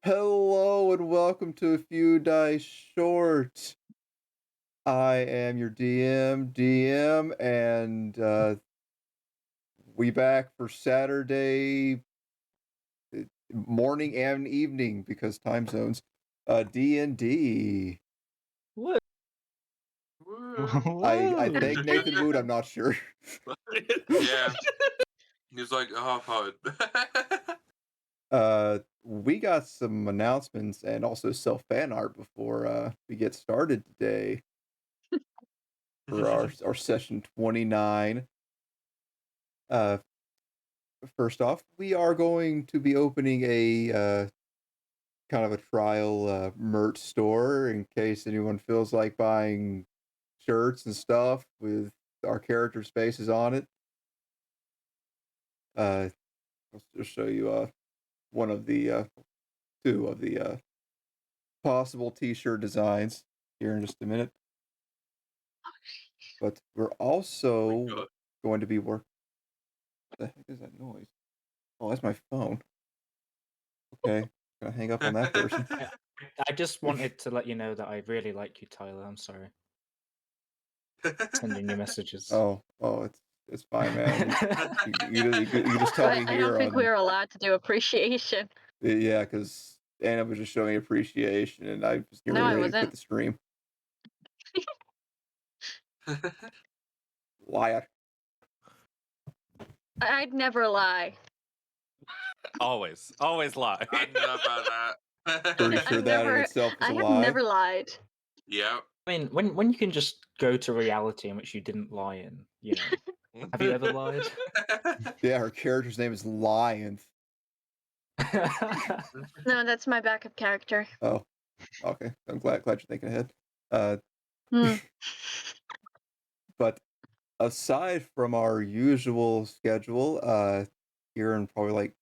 Hello and welcome to A Few Dice Short. I am your DM, and we back for Saturday morning and evening because time zones. D&D. What? I think Nathan Wood, I'm not sure. Yeah. He was like, half-hearted. We got some announcements and also self-fan art before we get started today for our session 29. First off, we are going to be opening a kind of a trial merch store in case anyone feels like buying shirts and stuff with our characters' faces on it. I'll just show you one of the two of the possible t-shirt designs here in just a minute. But we're also going to be working. What the heck is that noise? Oh, that's my phone. Okay, gonna hang up on that person. I just wanted to let you know that I really like you, Tyler. I'm sorry. Sending you messages. Oh, it's fine, man. You just tell me here. I don't think we were allowed to do appreciation. Yeah, because Anna was just showing appreciation, and I was getting ready to quit the stream. Liar. I'd never lie. Always lie. I know about that. Pretty sure that in itself is a lie. I have never lied. Yep. I mean, when you can just go to reality in which you didn't lie in, you know. Have you ever lied? Yeah, her character's name is Lion. No, that's my backup character. Oh, okay. I'm glad you're thinking ahead. But aside from our usual schedule, here in probably like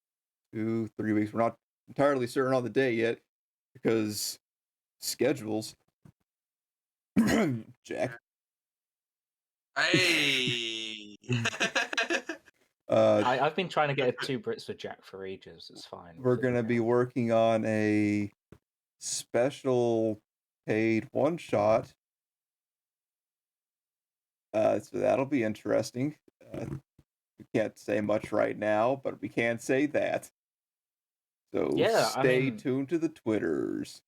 2-3 weeks, we're not entirely certain on the day yet because schedules. Jack. Hey. I've been trying to get a 2 Brits for Jack for ages. It's fine. We're gonna be working on a special paid one-shot. So that'll be interesting. We can't say much right now, but we can say that. So stay tuned to the Twitters.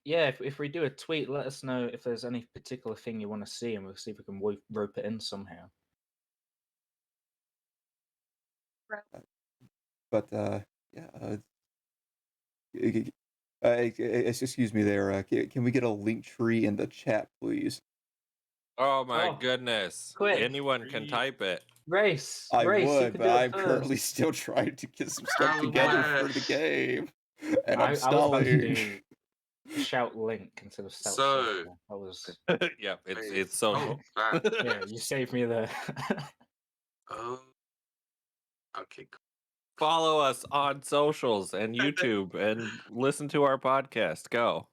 Yeah, if we do a tweet, let us know if there's any particular thing you want to see, and we'll see if we can rope it in somehow. But excuse me there. Can we get a link tree in the chat, please? Oh my goodness! Quick. Anyone can type it. Race. I Race, would, but I'm currently still trying to get some stuff together for the game, and I'm stalling. Shout link instead of shout. So that was. Yeah, it's social. Oh, yeah, you saved me there. Oh. Okay. Cool. Follow us on socials and YouTube, and listen to our podcast. Go.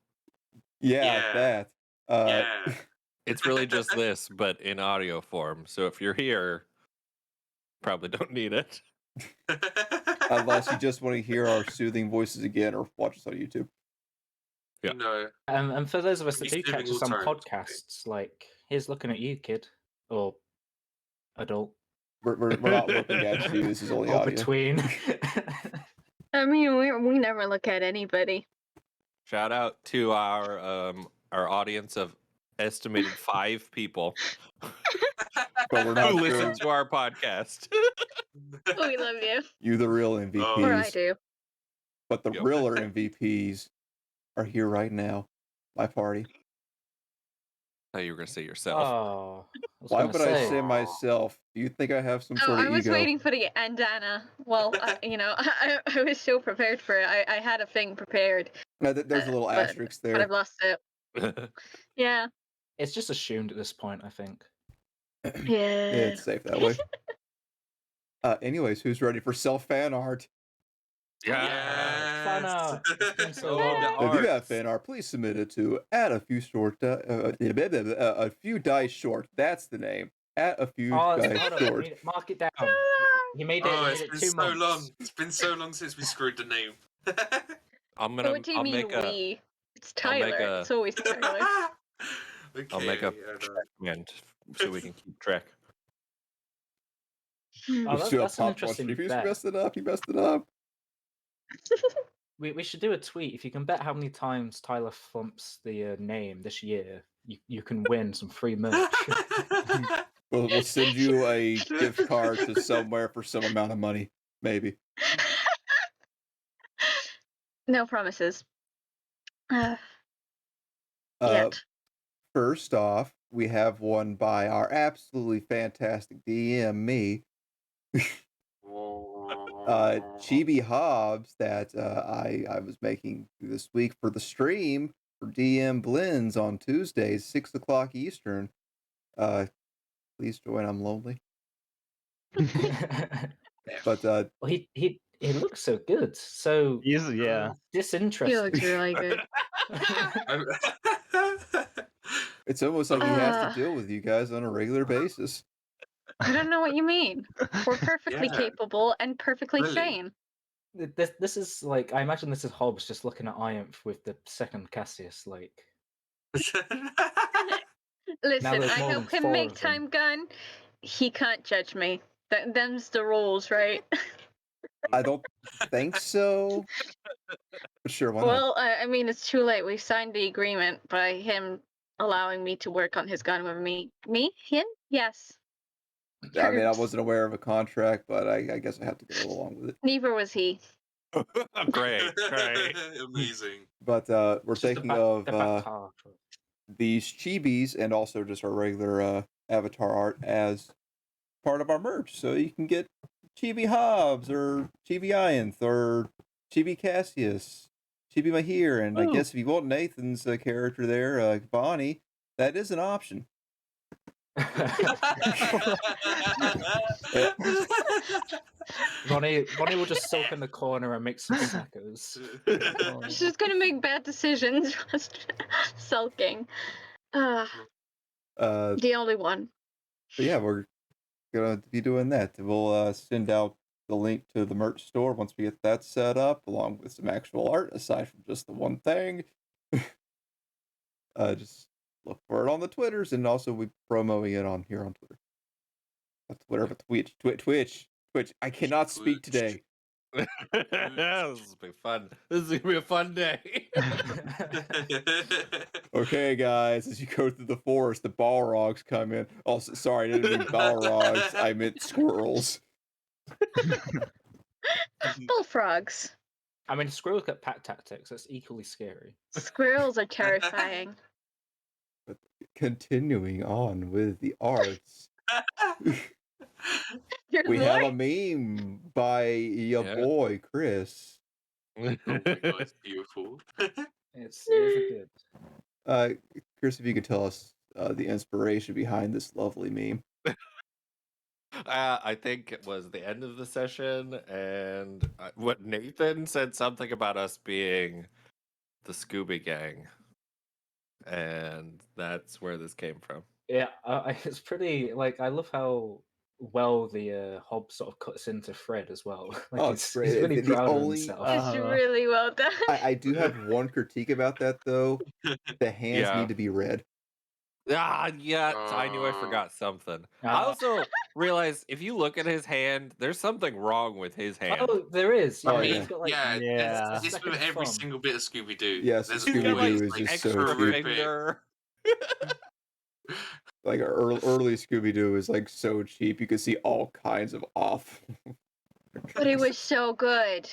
Yeah. That. Yeah. It's really just this, but in audio form. So if you're here, probably don't need it. Unless you just want to hear our soothing voices again or watch us on YouTube. Yeah. No. And for those of us that do catch us on podcasts, like, here's looking at you, kid. Or adult. We're not looking at you. This is only audio. Between. I mean, we never look at anybody. Shout out to our audience of estimated 5 people but we're not who listen to our podcast. We love you. You the real MVPs. Or I do. But the realer MVPs are here right now. My party. I thought you were going to say yourself. Oh, why would I say myself? Do you think I have some sort of ego? I was waiting for the bandana. Well, I was so prepared for it. I had a thing prepared. No, there's a little asterisk there. But I've lost it. Yeah. It's just assumed at this point, I think. Yeah. It's safe that way. Anyways, who's ready for self-fan art? Yeah. Fan art. It's been so If you have fan art, please submit it to a few dice short. That's the name. At a few dice short. Mark it down. You made it. Oh, it's been so long. It's been so long since we screwed the name. I'm But gonna. what do you I'll mean make a. we? It's I'll make Tyler. a. It's always Tyler. I'll make a Okay, I know. command so we can keep track. Hmm. Oh, We should do a that's an popcorn interesting stream. He bet. messed it up. He messed it up. We should do a tweet. If you can bet how many times Tyler flumps the name this year, you can win some free merch. We'll send you a gift card to somewhere for some amount of money, maybe. No promises. Uh, Yet. First off, we have one by our absolutely fantastic DM, me. Chibi Hobbs that I was making this week for the stream for DM Blends on Tuesdays, 6 o'clock Eastern. Please join. I'm lonely. But Well, he looks so good, so He's yeah. He disinterested. looks really good. it's almost like he has to Uh. deal with you guys on a regular basis. I don't know what you mean. We're perfectly Yeah. capable and perfectly Really? sane. This is like, I imagine this is Hobbs just looking at Ianth with the second Cassius, like. Listen, there's I more help than him 4 make of them. time gun. He can't judge me. Them's the rules, right? I don't think so. But sure, why not? Well, I mean, it's too late. We signed the agreement by him allowing me to work on his gun with me. Me? Him? Yes. I mean, I Terms. wasn't aware of a contract, but I guess I have to go along with it. Neither was he. Great. Amazing. But we're It's just thinking the of back half. these chibis and also just our regular avatar art as part of our merch. So you can get Chibi Hobbs or Chibi Ianth or Chibi Cassius, Chibi Mahir, and I Ooh. guess if you want Nathan's character there, Bonnie, that is an option. Ronnie will just sulk in the corner and make some sackos. She's just gonna make bad decisions. Just sulking. Uh, The only one. but yeah, we're gonna be doing that. We'll send out the link to the merch store once we get that set up, along with some actual art aside from just the one thing. Just look for it on the Twitters, and also we promoting it on here on Twitter. Not Twitter, but Twitch. I cannot speak today. This will be fun. This is gonna be a fun day. Okay, guys, as you go through the forest, the Balrogs come in. Oh, sorry, I didn't mean Balrogs. I meant squirrels. Bullfrogs. I mean, squirrels get pack tactics. That's equally scary. Squirrels are terrifying. But continuing on with the arts, Your we have a lord? meme by your Yeah. boy Chris. Oh my god, it's beautiful. It's good. Chris, if you could tell us the inspiration behind this lovely meme. I think it was the end of the session, and what Nathan said something about us being the Scooby Gang, and that's where this came from. Yeah, it's pretty. Like, I love how well the Hobbs sort of cuts into Fred as well. Like, Oh, it's great. he's really The proud of only- himself. It's really well done. I do have one critique about that though. The hands Yeah. need to be red. I knew I forgot something. I also realized if you look at his hand, there's something wrong with his hand. Oh, there is. Oh, Yeah, yeah. he's got like. Yeah, Yeah. it's Second with every thumb. single bit of Scooby Doo. Yes, There's Scooby-Doo always, is like, just so extra cute. ribbit. finger. Like early Scooby Doo is like so cheap. You could see all kinds of off. But it was so good.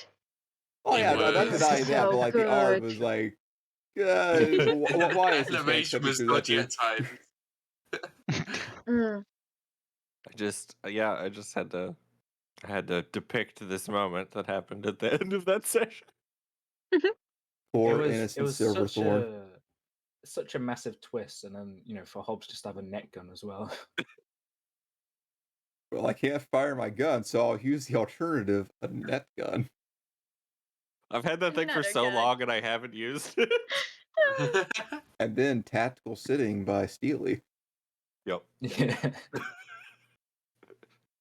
Oh It yeah, no, not was denying that, but so like the art good. was like, why is this man Animation coming was through that dodgy thing? at times. Mm. I just had to depict this moment that happened at the end of that session. Poor it innocent was Silverthorn. such a massive twist, and then for Hobbs just to have a net gun as well. Well, I can't fire my gun, so I'll use the alternative, a net gun. I've had that thing for Another so gun. long and I haven't used it. And then Tactical Sitting by Steely. Yep. Yeah.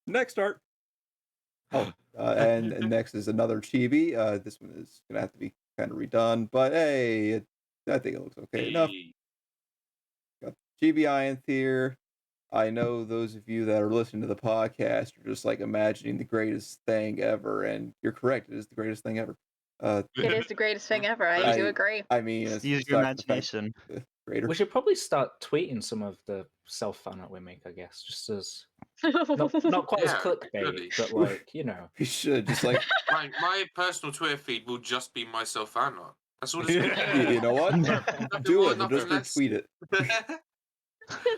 Next art. Oh, and next is another chibi. This one is gonna have to be kind of redone, but hey, I think it looks okay enough. Hey. Got the chibi Ianth here. I know those of you that are listening to the podcast are just like imagining the greatest thing ever, and you're correct. It is the greatest thing ever. It is the greatest thing ever. I do agree. I mean, Just it's use your aside from the fact imagination. the greater. We should probably start tweeting some of the self fan art we make, I guess, just as not quite as Yeah, clickbait, really. but like We should just like My personal Twitter feed will just be myself fan art. That's all it's going you know what? Nothing Do more, it. We'll just nothing less. retweet it.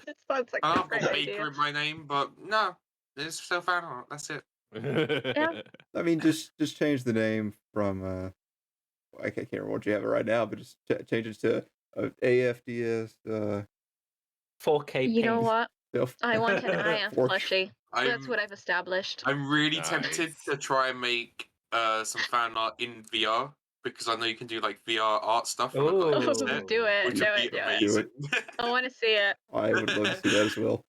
It sounds like a I've great got idea. Baker in my name, but no, it's self fan art. That's it. I mean, just change the name from I can't remember what you have it right now, but just change it to AFDS. 4K. You know paint. what? Self- I want an Ianth 4K. plushie. That's I'm what I've established. I'm really tempted Nice. to try and make some fan art in VR because I know you can do like VR art stuff. And I've got a Ooh. headset, Do it. which Do would it. be Do it. amazing. I want to see it. I would love to see that as well.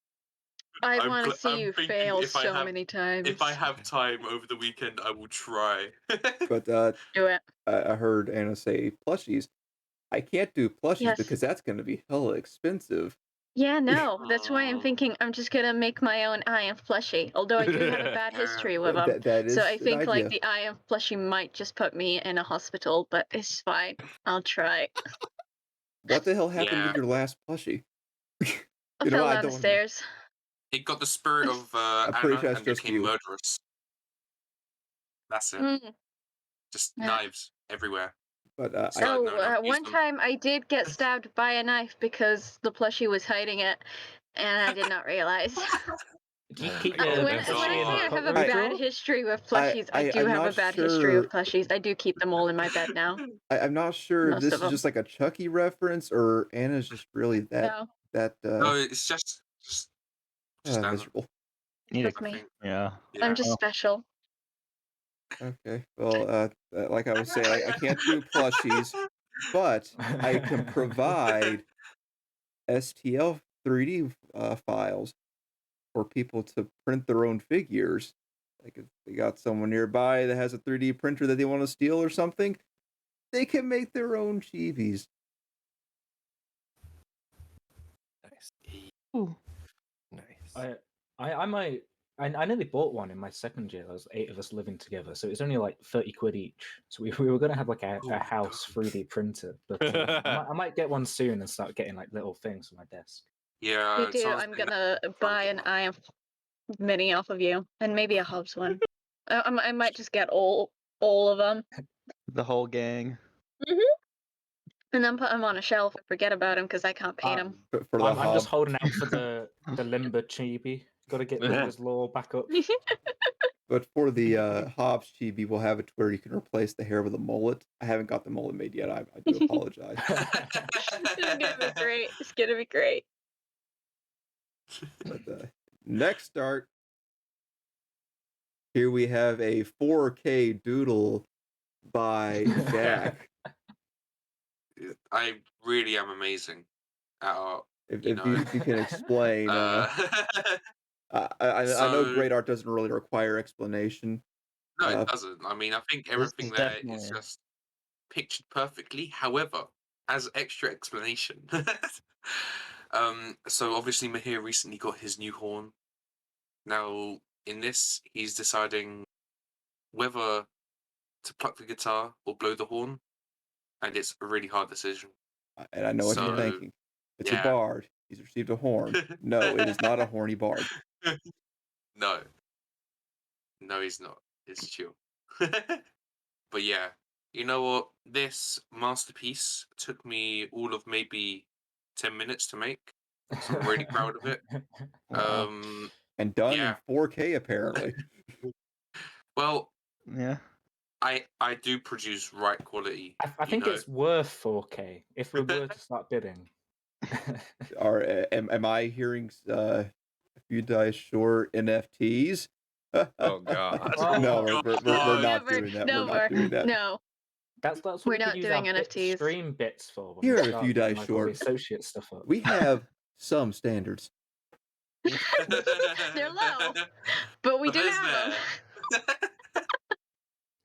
I I'm want to pl- see I'm you thinking fail if I so have- many times. If I have time over the weekend, I will try. But Do it. I heard Anna say plushies. I can't do plushies Yes. because that's going to be hella expensive. Yeah, no. That's why I'm Oh. thinking I'm just gonna make my own Ianth plushie. Although I do have a bad history with them. That is So I an think like idea. the Ianth plushie might just put me in a hospital, but it's fine. I'll try. What the hell happened Yeah. with your last plushie? I You know fell what, I down the don't wanna- stairs. It got the spirit of pretty Anna sure it's and just became you. murderous. That's it. Mm. Just Yeah. knives everywhere. But So- no, no, use One them. time I did get stabbed by a knife because the plushie was hiding it, and I did not realize. Do you keep When- your when that's I plushie say in I a have a cutlery bad drawer? history with plushies, I do I'm have a not bad history with sure- plushies. I do keep them all in my bed now. I'm not sure if Most this of is 'em. just like a Chucky reference or Anna's just really No, No, it's just Anna. miserable. Need that's a, me. yeah. Yeah. I'm just special. Okay, well, like I was saying, I can't do plushies, but I can provide STL 3D files for people to print their own figures. Like if they got someone nearby that has a 3D printer that they want to steal or something, they can make their own chibis. Nice. Ooh. Nice. I might. I nearly bought one in my second year. There was 8 of us living together, so it was only like 30 quid each. So we were going to have like a Oh, house God. 3D printer, but I might get one soon and start getting like little things for my desk. Yeah. You do. someone's I'm been- gonna buy an Ianth mini off of you, and maybe a Hobbs one. I might just get all of them, The whole gang. and then put them on a shelf and forget about them because I can't paint them. For the I'm just hob. holding out for the Limber chibi. Got to get Limber's lore back up. But for the Hobbs chibi, we'll have it to where you can replace the hair with a mullet. I haven't got the mullet made yet. I do apologize. It's gonna be great. It's gonna be great. But next art, here we have a 4K doodle by Jack. I really am amazing at art. If You you, know. if you can explain, I know so- great art doesn't really require explanation. No, Uh, it doesn't. I mean, I think This everything is there is definitely- just pictured perfectly. However, as extra explanation, so obviously Mahir recently got his new horn. Now, in this, he's deciding whether to pluck the guitar or blow the horn, and it's a really hard decision. And I know what you're So, thinking. It's yeah. a bard. He's received a horn. No, it is not a horny bard. No, he's not. It's chill. But yeah, you know what? This masterpiece took me all of maybe 10 minutes to make. So I'm really proud of it. Wow. And done Yeah. in 4K, apparently. Well, Yeah. I do produce right quality. I think know. it's worth 4K if we were to start bidding. Am I hearing a few dice short NFTs? Oh, God. No, Oh, we're God. not Never. doing that. No we're not doing that. No. That's what We're we could not use doing our NFTs. stream bits for. When Here we are a start few getting, dice all the short. associate stuff up. We have some standards. They're low, but we But do there's have them. that.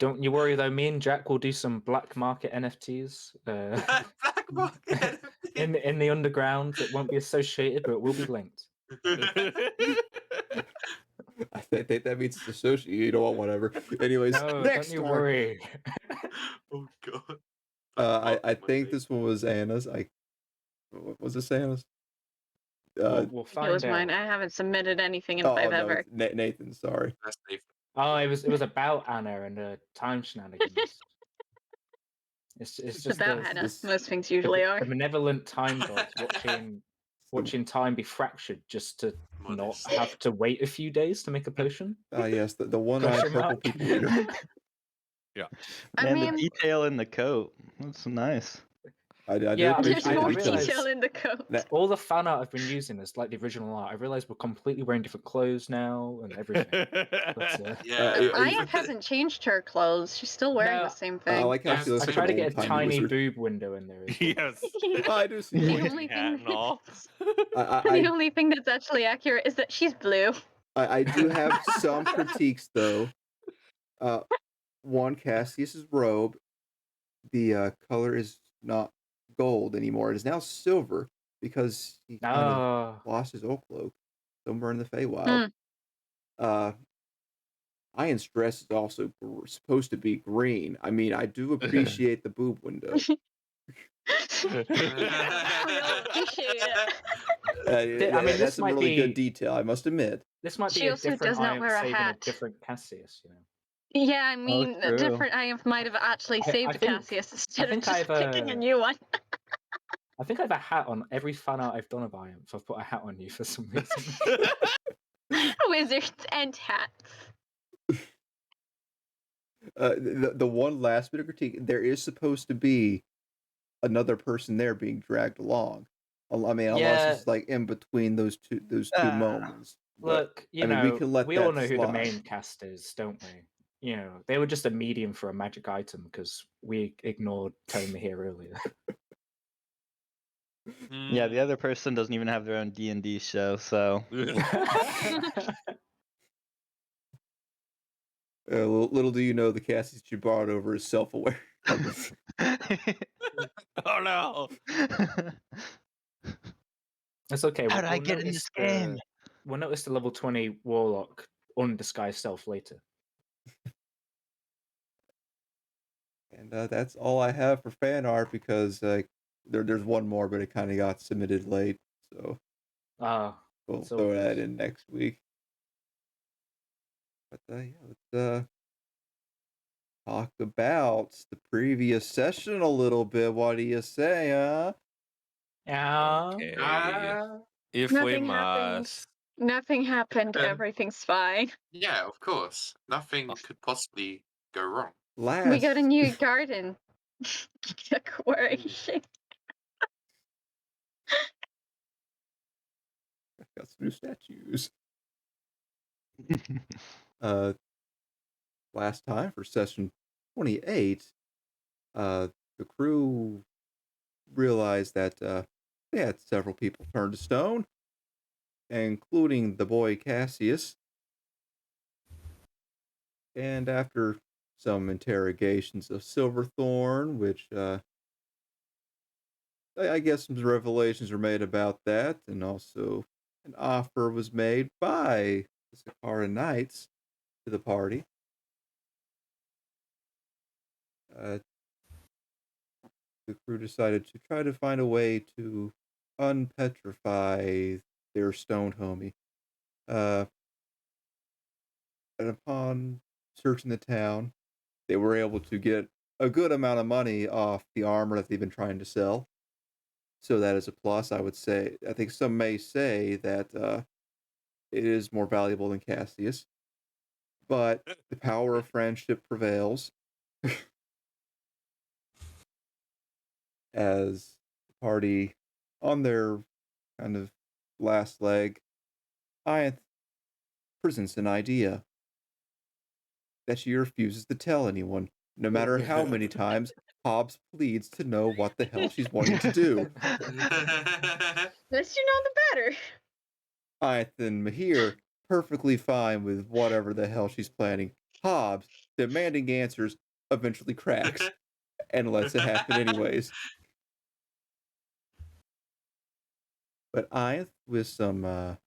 Don't you worry though. Me and Jack will do some black market NFTs Black market in the underground. It won't be associated, but it will be linked. I think that means it's associated or whatever. Anyways, No, next don't you time. worry. Oh god. I think this one was Anna's. Was this Anna's? We'll It find was out. mine. I haven't submitted anything in Oh 5 no, ever. it's Nathan. Sorry. That's Nathan. Oh, it was about Anna and time shenanigans. It's It's just about the, Hannah. this- Most things usually are. the benevolent time gods watching time be fractured just to Modest. not have to wait a few days to make a potion. Yes, the one-eyed Question purple mark? people eater. I Man, mean, the detail in the coat. That's nice. I do Yeah, I mean, there's appreciate more the details. detail in the coat. That- All the fan art I've been using is like the original art. I realize we're completely wearing different clothes now and everything. But, Yeah. Aya hasn't changed her clothes. She's still wearing No, the same I thing. like how Yeah, she looks I like try an to get a old-timey tiny wizard. boob window in there as well. Yes. Oh, I do see The that. only Hat thing and all. the only thing that's actually accurate is that she's blue. I do have some critiques though. One, Cassius's robe, the color is not gold anymore. It is now silver because he kind of Oh, lost his old cloak somewhere in the Feywild. Iron Stress is also supposed to be green. I mean, I do appreciate the boob window. I really appreciate it. I mean, That's this a might really be good detail, I must admit. this might be She a also different does not Iron wear a saving a hat. different Cassius. You know. Yeah, I mean, true. different Iron might have actually I saved think- Cassius instead of think just I've, picking a new one. I think I have a hat on every fan art I've done of Iron. So I've put a hat on you for some reason. Wizards and hats. The one last bit of critique, there is supposed to be another person there being dragged along. I mean, unless Yeah. it's like in between those two moments. But, Look, I mean, we can let we all that know who the slide. main cast is, don't we? You know, they were just a medium for a magic item because we ignored telling me here earlier. Yeah, the other person doesn't even have their own D&D show, so Little do you know, the Cassius you brought over is self-aware. Oh no. It's okay. How did I get in notice this game? We'll notice the level 20 warlock undisguised self later. And that's all I have for fan art because there's one more, but it kind of got submitted late, so Ah, we'll so- throw that in next week. But yeah, let's talk about the previous session a little bit. What do you say, huh? yeah. Okay. If Nothing we happened. must. Nothing happened. Everything's fine. Yeah, of course. Nothing could possibly go wrong. Last We got a new garden decoration. got some new statues. Last time for session 28, the crew realized that they had several people turned to stone, including the boy Cassius. And after some interrogations of Silverthorn, which I guess some revelations were made about that, and also an offer was made by the Sakara Knights to the party. The crew decided to try to find a way to unpetrify their stoned homie. And upon searching the town, they were able to get a good amount of money off the armor that they've been trying to sell. So that is a plus, I would say. I think some may say that it is more valuable than Cassius. But the power of friendship prevails. As the party, on their kind of last leg, Iath presents an idea that she refuses to tell anyone, no matter how many times Hobbs pleads to know what the hell she's wanting to do. The less you know, the better. Iath and Mahir, perfectly fine with whatever the hell she's planning. Hobbs demanding answers, eventually cracks and lets it happen anyways. But I, with some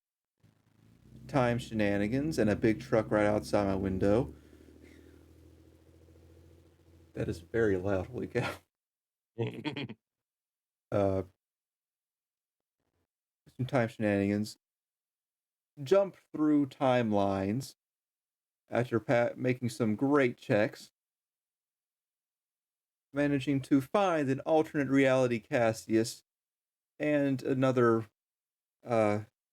time shenanigans and a big truck right outside my window, that is very loud, holy cow. Some time shenanigans, jump through timelines after making some great checks, managing to find an alternate reality Cassius and another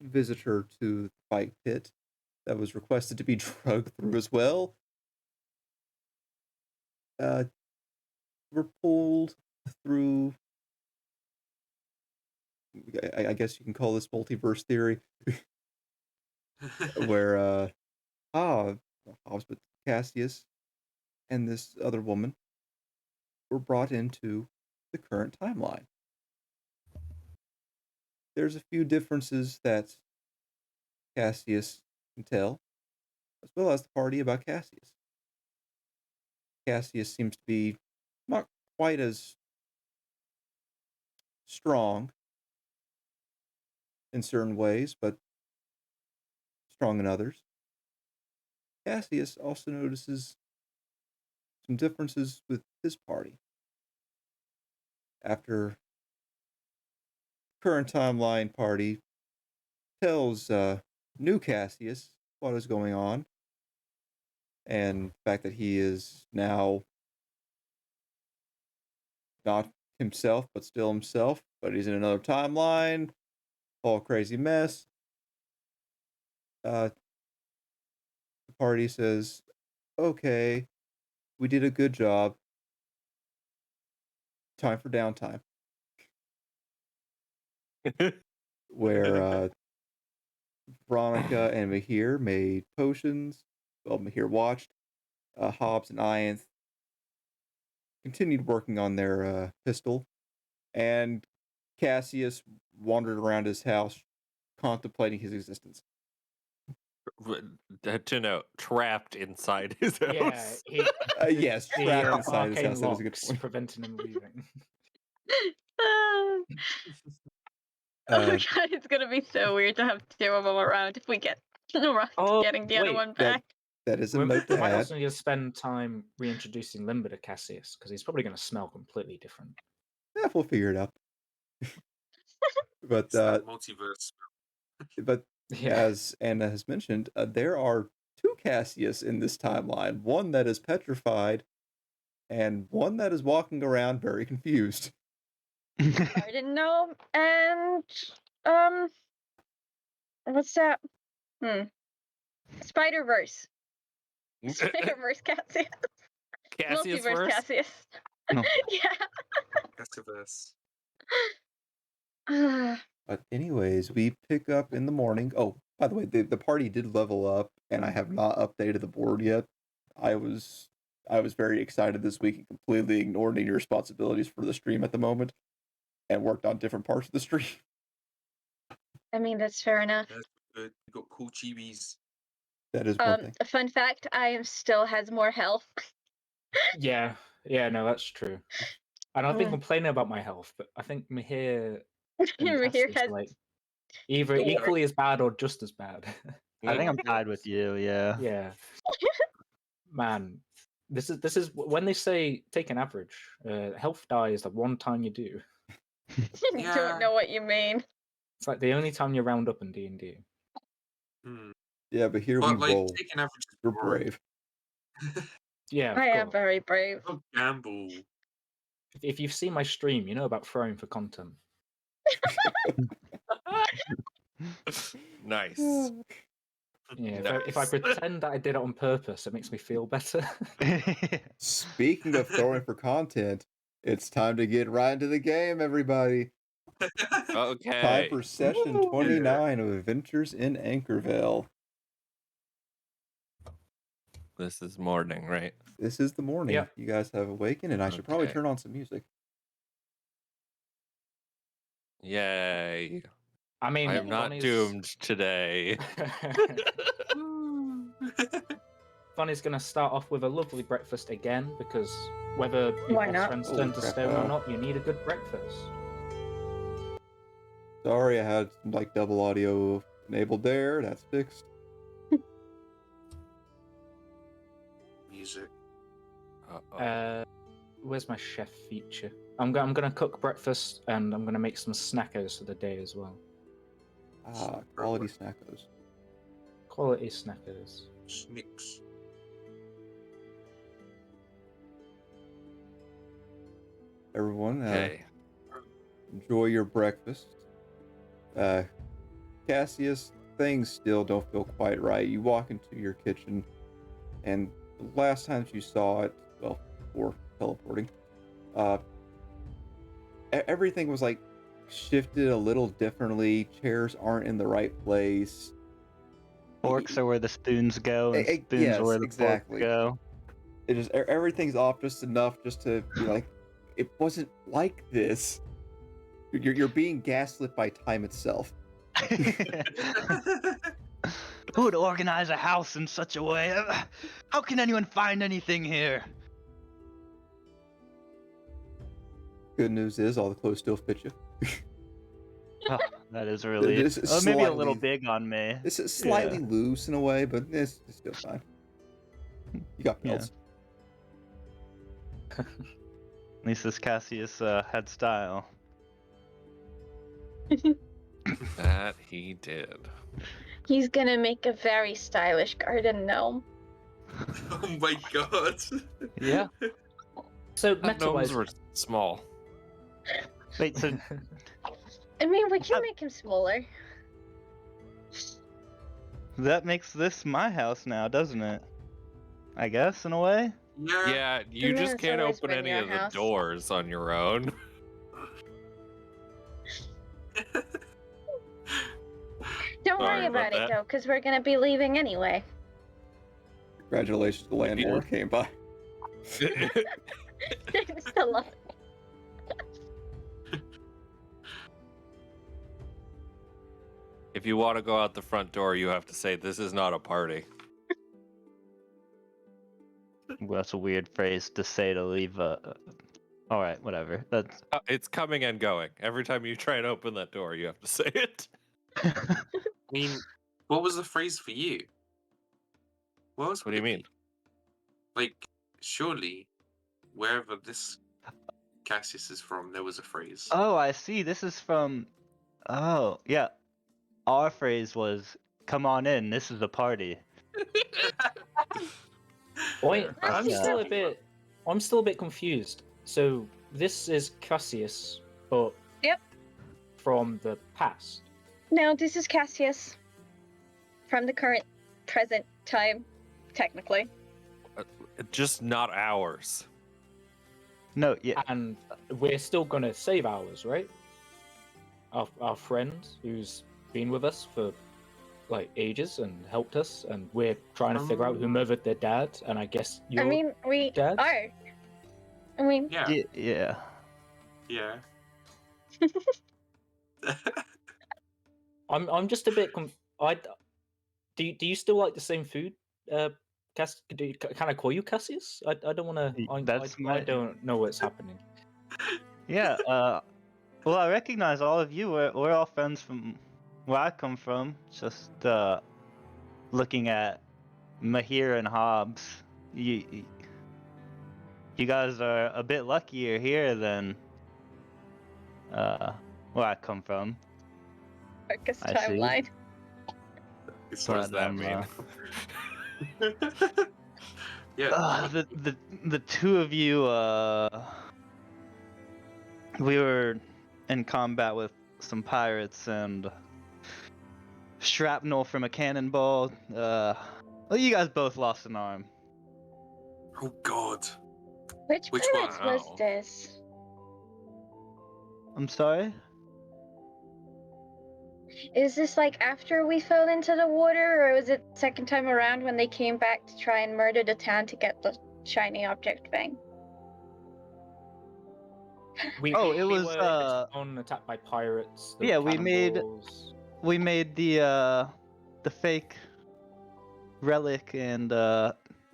visitor to the fight pit that was requested to be drugged through as well. Were pulled through, I guess you can call this multiverse theory, where Hobbs with Cassius and this other woman were brought into the current timeline. There's a few differences that Cassius can tell, as well as the party about Cassius. Cassius seems to be not quite as strong in certain ways, but strong in others. Cassius also notices some differences with his party. After current timeline party tells new Cassius what is going on, and the fact that he is now not himself, but still himself, but he's in another timeline, all crazy mess. The party says, okay, we did a good job. Time for downtime. Where Veronica and Mahir made potions. Well, Mahir watched. Hobbs and Ianth continued working on their pistol. And Cassius wandered around his house contemplating his existence. To note, trapped inside his house. Yeah, yes, the trapped inside his arcane house. That is a good locks point. preventing him leaving. Oh god, it's gonna be so weird to have two of them around if we get around to getting the other wait, one back. That is a We note to might add. also need to spend time reintroducing Limber to Cassius, because he's probably going to smell completely different. Yeah, we'll figure it out. But It's that multiverse. but Yeah. as Anna has mentioned, there are two Cassius in this timeline. One that is petrified, and one that is walking around very confused. I didn't know. And what's that? Spider-Verse. Spider-Verse Cassius. Cassius Multiverse verse? Cassius. No. Cassiverse. Yeah. But anyways, we pick up in the morning. Oh, by the way, the party did level up, and I have not updated the board yet. I was very excited this week and completely ignored any responsibilities for the stream at the moment, and worked on different parts of the stream. I mean, that's fair enough. That's good. You got cool chibis. That is one thing. A fun fact, I still has more health. Yeah, no, that's true. And I've been complaining about my health, but I think Mahir and Mahir Cassius has are like either Yeah. equally as bad or just as bad. I think I'm tied with you, yeah. Yeah. Man, this is when they say take an average. Health die is the one time you do. Yeah. Don't know what you mean. It's like the only time you round up in D&D. Yeah, but here But we like, roll. take an average is We're boring. brave. Yeah, I of am course. very brave. Don't gamble. If you've seen my stream, you know about throwing for content. Nice. Yeah, if I Nice. pretend that I did it on purpose, it makes me feel better. Speaking of throwing for content, it's time to get right into the game, everybody. Time Okay. for session Woo! 29 of Adventures in Anqkorveil. This is morning, right? This is the morning. Yeah. You guys have awakened, and I should probably Okay. turn on some music. Yay. I mean, I am not Bonnie's... doomed today. Funny's gonna start off with a lovely breakfast again because whether your Why best not? friends Holy turn to crap, stone or not, you need a good breakfast. Sorry, I had like double audio enabled there. That's fixed. Music. Where's my chef feature? I'm gonna cook breakfast and I'm gonna make some snackos for the day as well. Quality snackos. Quality snackos. Snicks. Everyone, Okay. enjoy your breakfast. Cassius, things still don't feel quite right. You walk into your kitchen, and the last time you saw it, well, before teleporting, everything was like shifted a little differently. Chairs aren't in the right place. Forks are where the spoons go, and spoons yes, are where the exactly. forks go. It just everything's off just enough just to be like, it wasn't like this. You're being gaslit by time itself. Who would organize a house in such a way? How can anyone find anything here? Good news is all the clothes still fit you. Oh, that is really This is maybe a little slightly- big on me. This is slightly loose in a way, but it's still fine. You got Yeah. belts. At least this Cassius had style. That he did. He's gonna make a very stylish garden gnome. Oh my god. Yeah. So That gnomes meta-wise, were small. Wait, so I mean, we can make him smaller. that makes this my house now, doesn't it? I guess, in a way. Yeah. Yeah, you And then just it's can't always open been any your of the house. doors on your own. Don't Sorry worry about about it that. though, because we're gonna be leaving anyway. Congratulations, the landlord came by. Thanks a lot. If you want to go out the front door, you have to say, "This is not a party." Well, that's a weird phrase to say to leave a. All right, whatever. That's. It's coming and going. Every time you try and open that door, you have to say it. I mean, what was the phrase for you? What else What would do you it mean? be? Like, surely, wherever this Cassius is from, there was a phrase. Oh, I see. This is from. Oh, yeah. Our phrase was, "Come on in. This is a party." wait, That's I'm Yeah. still a bit confused. So this is Cassius, but Yep. from the past. No, this is Cassius. From the present time, technically. Just not ours. No, yeah. And we're still gonna save ours, right? Our friend who's been with us for like ages and helped us, and we're trying to figure out who murdered their dad. And I guess you're I mean, we dad? are. I mean, Yeah. Yeah. Yeah. I'm just a bit. Do you still like the same food? Can I call you Cassius? I don't want to. That's I my- don't know what's happening. Yeah. Well, I recognize all of you. We're all friends from where I come from. Just looking at Mahir and Hobbs, you guys are a bit luckier here than where I come from. Marcus I see. timeline. So what does that mean? Yeah. The two of you, we were in combat with some pirates and shrapnel from a cannonball. Well, you guys both lost an arm. Oh God. Which Which pirates one? was Wow. this? I'm sorry? Is this like after we fell into the water, or was it second time around when they came back to try and murder the town to get the shiny object thing? Oh, it was, were in a town attacked by pirates. there yeah, were we made- cannonballs. We made the fake relic and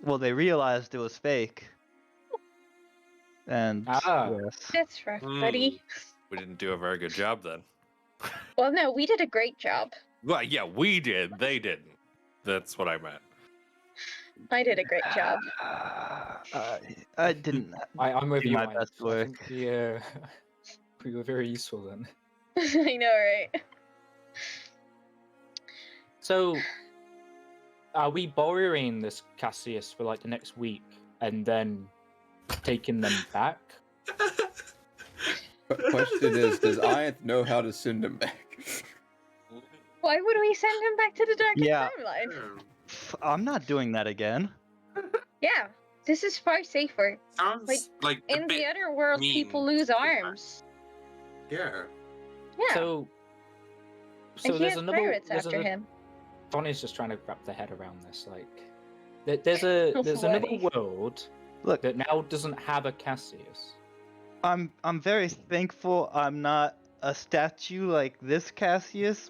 well, they realized it was fake. And Ah. yes. That's rough, buddy. We didn't do a very good job then. Well, no, we did a great job. Well, yeah, we did. They didn't. That's what I meant. I did a great job. I didn't I'm with do you, my Ian. best I work. think we were very useful then. I know, right? So, are we borrowing this Cassius for like the next week and then taking them back? Question is, does Ianth know how to send him back? Why would we send him back to the darkest Yeah. timeline? I'm not doing that again. Yeah, this is far safer. Sounds like a In the bit other world, mean people lose to do that. arms. Yeah. Yeah, So and he there's has another. pirates after him. Bonnie's just trying to wrap their head around this. Like, there's another Funny. world Look, that now doesn't have a Cassius. I'm very thankful I'm not a statue like this Cassius,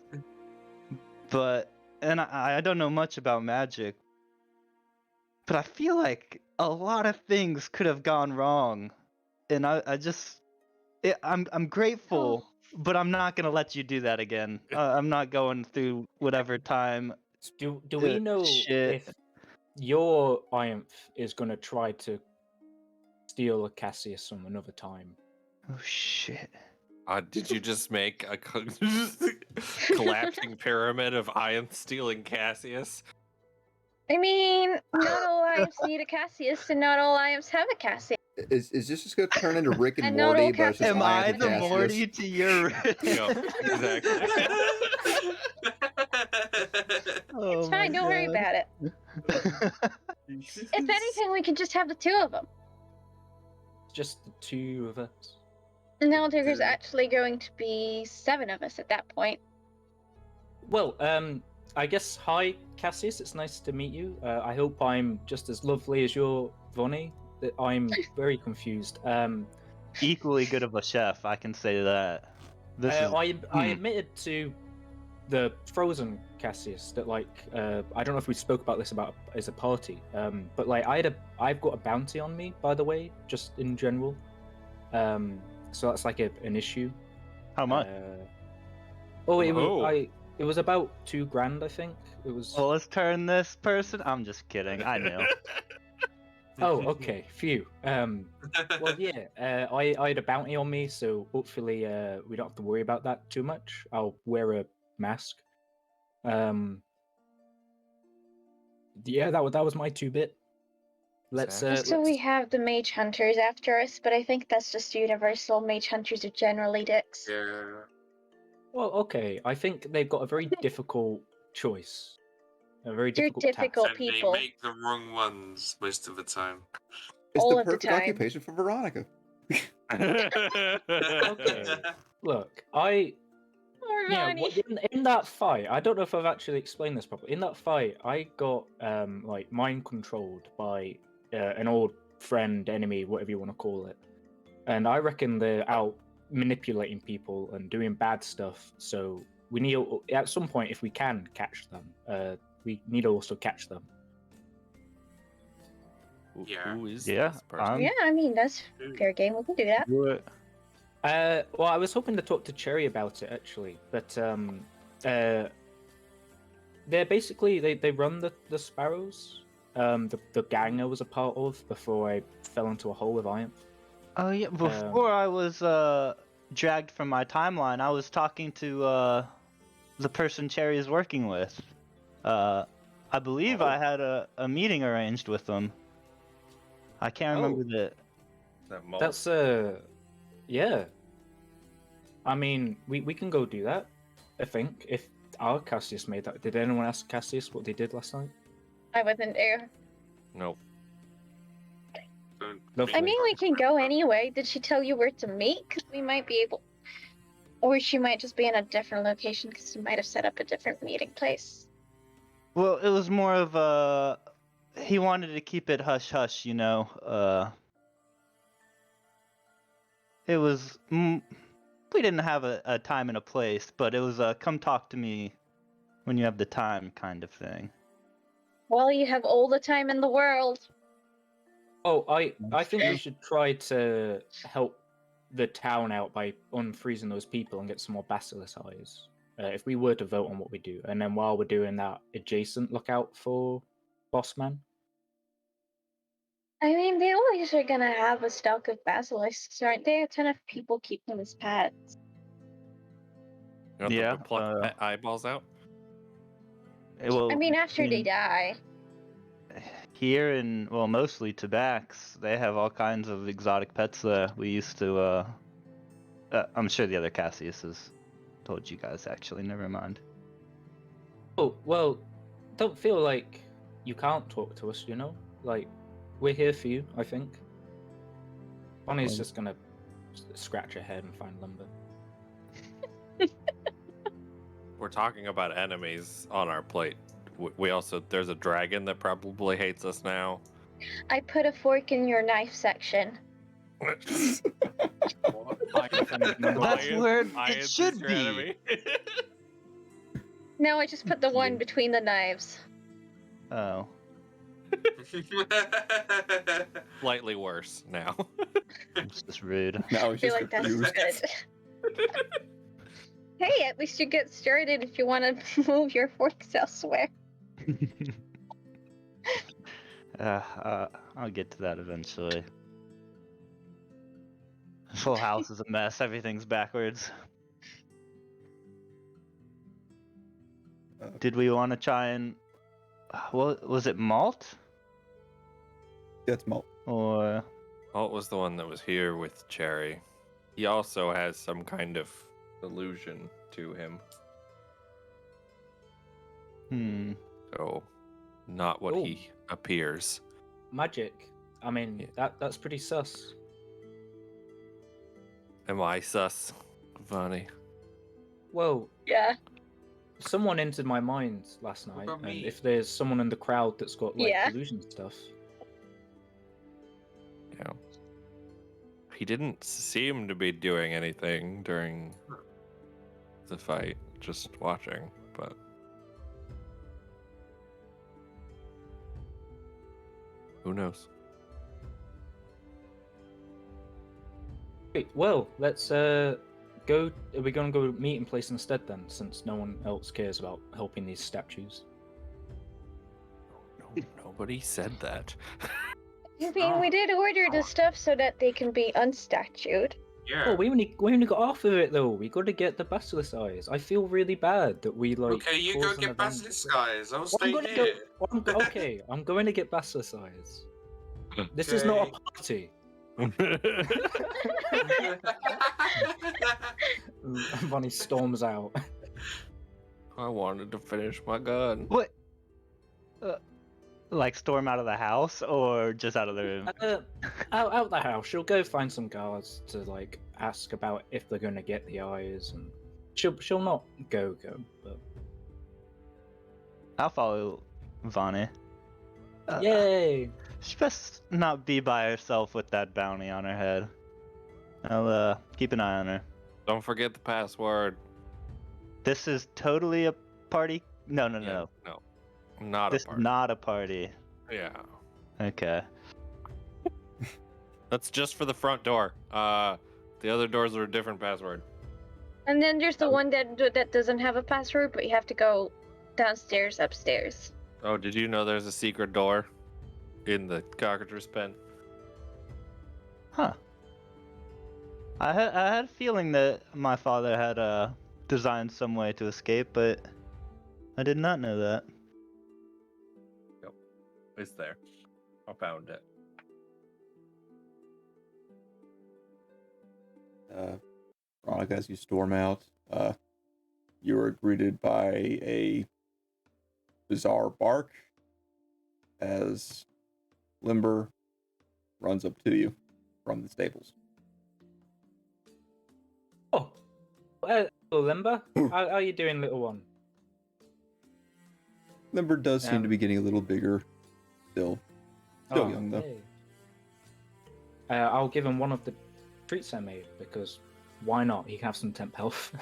but I don't know much about magic, but I feel like a lot of things could have gone wrong, and I'm grateful, but I'm not gonna let you do that again. I'm not going through whatever time. Do we know shit. if your Ianth is gonna try to steal a Cassius from another time? Oh shit. Did you just make a collapsing pyramid of Ian stealing Cassius? I mean, not all Iams need a Cassius, and not all Iams have a Cassius. Is this just gonna turn into Rick and And not all Morty, but it's just Am Ianth I and the Cassius? Morty to your? Yeah, exactly. Oh It's fine, don't worry about it. If anything, we can just have the two of them. Just the two of us. And now there's actually going to be 7 of us at that point. Well, I guess hi Cassius. It's nice to meet you. I hope I'm just as lovely as your Vonnie. That I'm very confused. Equally good of a chef, I can say that. This is I admitted to the frozen Cassius that I don't know if we spoke about this as a party, but like I've got a bounty on me, by the way, just in general. So that's like an issue. how much? It was about $2,000, I think. It was. Well, let's turn this person. I'm just kidding. I knew. Oh, okay. Phew. Well, yeah. I had a bounty on me, so hopefully we don't have to worry about that too much. I'll wear a mask. Yeah, that was my 2-bit. Let's So we have the mage hunters after us, but I think that's just universal. Mage hunters are generally dicks. Yeah. Well, okay. I think they've got a very difficult choice. A very They're difficult task. difficult And people. they make the wrong ones most of the time. It's all the of the perfect time. occupation for Veronica. Okay. Look, Poor Vonnie. in that fight, I don't know if I've actually explained this properly. In that fight, I got like mind controlled by an old friend, enemy, whatever you want to call it, and I reckon they're out manipulating people and doing bad stuff. So we need at some point, if we can catch them, we need to also catch them. Yeah. Who is Yeah, this person? Yeah, I mean, that's fair game. We can do that. Do it. Well, I was hoping to talk to Cherry about it actually, but they're basically they run the Sparrows, the gang I was a part of before I fell into a hole with Iron. Oh yeah, before I was dragged from my timeline, I was talking to the person Cherry is working with. I believe I had a meeting arranged with them. I can't remember That mole. That's yeah. I mean, we can go do that. I think if our Cassius made that. Did anyone ask Cassius what they did last night? I wasn't there. Nope. I mean, we can go anyway. Did she tell you where to meet? Because we might be able... Or she might just be in a different location because she might have set up a different meeting place. Well, it was more of a... He wanted to keep it hush-hush, you know. It was... We didn't have a time and a place, but it was a come talk to me when you have the time kind of thing. Well, you have all the time in the world. Oh, I That's think we true. should try to help the town out by unfreezing those people and get some more basilisk eyes. If we were to vote on what we do, and then while we're doing that, adjacent look out for Bossman. I mean, they always are gonna have a stock of basilisks, aren't they? A ton of people keep them as pets. You want Yeah, them to pluck pet eyeballs out? Well, I mean, after they in- die. here in, well, mostly Tabax, they have all kinds of exotic pets there. We used to, I'm sure the other Cassius has told you guys, actually, never mind. Oh, well, don't feel like you can't talk to us, you know? Like, we're here for you, I think. Bonnie's Well- just gonna scratch her head and find lumber. We're talking about enemies on our plate. We also, there's a dragon that probably hates us now. I put a fork in your knife section. That's Lion- where it lions is should your be. enemy. No, I just put the one between the knives. Oh. Slightly worse now. It's just rude. Now I he's feel just like that's confused. good. Hey, at least you get started if you want to move your forks elsewhere. I'll get to that eventually. This whole house is a mess. Everything's backwards. Did we want to try and... Well, was it Malt? That's Malt. Or... Walt was the one that was here with Cherry. He also has some kind of illusion to him. Hmm. So, not what Ooh. he appears. Magic. I mean, Yeah. that's pretty sus. Am I sus, Vani? Well, Yeah. someone entered my mind last night, about and me? if there's someone in the crowd that's got like Yeah. illusion stuff, Yeah. He didn't seem to be doing anything during the fight, just watching, but who knows? Wait, well, let's go. Are we gonna go meeting place instead then, since no one else cares about helping these statues? No, nobody said that. I mean, we did order the stuff so that they can be unstatued. Yeah. Oh, we only got half of it though. We got to get the basilisk eyes. I feel really bad that we like. Okay, you go caused an get event. basilisk guys. I'll Well, stay I'm gonna here. okay, I'm going to get basilisk eyes. This is not a Okay. party. Bonnie storms out. I wanted to finish my gun. What? Like storm out of the house or just out of the room? Out the house. She'll go find some guards to like ask about if they're gonna get the eyes, and she'll not go, but I'll follow Vani. yay! She best not be by herself with that bounty on her head. I'll keep an eye on her. Don't forget the password. This is totally a party. No. Yeah, no, not This a part. is not a party. Yeah, Okay. that's just for the front door. The other doors are a different password. And then there's the one that doesn't have a password, but you have to go downstairs, upstairs. Oh, did you know there's a secret door in the cockatrice pen? Huh. I had a feeling that my father had designed some way to escape, but I did not know that. Yep, it's there. I found it. Veronica, as you storm out, you are greeted by a bizarre bark as Limber runs up to you from the stables. Oh, hello, Limber. How are you doing, little one? Limber does seem to be getting a little bigger still. Still Oh, young, though. hey. I'll give him one of the treats I made because why not? He can have some temp health.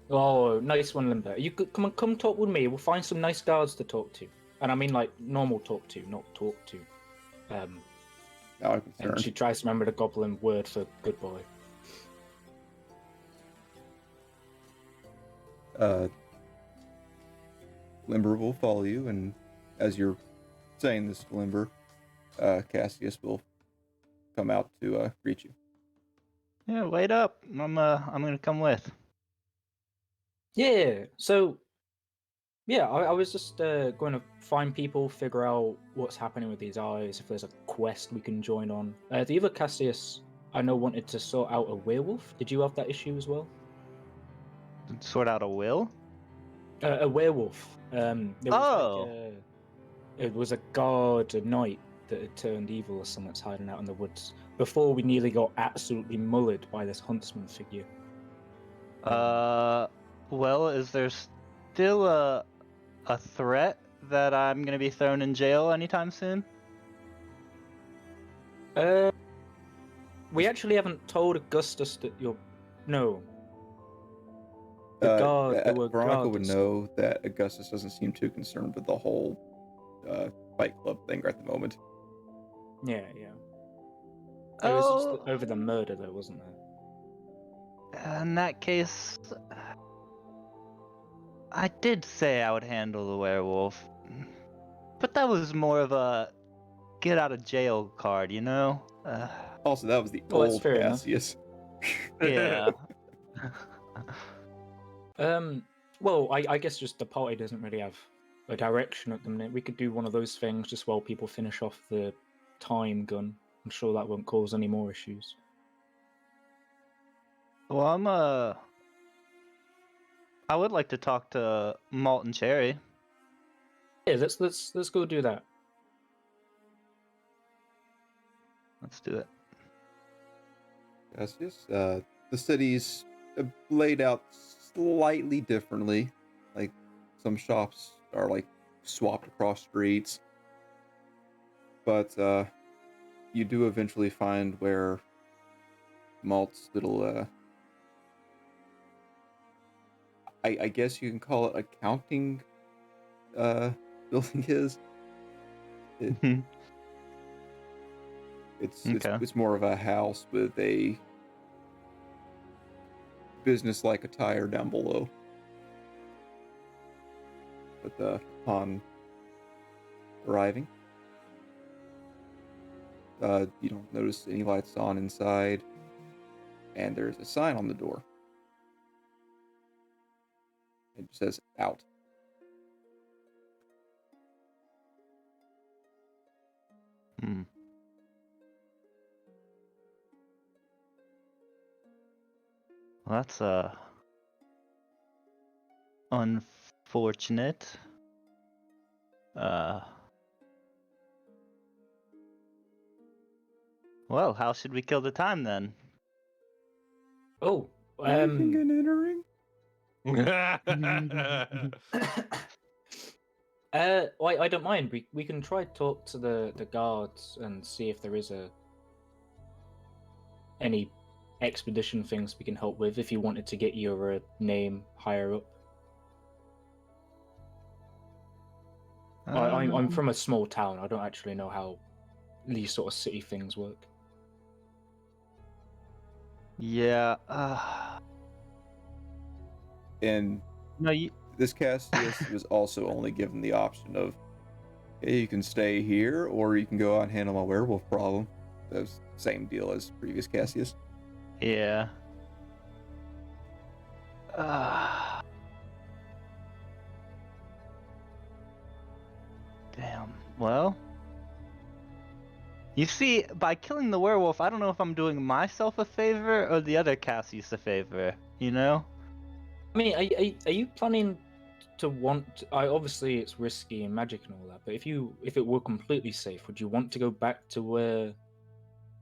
Oh, nice one, Limber. You could come talk with me. We'll find some nice guards to talk to, and I mean like normal talk to, not talk to. Now I'm And concerned. she tries to remember the goblin word for good boy. Limber will follow you, and as you're saying this to Limber, Cassius will come out to greet you. Yeah, wait up. I'm gonna come with. Yeah. So, yeah, I was just going to find people, figure out what's happening with these eyes. If there's a quest we can join on. The other Cassius, I know, wanted to sort out a werewolf. Did you have that issue as well? Sort out a will? A werewolf. There was Oh. it was a guard, a knight that had turned evil or something's hiding out in the woods. Before we nearly got absolutely mullered by this huntsman figure. Well, is there still a threat that I'm gonna be thrown in jail anytime soon? We actually haven't told Augustus that you're. No. The guard, there were Veronica would guards. know that Augustus doesn't seem too concerned with the whole Fight Club thing right at the moment. Yeah. It was just over the murder, though, wasn't there? In that case, I did say I would handle the werewolf, but that was more of a get out of jail card, you know? Also, that was the Well, that's old fair enough. Cassius. Yeah. Well, I guess just the party doesn't really have a direction at the minute. We could do one of those things just while people finish off the time gun. I'm sure that won't cause any more issues. Well, I would like to talk to Malt and Cherry. Yeah, let's go do that. Let's do it. Cassius, the city's laid out slightly differently. Like, some shops are like swapped across streets. But you do eventually find where Malt's little I guess you can call it accounting building is. Okay. It's more of a house with a business-like attire down below. But upon arriving, you don't notice any lights on inside, and there's a sign on the door. It says "out." Well, that's unfortunate. Well, how should we kill the time then? Oh, Leaving and entering. I don't mind. We can try talk to the guards and see if there is any expedition things we can help with. If you wanted to get your name higher up. I'm from a small town. I don't actually know how these sort of city things work. Yeah. And No, this Cassius was also only given the option of, hey, you can stay here, or you can go out and handle my werewolf problem. That was the same deal as previous Cassius. Yeah. Damn. Well, you see, by killing the werewolf, I don't know if I'm doing myself a favor or the other Cassius a favor, you know? I mean, are you planning to want? Obviously, it's risky and magic and all that. But if it were completely safe, would you want to go back to where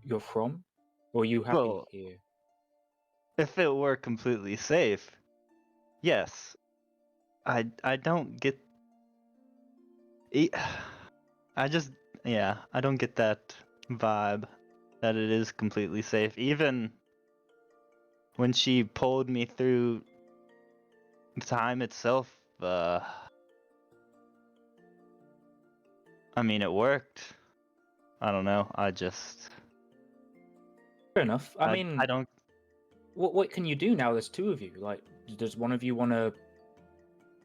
you're from, or are you happy Well, here? if it were completely safe, yes. I don't get. I just, yeah, I don't get that vibe that it is completely safe. Even when she pulled me through time itself, I mean, it worked. I don't know. I just. Fair enough. I mean, I don't. what can you do now? There's two of you. Like, does one of you want to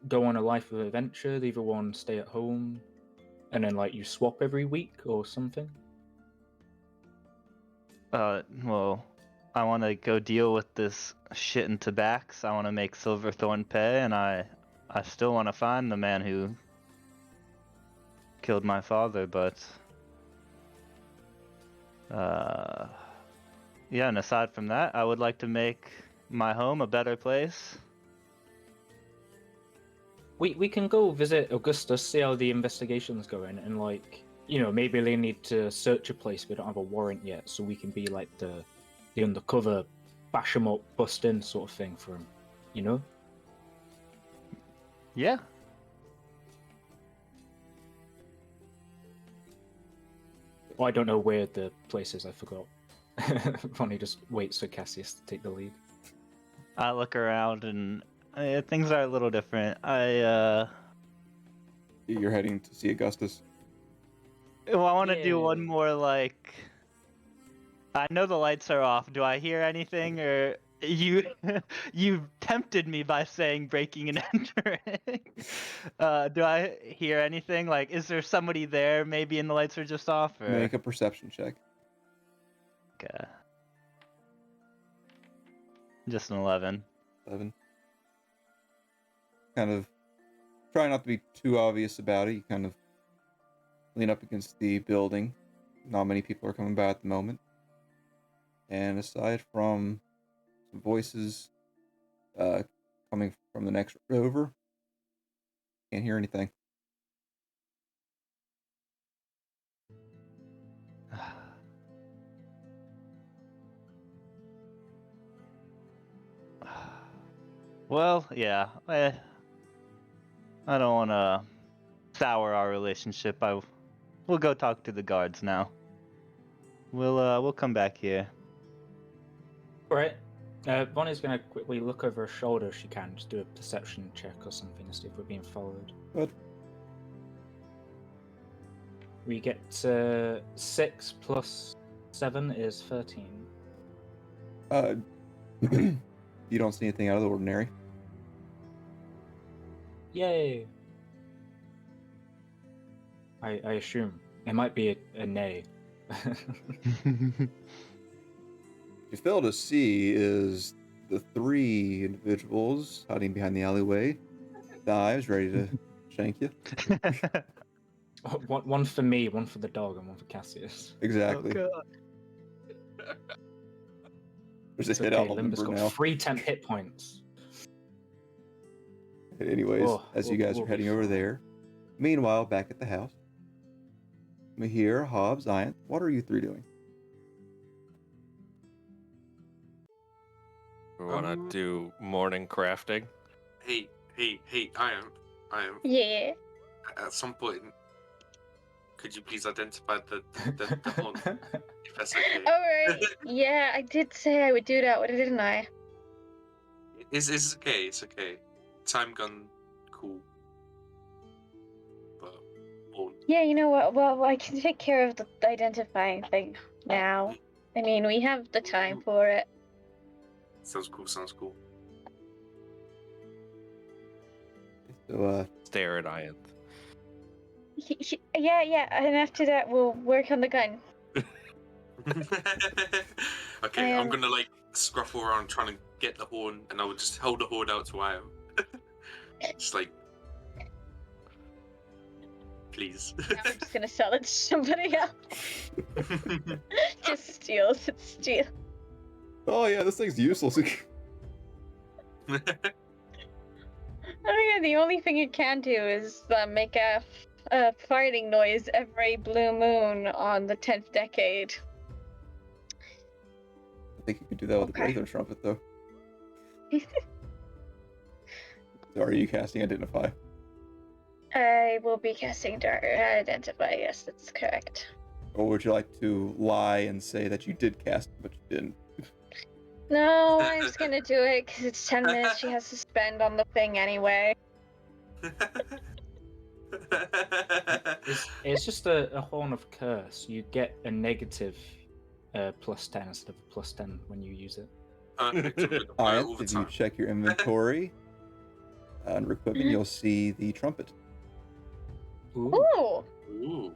go on a life of adventure? The other one stay at home, and then like you swap every week or something? Well, I want to go deal with this shit in Tabax. I want to make Silverthorn pay, and I still want to find the man who killed my father, but yeah, and aside from that, I would like to make my home a better place. We can go visit Augustus, see how the investigation's going, and like, you know, maybe they need to search a place. We don't have a warrant yet, so we can be like the undercover, bash 'em up, bust in sort of thing for him. You know? Yeah. Well, I don't know where the place is. I forgot. Ronnie just waits for Cassius to take the lead. I look around and things are a little different. You're heading to see Augustus. Well, I want to do one Yay. more, like. I know the lights are off. Do I hear anything, or you tempted me by saying breaking and entering? Do I hear anything? Like, is there somebody there? Maybe, and the lights are just off. Or... Make a perception check. Okay. Just an 11. 11. Kind of try not to be too obvious about it. You kind of lean up against the building. Not many people are coming by at the moment. And aside from some voices coming from the next road over, can't hear anything. Well, yeah. I don't want to sour our relationship. We'll go talk to the guards now. We'll come back here. Alright. Bonnie's gonna quickly look over her shoulder if she can, just do a perception check or something to see if we're being followed. Good. We get 6 plus 7 is 13. You don't see anything out of the ordinary. Yay! I assume. It might be a nay. What you fail to see is the 3 individuals hiding behind the alleyway. Knives ready to shank you. One for me, one for the dog, and one for Cassius. Exactly. Oh, God. There's It's a hit okay, out Limbus number got now. 3 temp hit points. Anyways, as you guys we'll are be heading over fine. there. Meanwhile, back at the house. Mahir, Hobbs, Ian, what are you 3 doing? We want to do morning crafting. Hey, I am. Yeah. At some point, could you please identify the horn, if that's okay? Alright. Yeah, I did say I would do that, didn't I? It's okay. It's okay. Time gun, cool. But horn. Yeah, you know what? Well, I can take care of the identifying thing now. I mean, we have the time for it. Sounds cool. Sounds cool. So, Stare at Ian. Yeah, and after that, we'll work on the gun. Okay, I'm gonna like scruffle around trying to get the horn, and I would just hold the horn out to Ian. Just like, please. I'm just gonna sell it to somebody else. Just steals. It's steal. oh yeah, this thing's useless. I think the only thing you can do is make a farting noise every blue moon on the 10th decade. I think you could do that with a Okay. regular trumpet, though. So are you casting Identify? I will be casting Dark Identify. Yes, that's correct. Or would you like to lie and say that you did cast it, but you didn't? No, I'm just gonna do it because it's 10 minutes she has to spend on the thing anyway. It's just a horn of curse. You get a negative +10 instead of a +10 when you use it. Perfect. I'm gonna All play it right, all the if you time. check your inventory under equipment, you'll see the trumpet. Ooh. Ooh!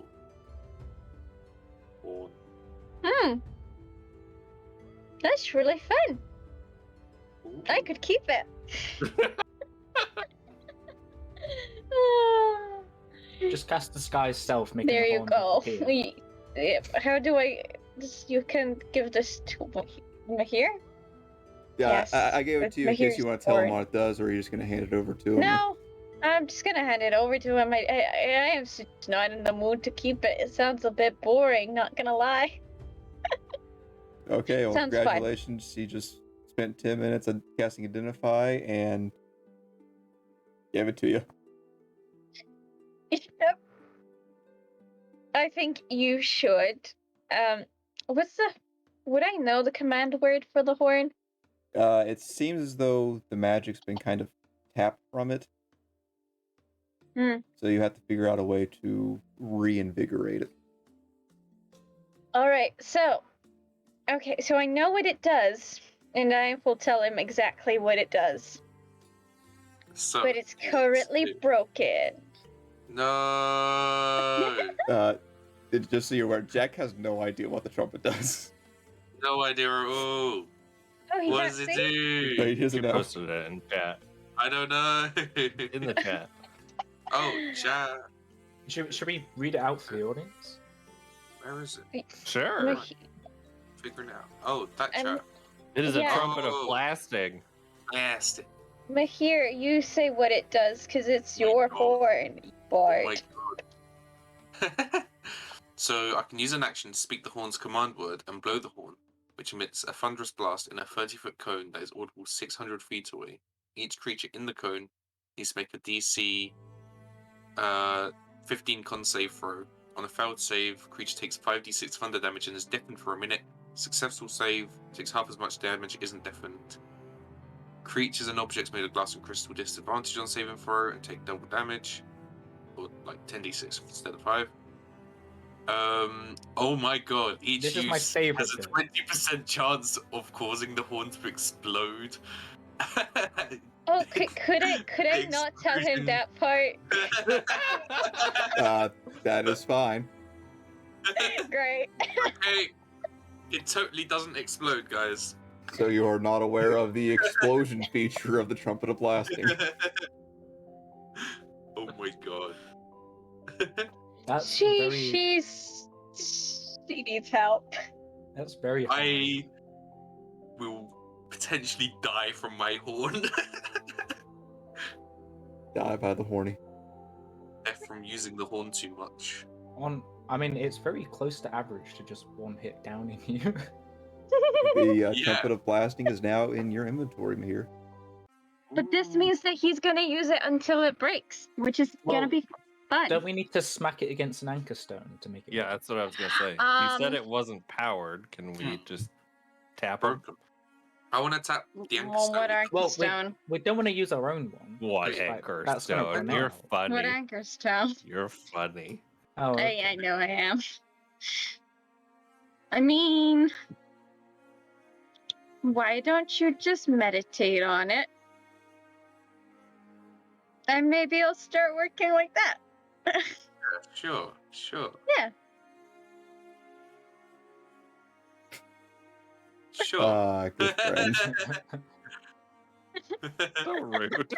Ooh. Horn. That's really fun. Ooh. I could keep it. Just cast disguise self, making There the you horn go. disappear. How do I? You can give this to Mahir? Yeah, Yes, I gave it with to you in case Mahir's you want to tell him horn. what it does, or are you just going to hand it over to him? No, I'm just gonna hand it over to him. I am just not in the mood to keep it. It sounds a bit boring, not gonna lie. Okay, well, Sounds fun. congratulations. He just spent 10 minutes on casting Identify and gave it to you. Yep. I think you should. Would I know the command word for the horn? It seems as though the magic's been kind of tapped from it. So you have to figure out a way to reinvigorate it. Alright, so I know what it does, and I will tell him exactly what it does. So, But it's currently broken. No. Just so you're aware, Jack has no idea what the trumpet does. No idea at all. Oh, he What can't does it see? No, he do? doesn't You know. posted it in chat. I don't know. In the chat. Oh, chat. Should we read it out for the audience? Where is it? Sure. Mahi- Figuring out. Oh, that Um, chat. It is a Yeah. trumpet of Oh. blasting. Blasted. Mahir, you say what it does, because it's Oh my your God. horn, you Oh bard. my god. So I can use an action to speak the horn's command word and blow the horn, which emits a thunderous blast in a 30-foot cone that is audible 600 feet away. Each creature in the cone needs to make a DC 15 con save throw. On a failed save, creature takes 5d6 thunder damage and is deafened for a minute. Successful save takes half as much damage, isn't deafened. Creatures and objects made of glass and crystal disadvantage on saving throw and take double damage, or like 10d6 instead of 5. Oh my god, each This is my use favorite has a bit. 20% chance of causing the horn to explode. Oh, could I not tell him that part? That is fine. Great. Okay, it totally doesn't explode, guys. So you are not aware of the explosion feature of the trumpet of blasting. Oh my god. That's She needs help. That's very hard. I will potentially die from my horn. Die by the horny. Death from using the horn too much. I mean, it's very close to average to just one hit down in you. The Yeah. trumpet of blasting is now in your inventory, Mahir. But this means that he's gonna use it until it breaks, which is Well, gonna be fun. Don't we need to smack it against an anchor stone to make it? Yeah, work? that's what I was gonna say. You said it wasn't powered. Can we just tap them? Broken. I want to tap the anchor Well, stone. what anchor Well, stone? we don't want to use our own one. What Just like, anchor that's gonna stone? run You're out. funny. What anchor stone? You're funny. Oh, okay. I know I am. I mean, why don't you just meditate on it? And maybe it'll start working like that. Sure. Yeah. Sure. Good friend. So rude.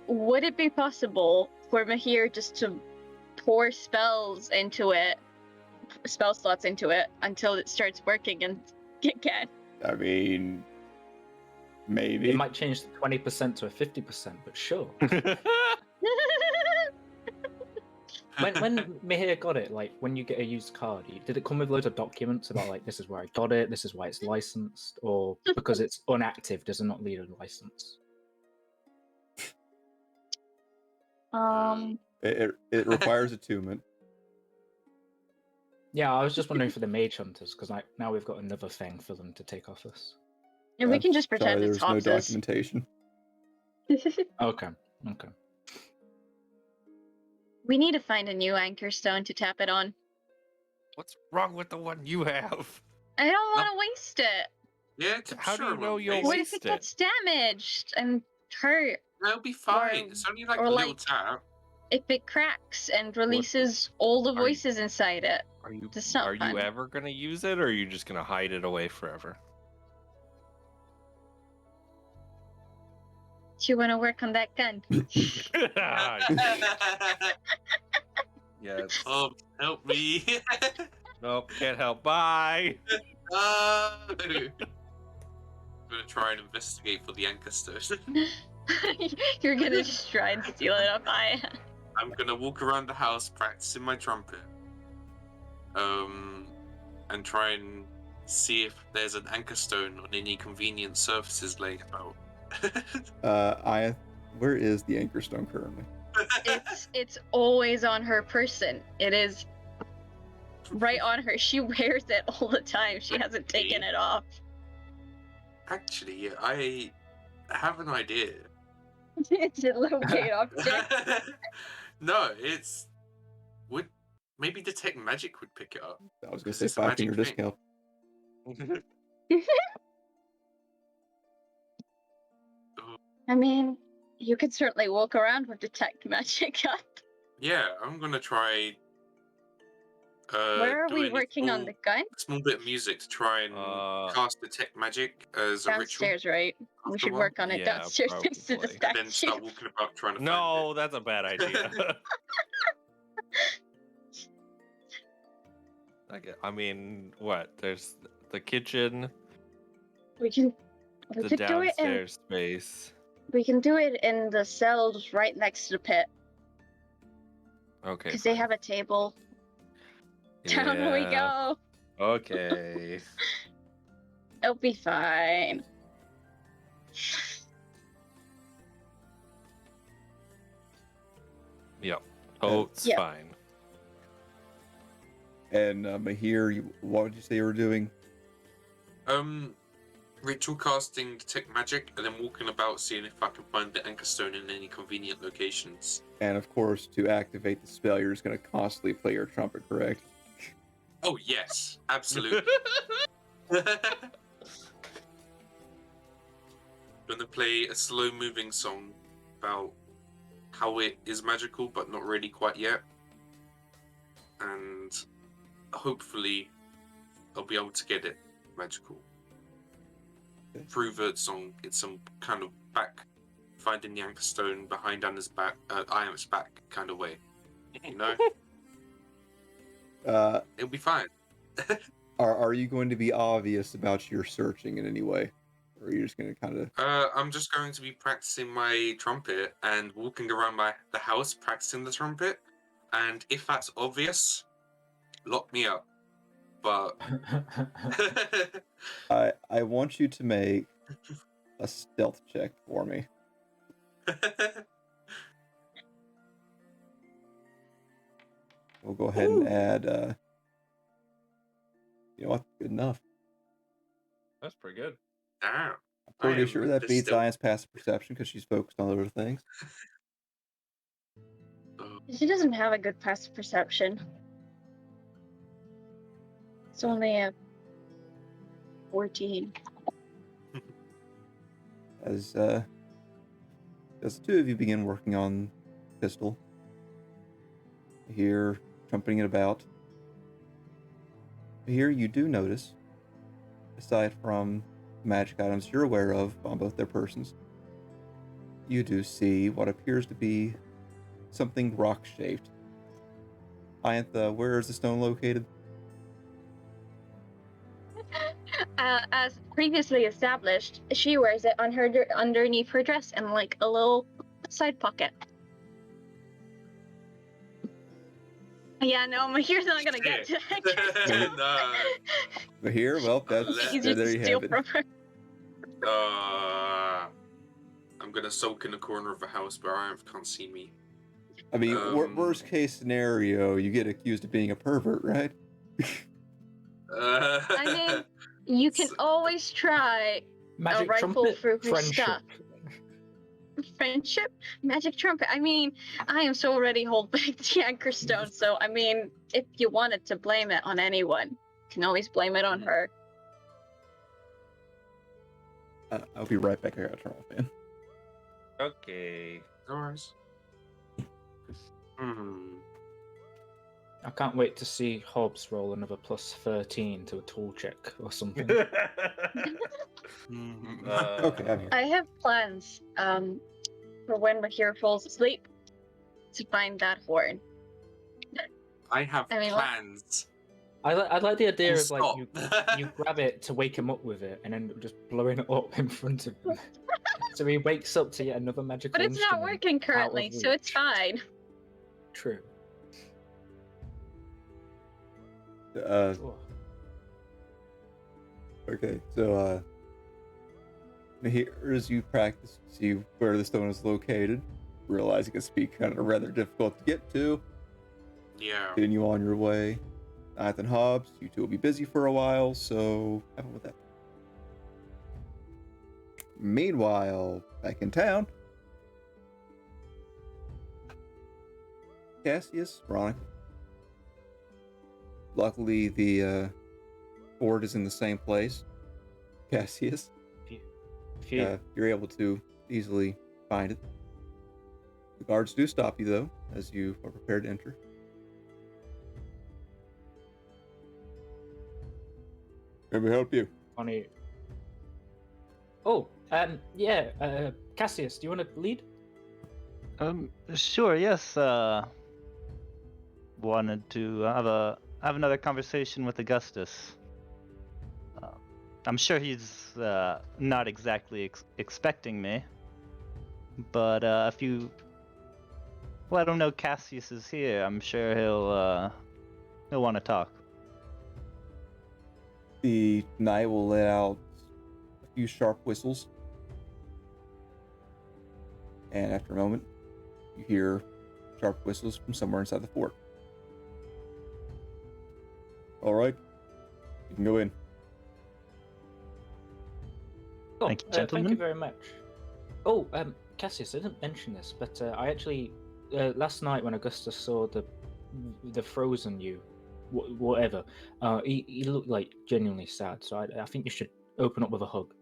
Would it be possible for Mahir just to pour spell slots into it until it starts working and again? I mean, maybe. It might change the 20% to a 50%, but sure. When Mihir got it, like when you get a used card, did it come with loads of documents about like this is where I got it, this is why it's licensed, or because it's inactive does it not need a license? It requires attunement. Yeah, I was just wondering for the mage hunters because now we've got another thing for them to take off us. And we can just Sorry, pretend it's there's no Hobbs's. documentation. Okay. We need to find a new anchor stone to tap it on. What's wrong with the one you have? I don't want to waste it. Yeah, How do sure, you know well, you'll What waste if it gets damaged and hurt? It'll be fine. Or- It's only like or a little like- tap. If it cracks and releases all the Are you- voices inside it. Are you That's not are fun. you ever gonna use it, or are you just gonna hide it away forever? Do you want to work on that gun? Yes. Oh, help me. Nope, can't help. Bye. I'm gonna try and investigate for the anchor stone. You're gonna just try and steal it up high. I'm gonna walk around the house practicing my trumpet. And try and see if there's an anchor stone on any convenient surfaces laying about. Where is the anchor stone currently? It's always on her person. It is right on her. She wears it all the time. She hasn't taken it off. Actually, I have an idea. It's a locate object. No, it's would maybe detect magic would pick it up. I was gonna Because say it's a 5 finger magic thing. discount. I mean, you could certainly walk around with detect magic up. Yeah, I'm gonna try. Where are we doing a working on the gun? small bit of music to try and cast detect magic as a ritual. Downstairs, right? We after should a work on it Yeah, downstairs next to the probably. And then statue. start walking about trying to find No, that's a bad idea. I mean, what? There's the kitchen, We can the do it in downstairs space. we can do it in the cells right next to the pit Okay. because they have a table. Down we Yeah. go. Okay. It'll be fine. Yep. Totes Yep. fine. And Mahir, what did you say you were doing? Ritual casting detect magic, and then walking about seeing if I can find the anchor stone in any convenient locations. And of course, to activate the spell, you're just gonna constantly play your trumpet, correct? Oh yes, absolutely. Gonna play a slow-moving song about how it is magical, but not really quite yet. And hopefully, I'll be able to get it magical. Okay. Through the song, it's some kind of back, finding the anchor stone behind Anna's back, Iam's back kind of way. You know, it'll be fine. Are you going to be obvious about your searching in any way? Or are you just gonna kind of... I'm just going to be practicing my trumpet and walking around the house practicing the trumpet. And if that's obvious, lock me up. But I want you to make a stealth check for me. We'll go ahead and add, you know what? Good enough. That's pretty good. damn, I'm pretty am sure that the beats stealth- Ian's passive perception because she's focused on other things. She doesn't have a good passive perception. It's only a 14. As the two of you begin working on pistol, here trumpeting it about. Here you do notice, aside from magic items you're aware of on both their persons, you do see what appears to be something rock-shaped. Iantha, where is the stone located? As previously established, she wears it on her underneath her dress in like a little side pocket. Yeah, no, Mahir's not gonna get to that. Nah. But here, well, that's Unless- Easier there to you steal have it. from her. I'm gonna sulk in the corner of the house where I can't see me. I mean, Um, worst case scenario, you get accused of being a pervert, right? I mean, you can always try Magic a rifle trumpet, through her friendship. stuff. Friendship? Magic trumpet. I mean, I am so already hold back the anchor stone, so I mean, if you wanted to blame it on anyone, you can always blame it on her. I'll be right back. I gotta turn off, man. Okay. No worries. I can't wait to see Hobbs roll another plus 13 to a tool check or something. Okay, I'm here. I have plans, for when Mahir falls asleep, to find that horn. I have I mean, what? plans. I like the idea Full of like stop. you grab it to wake him up with it and then just blowing it up in front of him. So he wakes up to yet another magical But it's not instrument working out of currently, so it's reach. fine. True. Okay, so here as you practice, see where the stone is located, realizing it's be kind of rather difficult to get to. Yeah. Continue on your way. Nathan Hobbs, you two will be busy for a while, so have fun with that. Meanwhile, back in town, Cassius, Veronica. Luckily, the fort is in the same place. Cassius, you're able to easily find it. The guards do stop you, though, as you are prepared to enter. Let me help you. Funny. Oh, yeah, Cassius, do you want to lead? Sure, yes, wanted to have another conversation with Augustus. I'm sure he's not exactly expecting me, but if you let him know Cassius is here, I'm sure he'll want to talk. The knight will let out a few sharp whistles, and after a moment, you hear sharp whistles from somewhere inside the fort. All right, you can go in. Oh, Thank you, thank you gentlemen. very much. Oh, Cassius, I didn't mention this, but I actually last night when Augustus saw the frozen you, whatever, he looked like genuinely sad. So I think you should open up with a hug.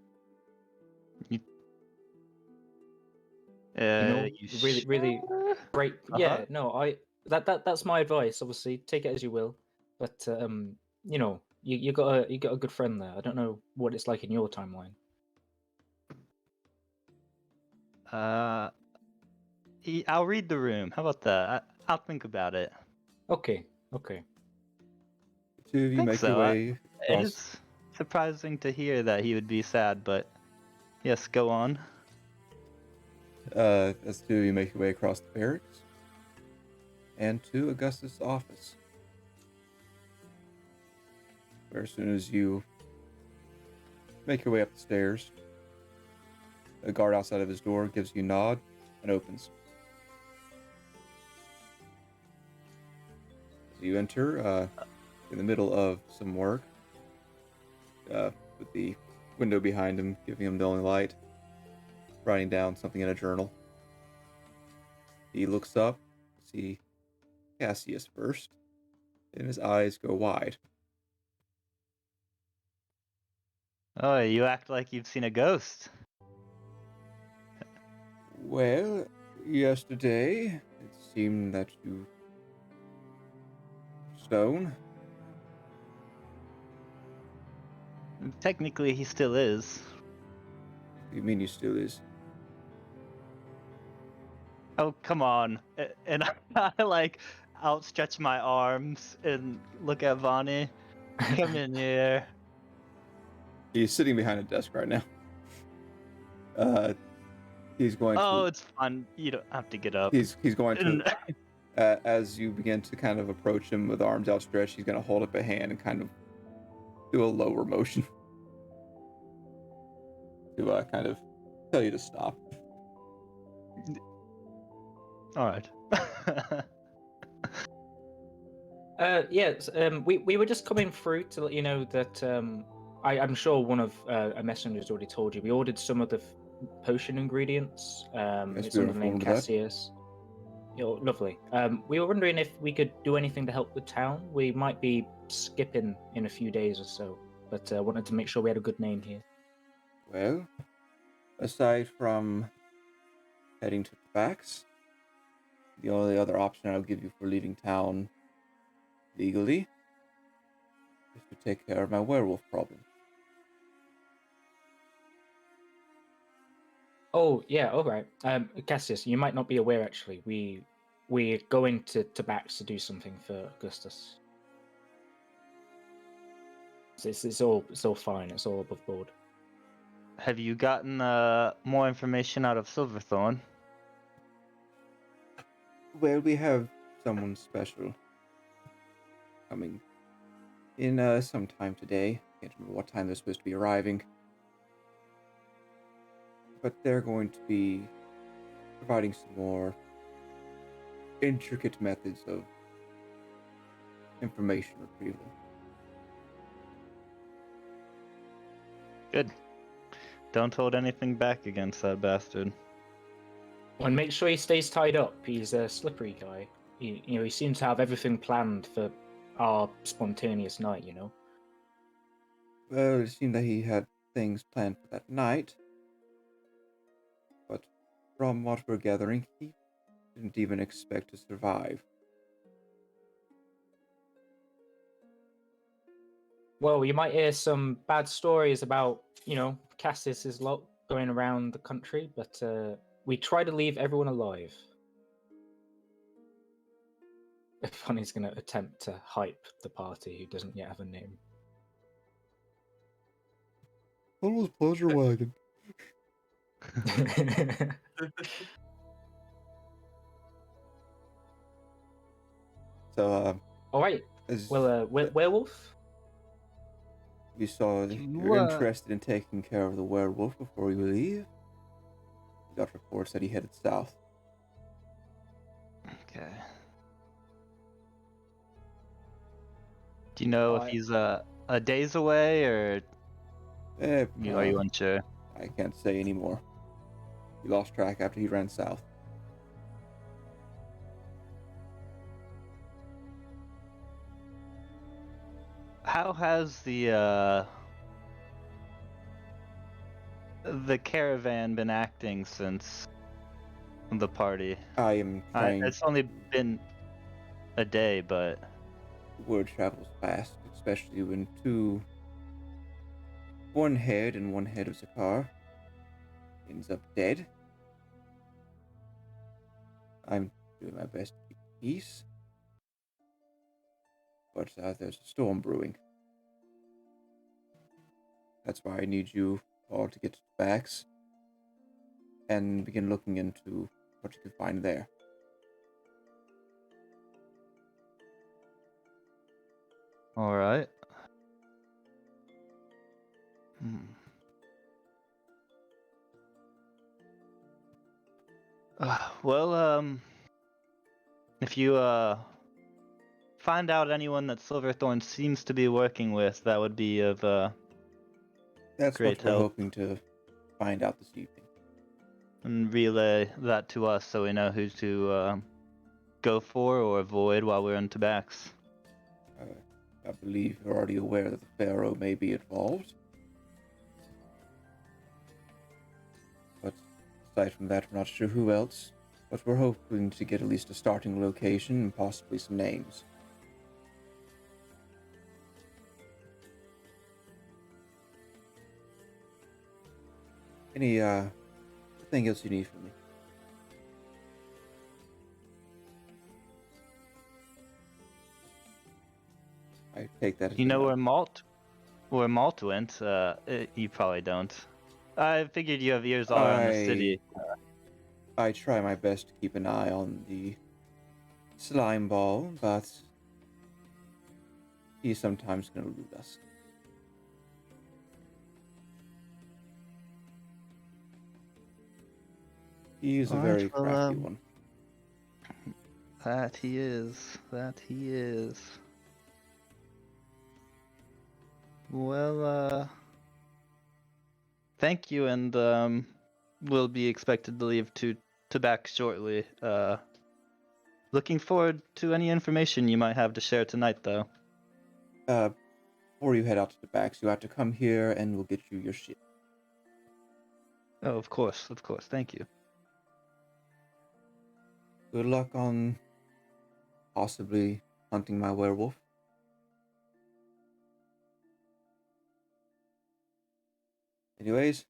You Really sure? great. Uh-huh. Yeah, no, that's my advice. Obviously, take it as you will, but you got a good friend there. I don't know what it's like in your timeline. I'll read the room. How about that? I'll think about it. Okay. The two of you Think make your so. way across. It's surprising to hear that he would be sad, but yes, go on. As the two of you make your way across the barracks and to Augustus' office, where as soon as you make your way up the stairs, a guard outside of his door gives you a nod and opens. As you enter, in the middle of some work, with the window behind him giving him the only light, writing down something in a journal. He looks up, see Cassius first, and his eyes go wide. Oh, you act like you've seen a ghost. Well, yesterday it seemed that you stone. Technically, he still is. What do you mean you still is? Oh, come on. And I like outstretch my arms and look at Vonnie. Come in here. He's sitting behind a desk right now. He's going Oh, to. it's fun. You don't have to get up. He's going to. As you begin to kind of approach him with arms outstretched, he's going to hold up a hand and kind of do a lower motion to kind of tell you to stop. All right. Yes. We were just coming through to let you know that I'm sure one of a messenger's already told you. We ordered some of the potion ingredients. Yes, It's we were under the name informed of that. Cassius. Lovely. We were wondering if we could do anything to help the town. We might be skipping in a few days or so, but wanted to make sure we had a good name here. Well, aside from heading to Tabax, the only other option I'll give you for leaving town legally is to take care of my werewolf problem. Oh yeah, all right. Cassius, you might not be aware actually. We're going to Tabax to do something for Augustus. It's all fine. It's all above board. Have you gotten more information out of Silverthorn? Well, we have someone special coming in sometime today. Can't remember what time they're supposed to be arriving. But they're going to be providing some more intricate methods of information retrieval. Good. Don't hold anything back against that bastard. And make sure he stays tied up. He's a slippery guy. He seems to have everything planned for our spontaneous night. Well, it seemed that he had things planned for that night, but from what we're gathering, he didn't even expect to survive. Well, you might hear some bad stories about Cassius's lot going around the country, but we try to leave everyone alive. Funny's going to attempt to hype the party who doesn't yet have a name. Almost pleasure wagon. So, All right. as Well, werewolf. we saw, you're interested in taking care of the werewolf before you leave. We got reports that he headed south. Okay. Do you know if he's a days away, or are you unsure? I can't say anymore. He lost track after he ran south. How has the caravan been acting since the party? I am trying. It's only been a day, but Word travels fast, especially when one head and one head of Zakar ends up dead. I'm doing my best to keep peace, but there's a storm brewing. That's why I need you all to get to the backs and begin looking into what you can find there. all right. Well, if you find out anyone that Silverthorn seems to be working with, that would be of That's great what we're help. hoping to find out this evening. And relay that to us so we know who to go for or avoid while we're in Tabax. I believe you're already aware that the Pharaoh may be involved. But aside from that, we're not sure who else. But we're hoping to get at least a starting location and possibly some names. Anything else you need from me? I take that as You a know no. where Malt went? You probably don't. I figured you have ears all around the city. I try my best to keep an eye on the slime ball, but he's sometimes going to elude us. He's a very crafty one. That he is. Well, thank you, and we'll be expected to leave to back shortly. Looking forward to any information you might have to share tonight, though. Before you head out to the backs, you have to come here and we'll get you your shit. Oh, of course, thank you. Good luck on possibly hunting my werewolf. Anyways,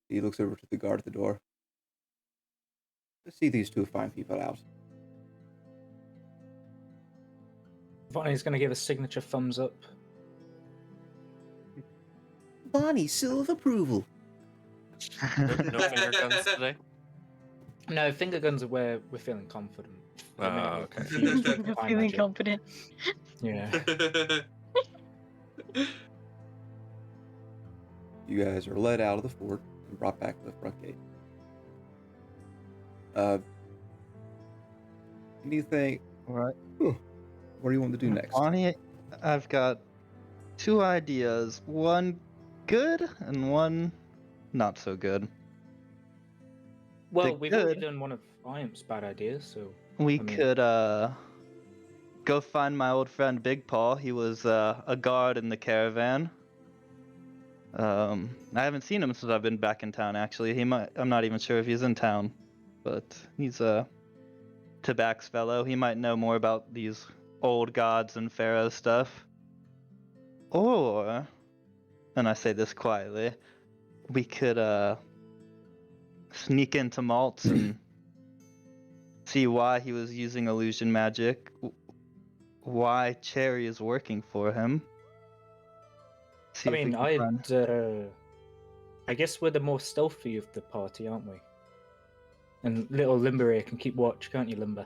he looks over to the guard at the door. Let's see these two fine people out. Vonnie's gonna give a signature thumbs up. Bonnie, seal of approval. No finger guns today. No, finger guns are where we're feeling confident. Oh, okay. Feeling confident. Yeah. You guys are led out of the fort and brought back to the front gate. Anything? All right. What do you want to do next? Bonnie, I've got two ideas. One good and one not so good. Well, The we've already good- done one of Iam's bad ideas, so We I mean- could go find my old friend Big Paul. He was a guard in the caravan. I haven't seen him since I've been back in town. Actually, I'm not even sure if he's in town, but he's a Tabax fellow. He might know more about these old gods and pharaoh stuff. Or, and I say this quietly, we could sneak into Maltz and see why he was using illusion magic, why Cherry is working for him. See I if we mean, can find- I guess we're the more stealthy of the party, aren't we? And little Limber here can keep watch, can't you, Limber?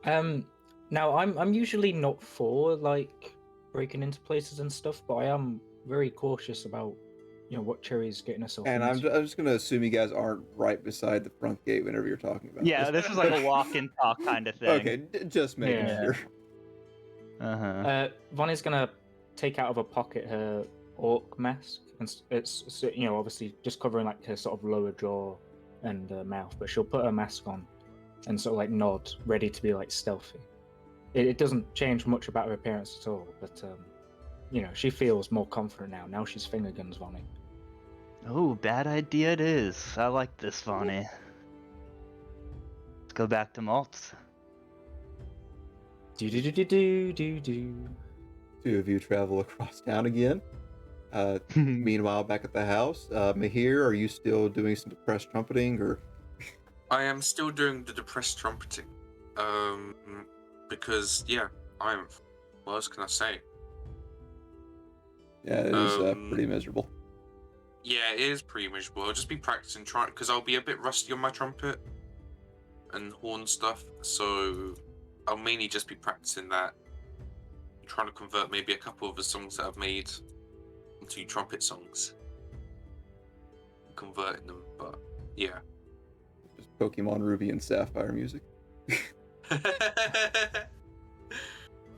Now I'm usually not for like breaking into places and stuff, but I am very cautious about what Cherry's getting herself And I'm into. just gonna assume you guys aren't right beside the front gate whenever you're talking about Yeah, this is like a walk and talk kind of thing. Okay, just making Yeah. sure. Vonnie's gonna take out of her pocket her orc mask, and it's obviously just covering like her sort of lower jaw and mouth, but she'll put her mask on and sort of like nod, ready to be like stealthy. It doesn't change much about her appearance at all, but she feels more confident now. Now she's finger guns Vonnie. Oh, bad idea it is. I like this, Vonnie. Let's go back to Maltz. Do. Two of you travel across town again. Meanwhile, back at the house, Mahir, are you still doing some depressed trumpeting, or? I am still doing the depressed trumpeting. Because what else can I say? Yeah, it is pretty miserable. Yeah, it is pretty miserable. I'll just be practicing because I'll be a bit rusty on my trumpet and horn stuff, so I'll mainly just be practicing that. Trying to convert maybe a couple of the songs that I've made into trumpet songs. Converting them, but yeah. Just Pokemon Ruby and Sapphire music.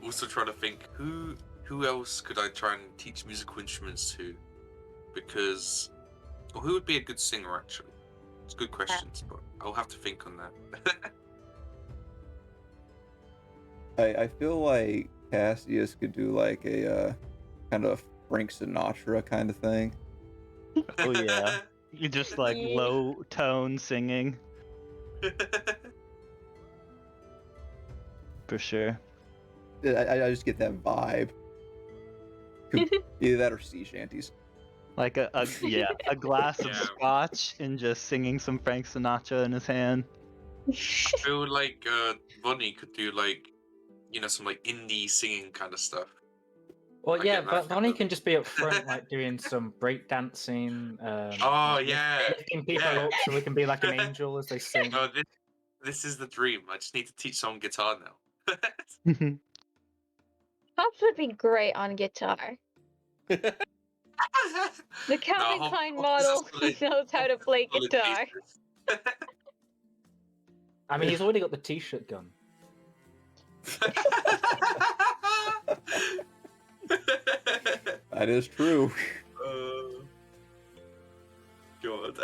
Also trying to think who else could I try and teach musical instruments to, because who would be a good singer actually? It's good questions, but I'll have to think on that. I feel like Cassius could do like a kind of Frank Sinatra kind of thing. Oh yeah. You just like Yeah. low tone singing for sure. I just get that vibe. Either that or sea shanties. Like a glass of Yeah. scotch and just singing some Frank Sinatra in his hand. I feel like Bonnie could do like some like indie singing kind of stuff. Well, I yeah, get that but from Vonnie them. can just be up front, like doing some breakdancing. Oh like, yeah, lifting people yeah. up so we can be like an angel as they sing. No, this is the dream. I just need to teach someone guitar now. Pops would be great on guitar. The Calvin No, Klein Hobbs is a model solid- knows how to play solid guitar. bassist. I mean, he's already got the t-shirt gun. That is true. God.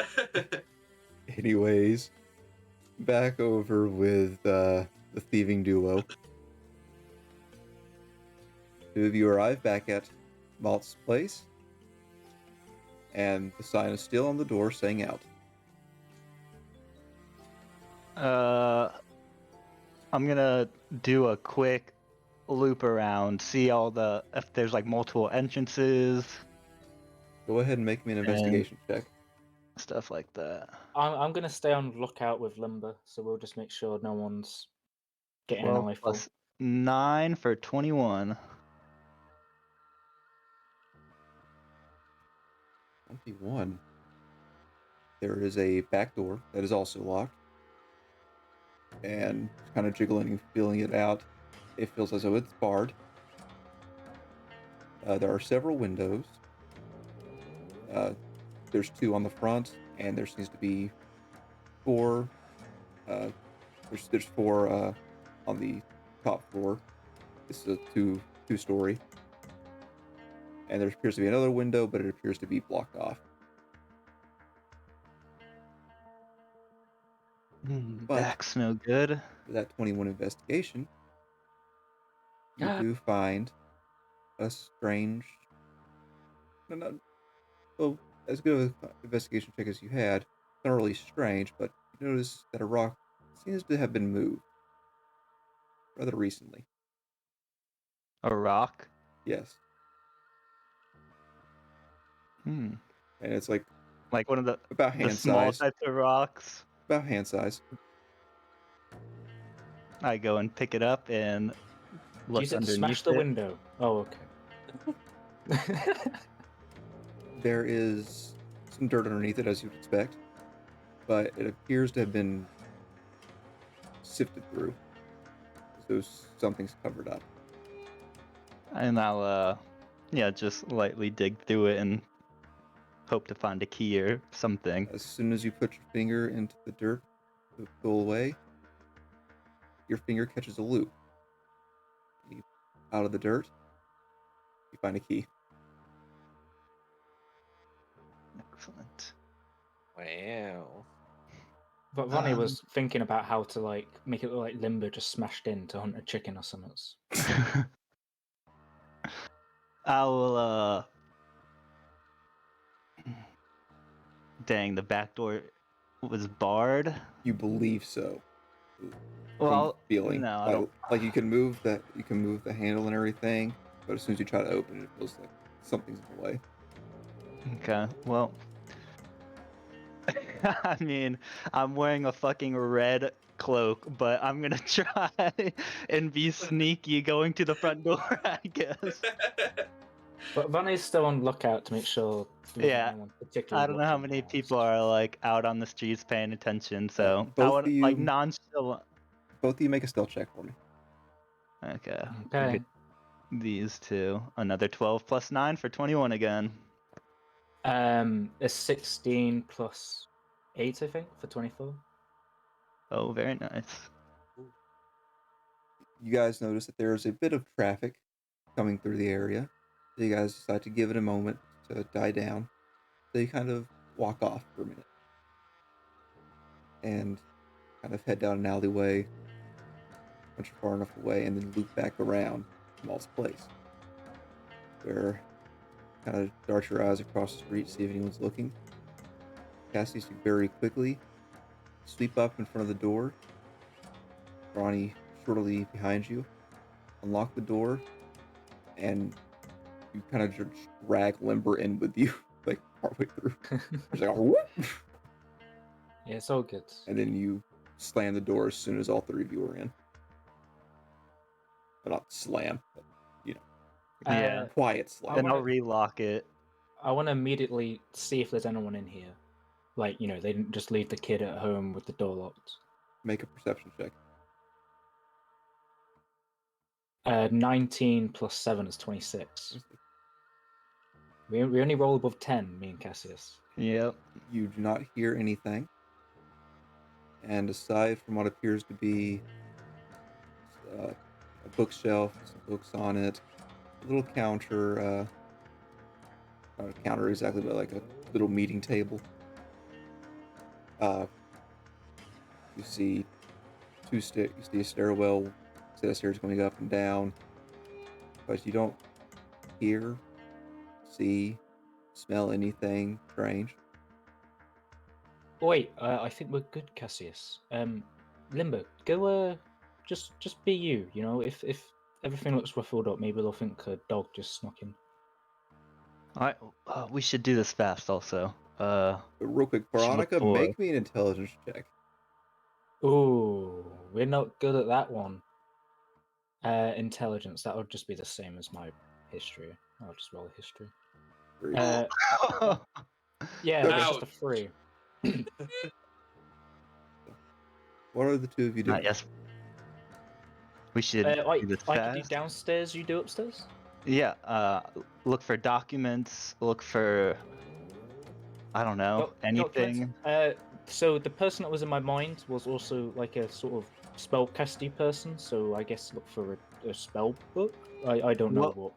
Anyways, back over with the thieving duo. Two of you arrive back at Malt's place, and the sign is still on the door saying out. I'm gonna do a quick loop around, see if there's like multiple entrances, Go ahead and make me an investigation check. stuff like that. I'm gonna stay on lookout with Limber, so we'll just make sure no one's getting an 12 eyeful. plus 9 for 21. 21. There is a back door that is also locked. And kind of jiggling and feeling it out, it feels as though it's barred. There are several windows. There's 2 on the front, and there seems to be 4. There's 4 on the top floor. This is a two-story. And there appears to be another window, but it appears to be blocked off. But- Back's no good. For that 21 investigation, you do find a strange... Well, as good of an investigation check as you had, it's not really strange, but you notice that a rock seems to have been moved rather recently. A rock? Yes. Hmm. And it's like Like one of the about hand small size. types of rocks. About hand size. I go and pick it up and look Use it to underneath smash the it. window. Oh, okay. There is some dirt underneath it, as you'd expect, but it appears to have been sifted through. So something's covered up. And I'll just lightly dig through it and hope to find a key or something. As soon as you put your finger into the dirt to pull away, your finger catches a loop. Out of the dirt, you find a key. Excellent. Wow. But Vonnie was thinking about how to like make it look like Limber just smashed in to hunt a chicken or something. I will, Dang, the back door was barred. You believe so. Well, feeling. no, I don't. Like you can move the handle and everything, but as soon as you try to open it, it feels like something's in the way. Okay, well. I mean, I'm wearing a fucking red cloak, but I'm gonna try and be sneaky going to the front door, I guess. But Vonnie's still on lookout to make sure. there isn't Yeah, anyone particularly I don't know how watching many the house. people are like out on the streets paying attention, so I both would of like you- nonchalant. Both of you make a stealth check for me. Okay. Okay. Get these two. Another 12 plus 9 for 21 again. It's 16 plus 8, I think, for 24. Oh, very nice. You guys notice that there's a bit of traffic coming through the area. So you guys decide to give it a moment to die down. So you kind of walk off for a minute. And kind of head down an alleyway once you're far enough away, and then loop back around to Malt's place. Where kind of dart your eyes across the street, see if anyone's looking. Cassius, you very quickly sweep up in front of the door. Ronnie shortly behind you. Unlock the door, and you kind of just drag Limber in with you, like partway through. There's like a whoop, Yeah, it's all good. and then you slam the door as soon as all 3 of you are in. Well, not slam, but Yeah. quiet slam. And I'll wanna- relock it. I want to immediately see if there's anyone in here. Like, they didn't just leave the kid at home with the door locked. Make a perception check. 19 plus 7 is 26. We only roll above 10, me and Cassius. Yep. You do not hear anything. And aside from what appears to be a bookshelf, some books on it, a little counter, not a counter exactly, but like a little meeting table. You see you see a stairwell, set of stairs going up and down, but you don't hear, see, smell anything strange. Wait, I think we're good, Cassius. Limbo, go just be you. You know, if everything looks ruffled up, maybe they'll think a dog just snuck in. Alright, we should do this fast also. But real quick, Should look Veronica, for- make me an intelligence check. Ooh, we're not good at that one. Intelligence, that would just be the same as my history. I'll just roll a history. Three. Yeah, it's just a Ouch. 3. What are the two of you doing? Yes. We should I do this could fast. do downstairs, you do upstairs? Yeah, look for documents, look for, I don't know, anything. So the person that was in my mind was also like a sort of spellcasty person, so I guess look for a spell book. I don't know what.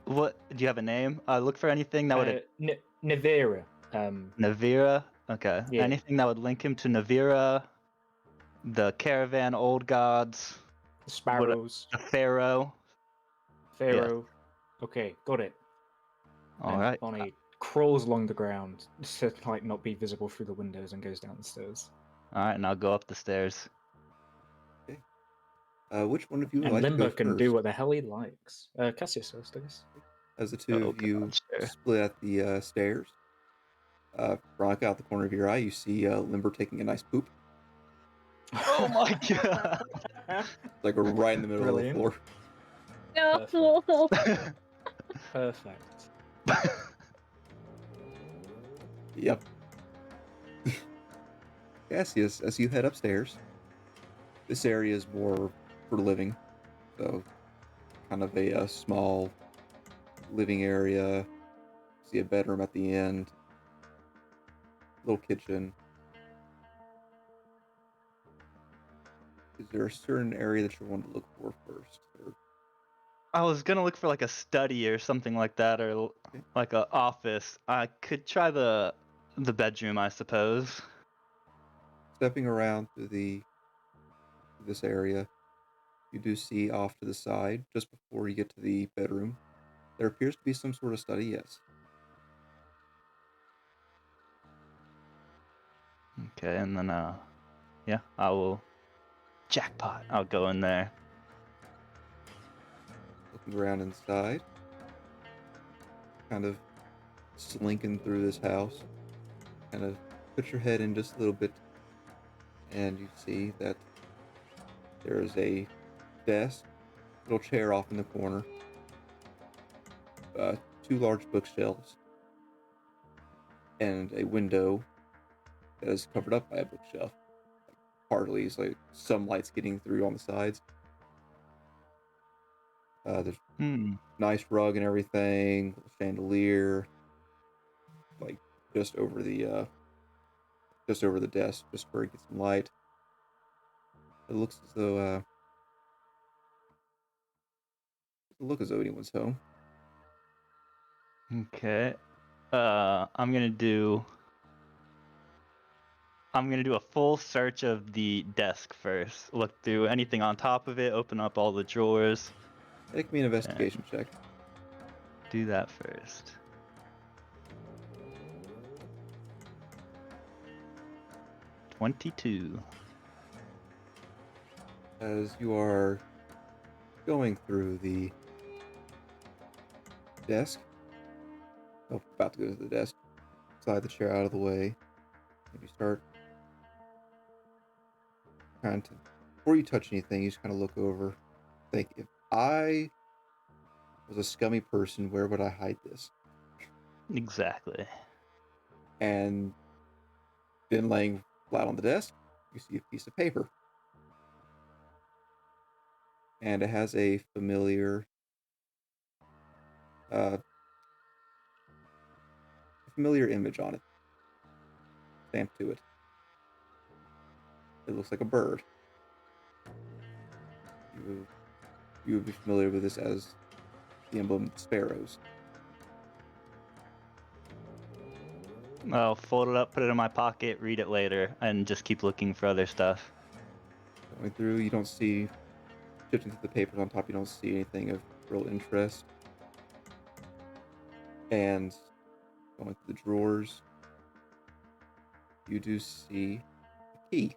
What, do you have a name? Look for anything that would, Navira. Navira? Okay, Yeah. anything that would link him to Navira, the Caravan Old Gods, The sparrows. the Pharaoh. Pharaoh. Okay, got it. And Alright. Bonnie crawls along the ground to like not be visible through the windows and goes down the stairs. Alright, and I'll go up the stairs. Which one of you would And like to Limbo go can first? do what the hell he likes. Cassius first, I guess. As the two Oh, of you God, sure. split at the stairs, Veronica, out the corner of your eye, you see Limber taking a nice poop, Oh my god! like right in the middle Brilliant. of the floor. No. Perfect. Yep. Cassius, as you head upstairs, this area is more for living, so kind of a small living area. See a bedroom at the end, little kitchen. Is there a certain area that you want to look for first? Or I was gonna look for like a study or something like that, or Okay. like a office. I could try the bedroom, I suppose. stepping around through this area, you do see off to the side, just before you get to the bedroom, there appears to be some sort of study, yes. Okay, and then yeah, I will jackpot. I'll go in there. Looking around inside, kind of slinking through this house, kind of put your head in just a little bit, and you see that there is a desk, little chair off in the corner, 2 large bookshelves, and a window that is covered up by a bookshelf. Partly, it's like some light's getting through on the sides. There's nice rug and everything, chandelier, like just over the desk, just where it gets some light. It looks as though doesn't look as though anyone's home. Okay. I'm gonna do a full search of the desk first. Look through anything on top of it, open up all the drawers. Make me an investigation check. Do that first. $22. As you are going through the desk, about to go to the desk, slide the chair out of the way, and you start trying to, before you touch anything, you just kind of look over, think, if I was a scummy person, where would I hide this? Exactly. And then laying flat on the desk, you see a piece of paper. And it has a familiar image on it, stamped to it. It looks like a bird. You You would be familiar with this as the emblem sparrows. I'll fold it up, put it in my pocket, read it later, and just keep looking for other stuff. Going through, you don't see, shifting through the papers on top, you don't see anything of real interest. And going through the drawers, you do see a key.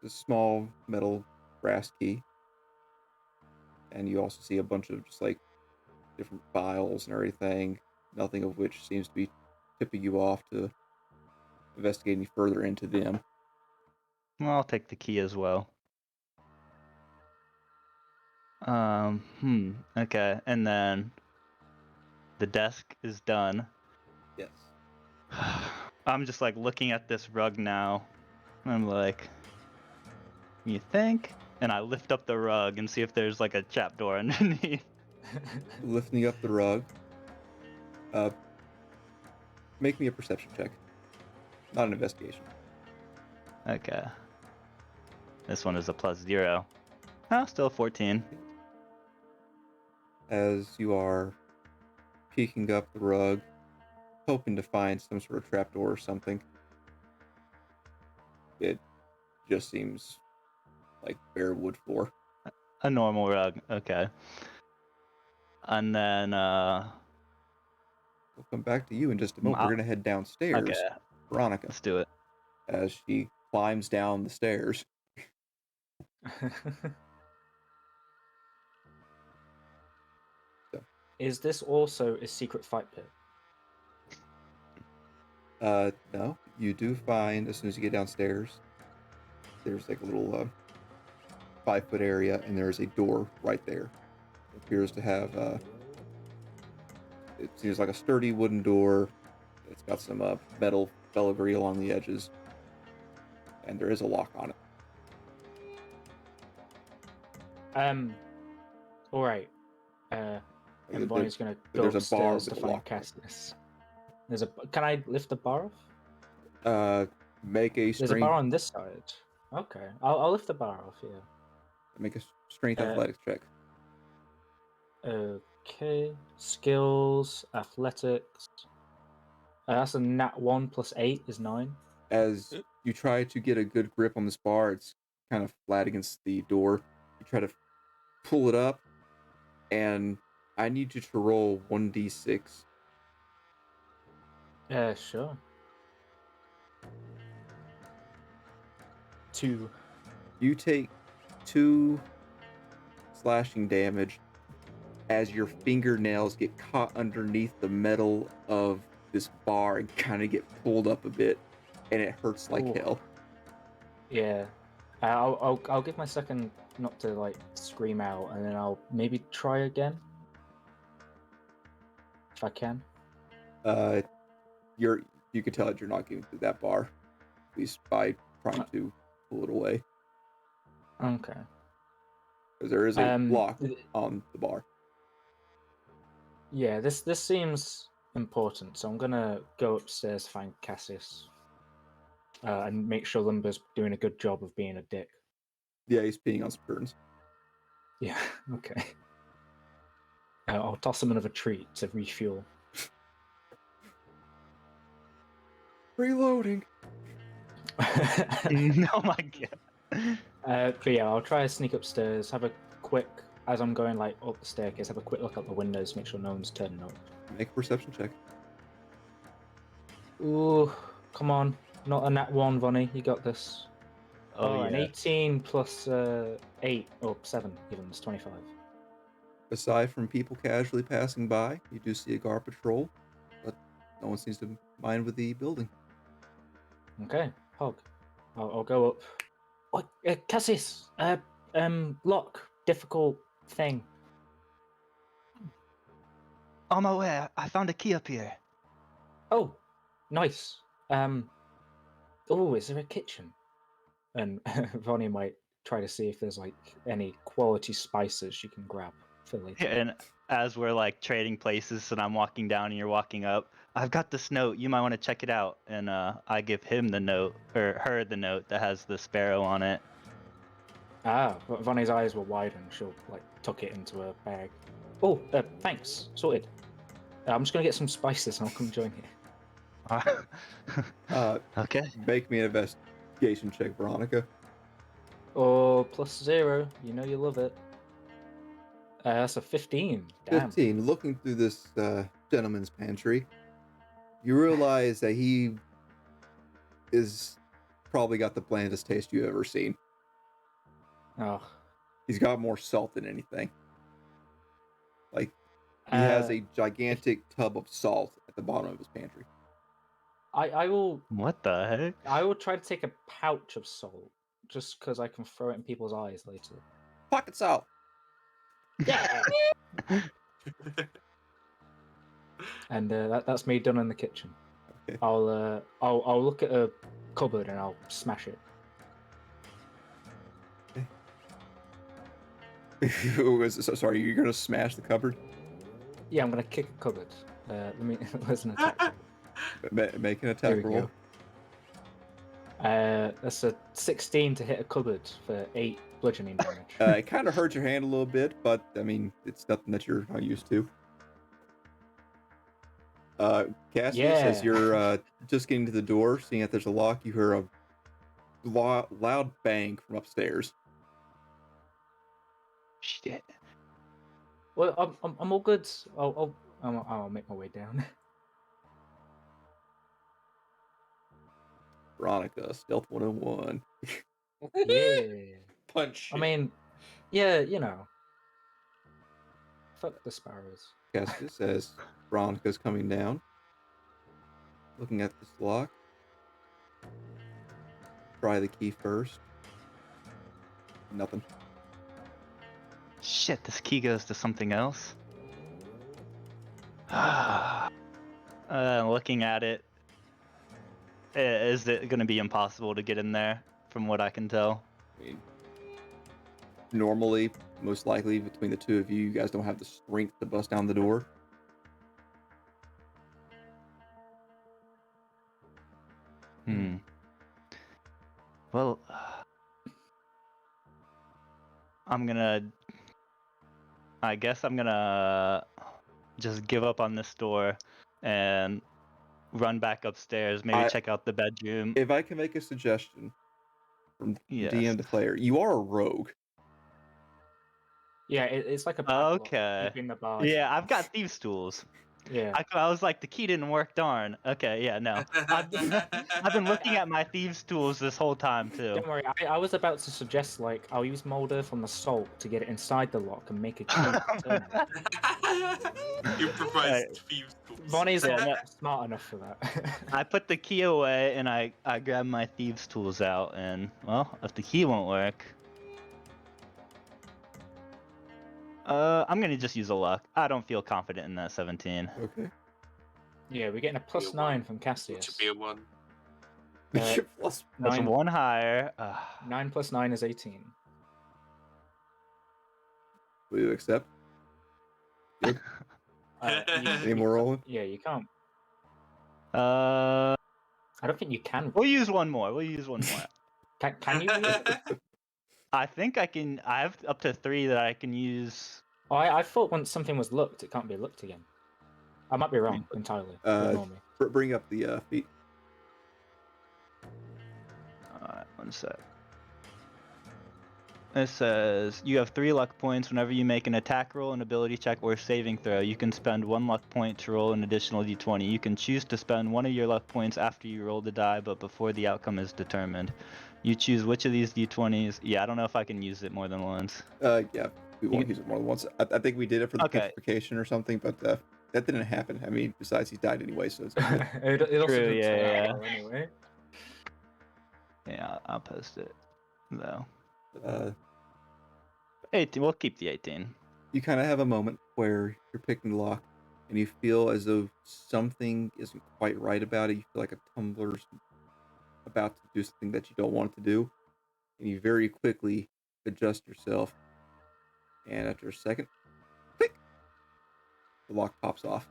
A small metal brass key. And you also see a bunch of just like different files and everything, nothing of which seems to be tipping you off to investigate any further into them. Well, I'll take the key as well. Okay, and then the desk is done. Yes. I'm just like looking at this rug now. I'm like, you think? And I lift up the rug and see if there's like a trapdoor underneath. Lifting up the rug. Make me a perception check. Not an investigation. Okay. This one is a +0. Oh, still 14. As you are peeking up the rug, hoping to find some sort of trapdoor or something, it just seems like bare wood floor. A normal rug. Okay. And then We'll come back to you in just a moment. We're gonna head downstairs. okay, Veronica, let's do it. as she climbs down the stairs. Is this also a secret fight pit? No, you do find as soon as you get downstairs, there's like a little 5-foot area, and there's a door right there. It appears to have it seems like a sturdy wooden door. It's got some metal filigree along the edges, and there is a lock on it. All right. And Bonnie's gonna go there's a bar upstairs to with a find lock on it. Cassius. Can I lift the bar off? Make a There's a strength. bar on this side. Okay, I'll lift the bar off. Yeah. Make a strength athletics check. Okay. Skills, athletics. That's a nat 1 + 8 is 9. As you try to get a good grip on this bar, it's kind of flat against the door. You try to pull it up, and I need you to roll 1d6. Sure. 2. You take 2 slashing damage as your fingernails get caught underneath the metal of this bar and kind of get pulled up a bit, and it hurts like Ooh. hell. Yeah. I'll give my second not to like scream out, and then I'll maybe try again if I can. You can tell that you're not getting through that bar, at least by trying to pull it away, Okay. because there is a lock on the bar. Yeah, this seems important, so I'm gonna go upstairs to find Cassius, and make sure Lumber's doing a good job of being a dick. Yeah, he's peeing on some curtains. Yeah. Okay. I'll toss him another treat to refuel. Reloading. Oh my god. But yeah, I'll try to sneak upstairs, have a quick, as I'm going like up the staircase, have a quick look out the windows, make sure no one's turning up. Make a perception check. Ooh, come on. Not a nat 1, Vonnie. You got this. Oh, An yeah. 18 plus 8, or 7 even, it's 25. Aside from people casually passing by, you do see a guard patrol, but no one seems to mind with the building. Okay, Hog. I'll go up. Oh, Cassius! Lock. Difficult thing. On my way, I found a key up here. Oh, nice. Oh, is there a kitchen? And Vonnie might try to see if there's like any quality spices she can grab. for later. And as we're like trading places, and I'm walking down and you're walking up, I've got this note. You might want to check it out. And I give him the note, or her the note that has the sparrow on it. Ah, but Vonnie's eyes were wide and she'll like tuck it into her bag. Oh, thanks. Sorted. I'm just gonna get some spices and I'll come join you. Okay. Make me an investigation check, Veronica. Oh, +0. You know you love it. That's a 15. Damn. 15. Looking through this gentleman's pantry, you realize that he is probably got the blandest taste you've ever seen. Oh. He's got more salt than anything. Like, he has a gigantic tub of salt at the bottom of his pantry. I will What the heck? I will try to take a pouch of salt just because I can throw it in people's eyes later. Pocket salt. Yeah. And that's me done in the kitchen. Okay. I'll look at a cupboard and I'll smash it. Sorry, you're gonna smash the cupboard? Yeah, I'm gonna kick a cupboard. Let's an attack. Make an Here attack we roll. go. That's a 16 to hit a cupboard for 8 bludgeoning damage. It kind of hurts your hand a little bit, but I mean, it's nothing that you're not used to. Cassius, as Yeah. you're just getting to the door, seeing that there's a lock, you hear a loud bang from upstairs. Shit. Well, I'm all good. I'll make my way down. Veronica, stealth 101. Yeah. Punch. I mean, yeah, you know. Fuck the sparrows. Cassius, as Veronica's coming down, looking at this lock. Try the key first. Nothing. Shit, this key goes to something else. Looking at it, is it going to be impossible to get in there, from what I can tell? I mean, normally, most likely, between the two of you, you guys don't have the strength to bust down the door. Well, I guess I'm gonna just give up on this door and run back upstairs, maybe check out the bedroom. If I can make a suggestion from Yes. DM to player, you are a rogue. Yeah, it's like a padlock Okay. between the bars. Yeah, I've got thieves' tools. Yeah. I was like, the key didn't work, darn. Okay, yeah, no. I've been looking at my thieves' tools this whole time, too. Don't worry, I was about to suggest, like, I'll use Molder from the salt to get it inside the lock and make a key to turn it. Improvised thieves' tools. Bonnie's Yeah, not no. smart enough for that. I put the key away, and I grabbed my thieves' tools out, and, well, if the key won't work... I'm gonna just use a luck. I don't feel confident in that 17. Okay. Yeah, we're getting a Be a +9 one. from Which Cassius. would be a 1. Plus, That's 9, one higher. 9 + 9 is 18. will you accept? Any more rolling? Yeah, you can't. Uh, I don't think you can. we'll use one more. We'll use one more. Can you? I think I can. I have up to 3 that I can use. Oh, I thought once something was looked, it can't be looked again. I might be wrong entirely. Ignore me. Bring up the feet. Alright, one sec. It says you have 3 luck points whenever you make an attack roll, an ability check, or saving throw. You can spend 1 luck point to roll an additional d20. You can choose to spend 1 of your luck points after you roll the die, but before the outcome is determined. You choose which of these d20s. Yeah, I don't know if I can use it more than once. Yeah, we won't use it more than once. I think we did it for the Okay. petrification or something, but that didn't happen. I mean, besides, he's died anyway, so it's good. it also True, didn't turn out yeah. well anyway. Yeah, I'll post it though. 18. We'll keep the 18. You kind of have a moment where you're picking the lock, and you feel as though something isn't quite right about it. You feel like a tumbler's about to do something that you don't want it to do, and you very quickly adjust yourself. And after a second, The lock pops off.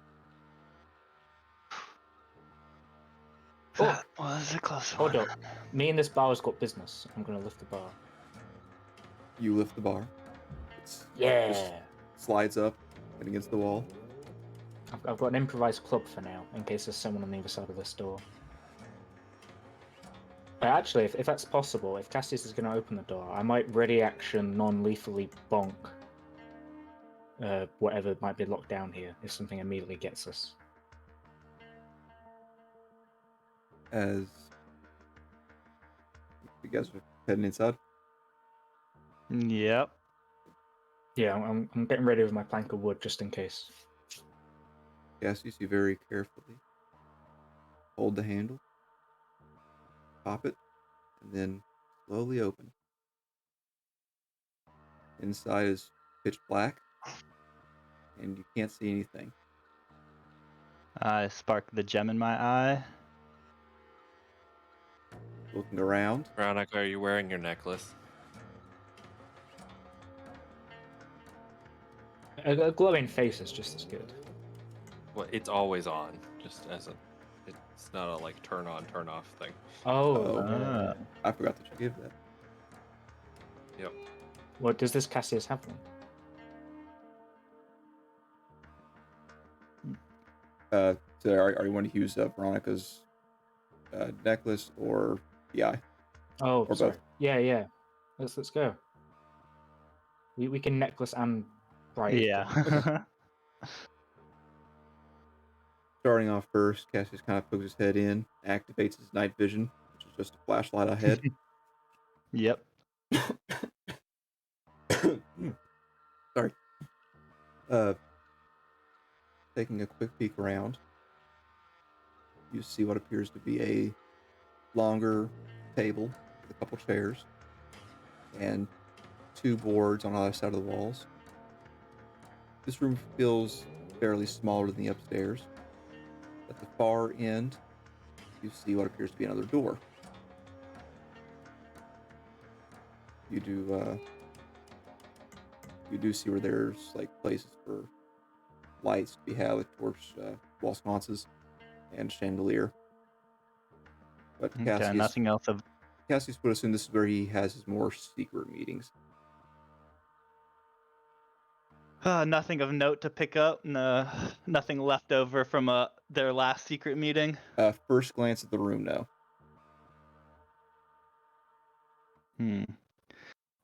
Oh. That was a close Hold one. up. Me and this bar's got business. I'm gonna lift the bar. You lift the bar. It's Yeah. just slides up and against the wall. I've got an improvised club for now, in case there's someone on the other side of this door. Actually, if that's possible, if Cassius is going to open the door, I might ready action non-lethally bonk whatever might be locked down here if something immediately gets us. As you guys are heading inside. Yep. Yeah, I'm getting ready with my plank of wood just in case. Cassius, you very carefully hold the handle, pop it, and then slowly open. Inside is pitch black, and you can't see anything. I spark the gem in my eye. Looking around, Veronica, are you wearing your necklace? A glowing face is just as good. Well, it's always on, just as a. It's not a like turn on, turn off thing. Oh, Ah. I forgot that you gave that. Yep. What does this Cassius have one? So are you wanting to use Veronica's necklace or the eye? Oh, Or sorry. both. Yeah. Let's go. We can necklace and bright. Yeah. Starting off first, Cassius kind of pokes his head in, activates his night vision, which is just a flashlight ahead. Yep. Sorry. Taking a quick peek around, you see what appears to be a longer table with a couple chairs and two boards on either side of the walls. This room feels fairly smaller than the upstairs. At the far end, you see what appears to be another door. You do see where there's like places for lights to be had, like torch, wall sconces, and chandelier. But Okay, nothing else of. Cassius would assume this is where he has his more secret meetings. Nothing of note to pick up. No, nothing left over from their last secret meeting. First glance at the room, no.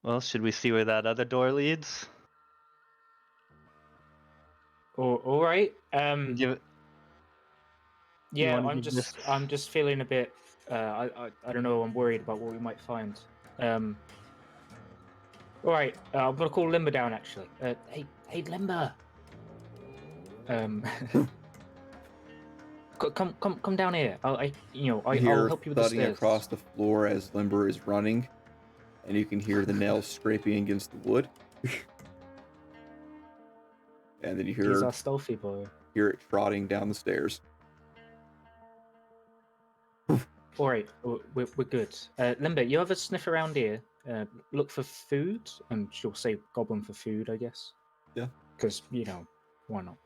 Well, should we see where that other door leads? All right. Give it. You Yeah, wanna give this- I'm just feeling a bit. I don't know. I'm worried about what we might find. All right. I'm gonna call Limber down actually. Hey, Limber. Come down here. I'll Hear help you with the thudding stairs. across the floor as Limber is running, and you can hear the nails scraping against the wood. And then you He's our stealthy boy. hear it trotting down the stairs. All right, we're good. Limber, you have a sniff around here. Look for food, and she'll say goblin for food, I guess. Yeah. Because why not?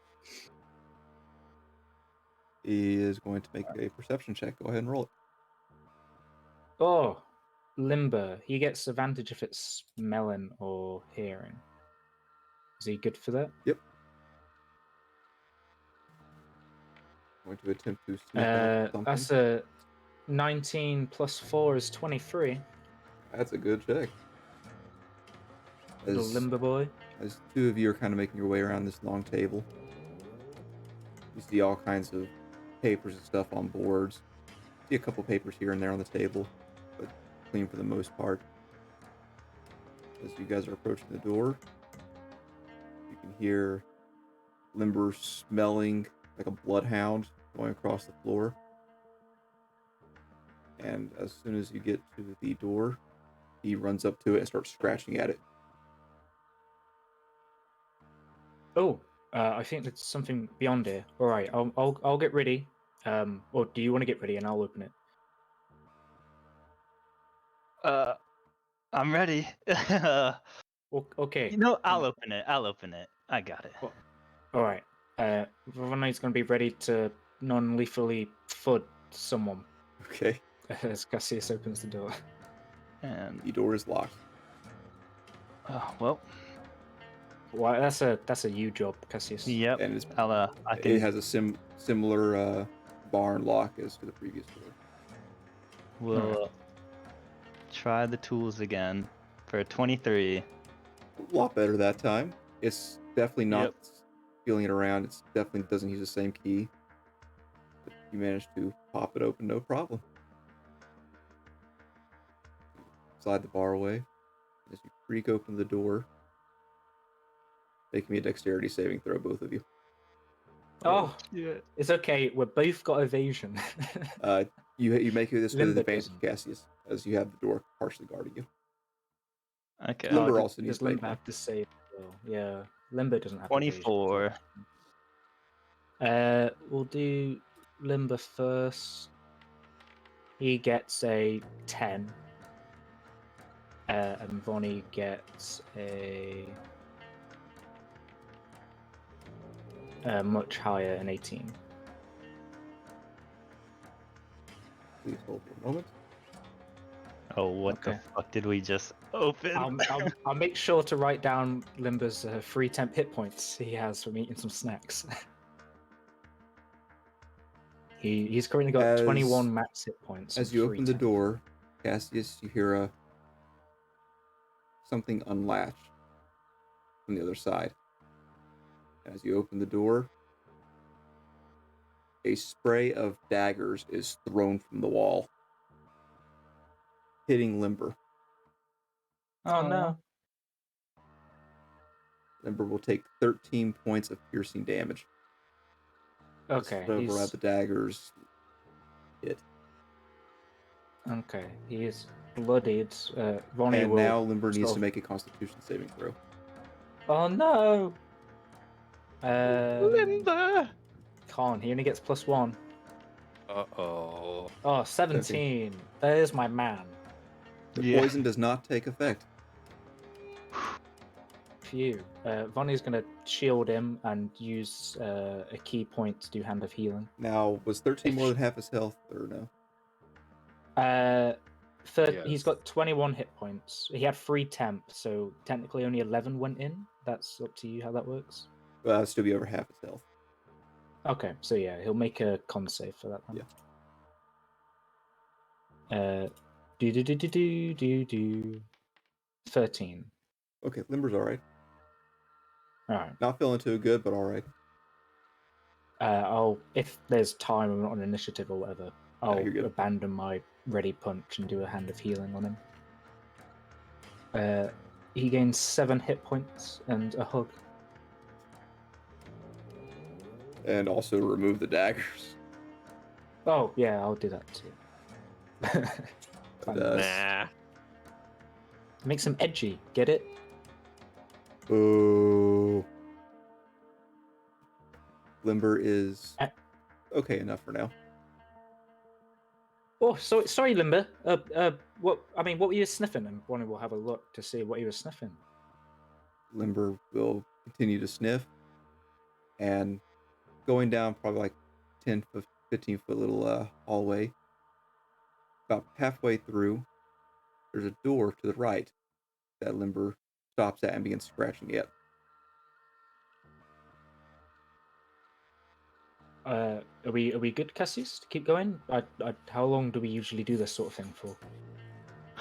He is going to make a perception check. Go ahead and roll it. Oh, Limber. He gets advantage if it's smelling or hearing. Is he good for that? Yep. Going to attempt to sniff out something. That's a 19 plus 4 is 23. That's a good check. Little Limber boy. As two of you are kind of making your way around this long table, you see all kinds of papers and stuff on boards. See a couple papers here and there on the table, but clean for the most part. As you guys are approaching the door, you can hear Limber smelling like a bloodhound going across the floor. And as soon as you get to the door, he runs up to it and starts scratching at it. Oh, I think there's something beyond here. All right, I'll get ready. Or do you want to get ready and I'll open it? I'm ready. Okay. I'll open it. I got it. All right. Vonnie's going to be ready to non-lethally foot someone Okay. as Cassius opens the door. And The door is locked. well, Well, that's a you job, Cassius. yep. And I can. it has a similar barn lock as to the previous door. We'll try the tools again for 23. A lot better that time. It's definitely not Yep. feeling it around. It definitely doesn't use the same key. But you managed to pop it open, no problem. Slide the bar away. As you creak open the door, making me a dexterity saving throw, both of you. Oh, Yeah. it's okay. We've both got evasion. You make this with Limber advantage, doesn't. Cassius, as you have the door partially guarding you. Okay. Limber does- also needs does to make Limber one. have to save? Well, yeah, Limber doesn't have 24. evasion. We'll do Limber first. He gets a 10. And Vonnie gets a much higher, an 18. Please hold for a moment. Oh, what the Okay. fuck did we just open? I'll make sure to write down Limber's free temp hit points he has from eating some snacks. He's currently got 21 max hit points. As and you free open the temp. door, Cassius, you hear something unlatch from the other side. As you open the door, a spray of daggers is thrown from the wall, hitting Limber. Oh no! Limber will take 13 points of piercing damage. Okay, Over at the daggers hit. Okay, he is bloodied. Vonnie And will. now Limber needs sort to of- make a Constitution saving throw. Oh no! Limber! Can't. He only gets +1. Uh-oh. Oh, 17. There's my man. The poison does not take effect. Phew. Vonnie's gonna shield him and use a key point to do Hand of Healing. Now, was 13 more than half his health, or no? He's Yes. got 21 hit points. He had 3 temp, so technically only 11 went in. That's up to you how that works. Well, that'd still be over half his health. Okay, so yeah, he'll make a con save for that one. Yeah. Do 13. Okay, Limber's alright. Alright. Not feeling too good, but alright. I'll, if there's time, I'm not on initiative or whatever, I'll you're good. abandon my ready punch and do a Hand of Healing on him. He gains 7 hit points and a hug. And also remove the daggers. Oh, yeah, I'll do that too. Nah. Makes him edgy, get it? Oh. Limber is okay enough for now. Oh, sorry, Limber. What were you sniffing? And Bonnie will have a look to see what he was sniffing. Limber will continue to sniff, and going down probably like 10 foot, 15 foot little hallway. About halfway through, there's a door to the right that Limber stops at and begins scratching it. Are we good, Cassius? To keep going? How long do we usually do this sort of thing for?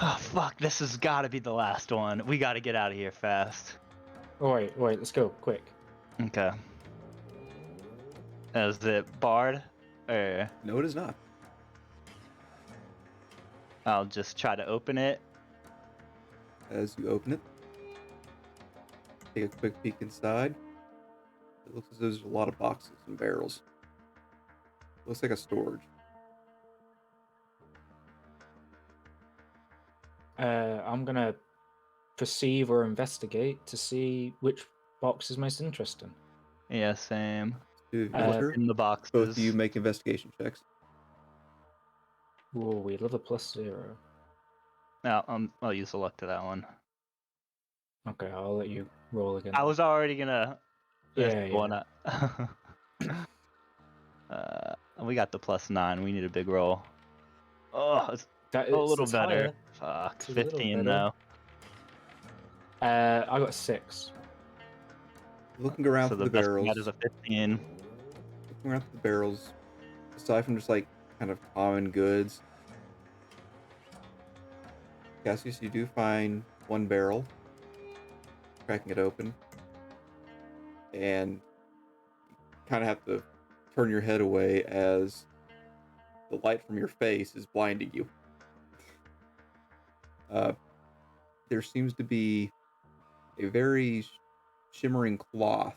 Oh, fuck, this has got to be the last one. We got to get out of here fast. All right, let's go, quick. Okay. Is it barred? Or No, it is not. I'll just try to open it. As you open it, take a quick peek inside. It looks as though there's a lot of boxes and barrels. Looks like a storage. I'm gonna perceive or investigate to see which box is most interesting. Yeah, same. To Uh, enter, In the boxes. both of you make investigation checks. Oh, we love a +0. No, I'll use the luck to that one. Okay, I'll let you roll again. I was already gonna. Yeah. One up. We got the +9. We need a big roll. Oh, it's That a little it's better. higher. Fuck, It's a little 15 better. though. I got 6. Looking around So for the the best we got barrels, is a 15. looking around for the barrels, aside from just like kind of common goods, Cassius, you do find one barrel, cracking it open, and kind of have to turn your head away as the light from your face is blinding you. There seems to be a very shimmering cloth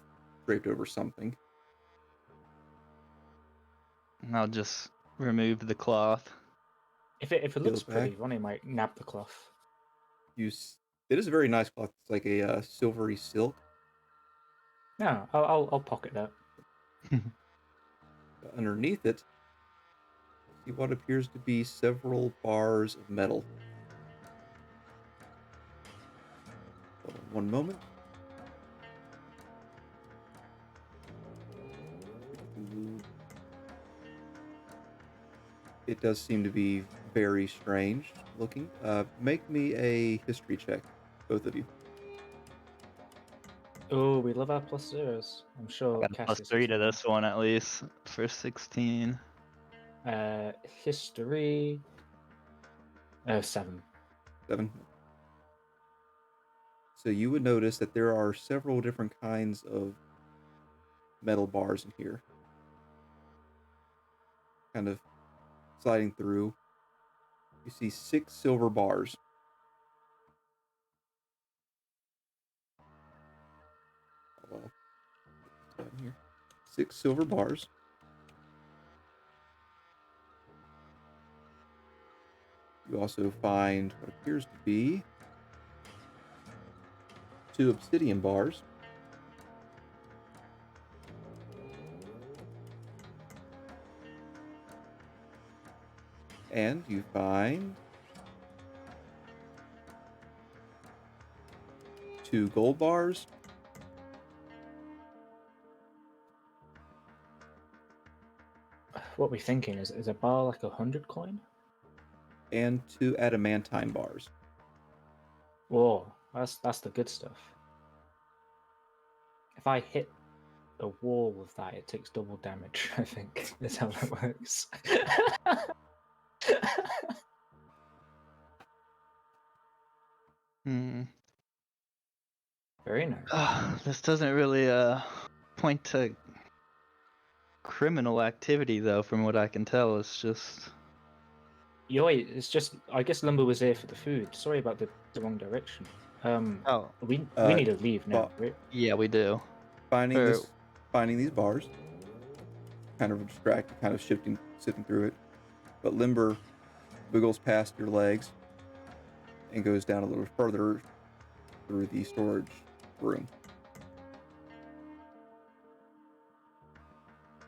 draped over something. I'll just remove the cloth. If it Peel looks it back. pretty, Ronnie might nab the cloth. It is a very nice cloth. It's like a silvery silk. No, I'll pocket that. Underneath it, see what appears to be several bars of metal. Hold on one moment. It does seem to be very strange looking. Make me a history check, both of you. Oh, we love our +0s. I'm I sure got a Cassius +3 has to one. this one at least for 16. History. 7. 7. So you would notice that there are several different kinds of metal bars in here. Kind of sliding through. You see 6 silver bars. Well, down here. 6 silver bars. You also find what appears to be 2 obsidian bars. And you find 2 gold bars. What we thinking is a bar like 100 coin? And 2 adamantine bars. Whoa, that's the good stuff. If I hit a wall with that, it takes double damage. I think is how that works. Hmm. Very nice. This doesn't really point to criminal activity though, from what I can tell. It's just Yoi, it's just I guess Lumber was here for the food. Sorry about the wrong direction. oh We Uh, need to leave now, but- right? yeah, we do. Finding Or- these bars, kind of distracted, kind of sifting through it. But Limber wiggles past your legs and goes down a little further through the storage room.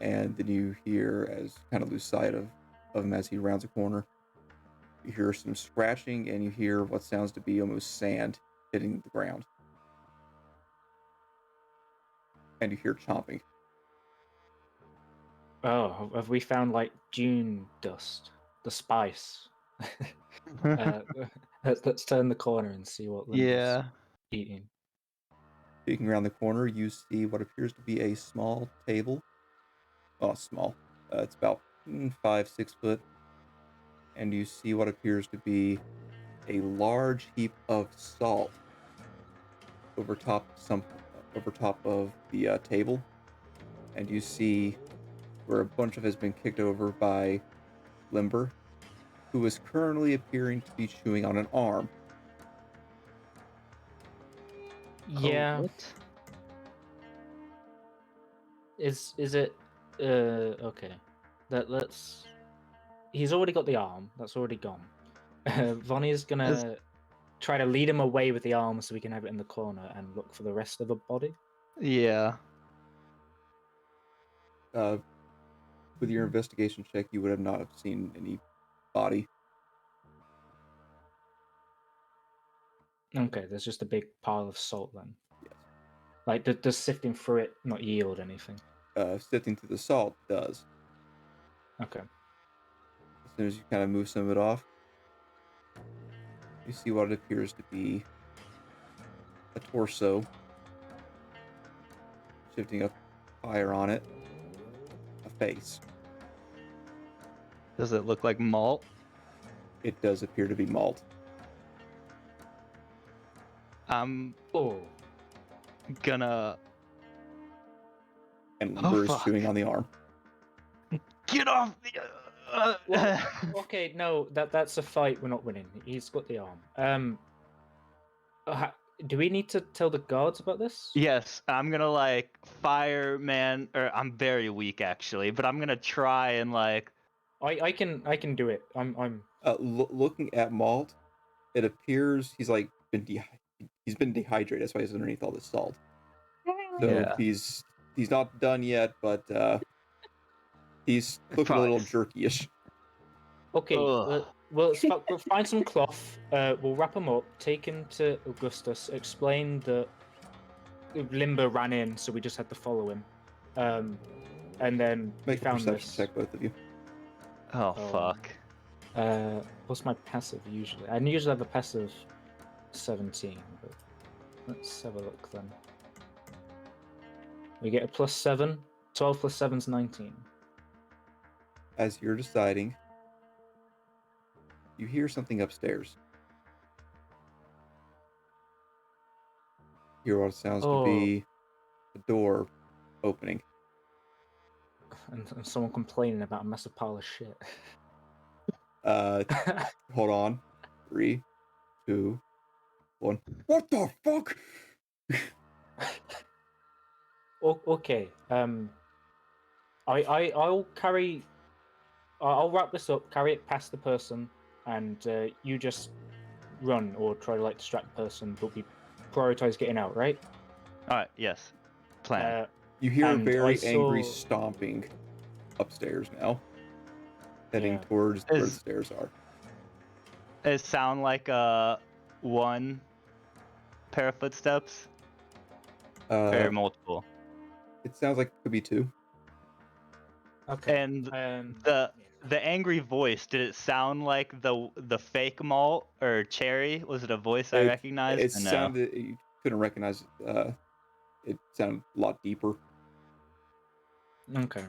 And then you hear, as kind of lose sight of him as he rounds a corner, you hear some scratching and you hear what sounds to be almost sand hitting the ground. And you hear chomping. Oh, have we found like June dust, the spice? Let's turn the corner and see what Limber's yeah. eating. Peeking around the corner, you see what appears to be a small table. Oh, small. It's about 5-6 foot. And you see what appears to be a large heap of salt over top of the table. And you see where a bunch of it has been kicked over by Limber, who is currently appearing to be chewing on an arm. Yeah, Oh, what? is it? Okay. Let's. He's already got the arm. That's already gone. Vonnie's gonna try to lead him away with the arm so we can have it in the corner and look for the rest of the body. Yeah. With your investigation check, you would have not have seen any body. Okay, there's just a big pile of salt then. Yes. Like, does sifting through it not yield anything? sifting through the salt does. Okay. As soon as you kind of move some of it off, you see what appears to be a torso, shifting up higher on it, a face. Does it look like malt? It does appear to be malt. I'm Oh. gonna And Limber is fuck. chewing on the arm. get off the. Well, okay, no, that's a fight we're not winning. He's got the arm. Do we need to tell the guards about this? Yes, I'm gonna like fireman, or I'm very weak actually, but I'm gonna try and like. I can do it. I'm. Looking at Malt, it appears he's like he's been dehydrated. That's why he's underneath all this salt. So Yeah. he's not done yet, but he's looking a little jerky-ish. Okay, Ugh. we'll find some cloth. We'll wrap him up. Take him to Augustus. Explain that Limber ran in, so we just had to follow him. And then Make we a found perception this. check, both of you. Oh fuck. What's my passive usually? I usually have a passive 17, but let's have a look then. We get a +7. 12 plus 7 is 19. As you're deciding, you hear something upstairs. You hear what sounds to be a door opening. And someone complaining about a massive pile of shit. Hold on. 3, 2, 1. What the fuck? Okay. I'll carry. I'll wrap this up. Carry it past the person, and you just run or try to like distract the person. But we prioritize getting out, right? All right. Yes. Plan. You hear And very I angry saw- stomping upstairs now, heading Yeah. towards where the Is- stairs are. It sound like one pair of footsteps or multiple. It sounds like it could be 2. Okay. And Um, the angry voice, did it sound like the fake malt or cherry? Was it a voice I recognized? It or no? sounded, you couldn't recognize it. It sounded a lot deeper. Okay.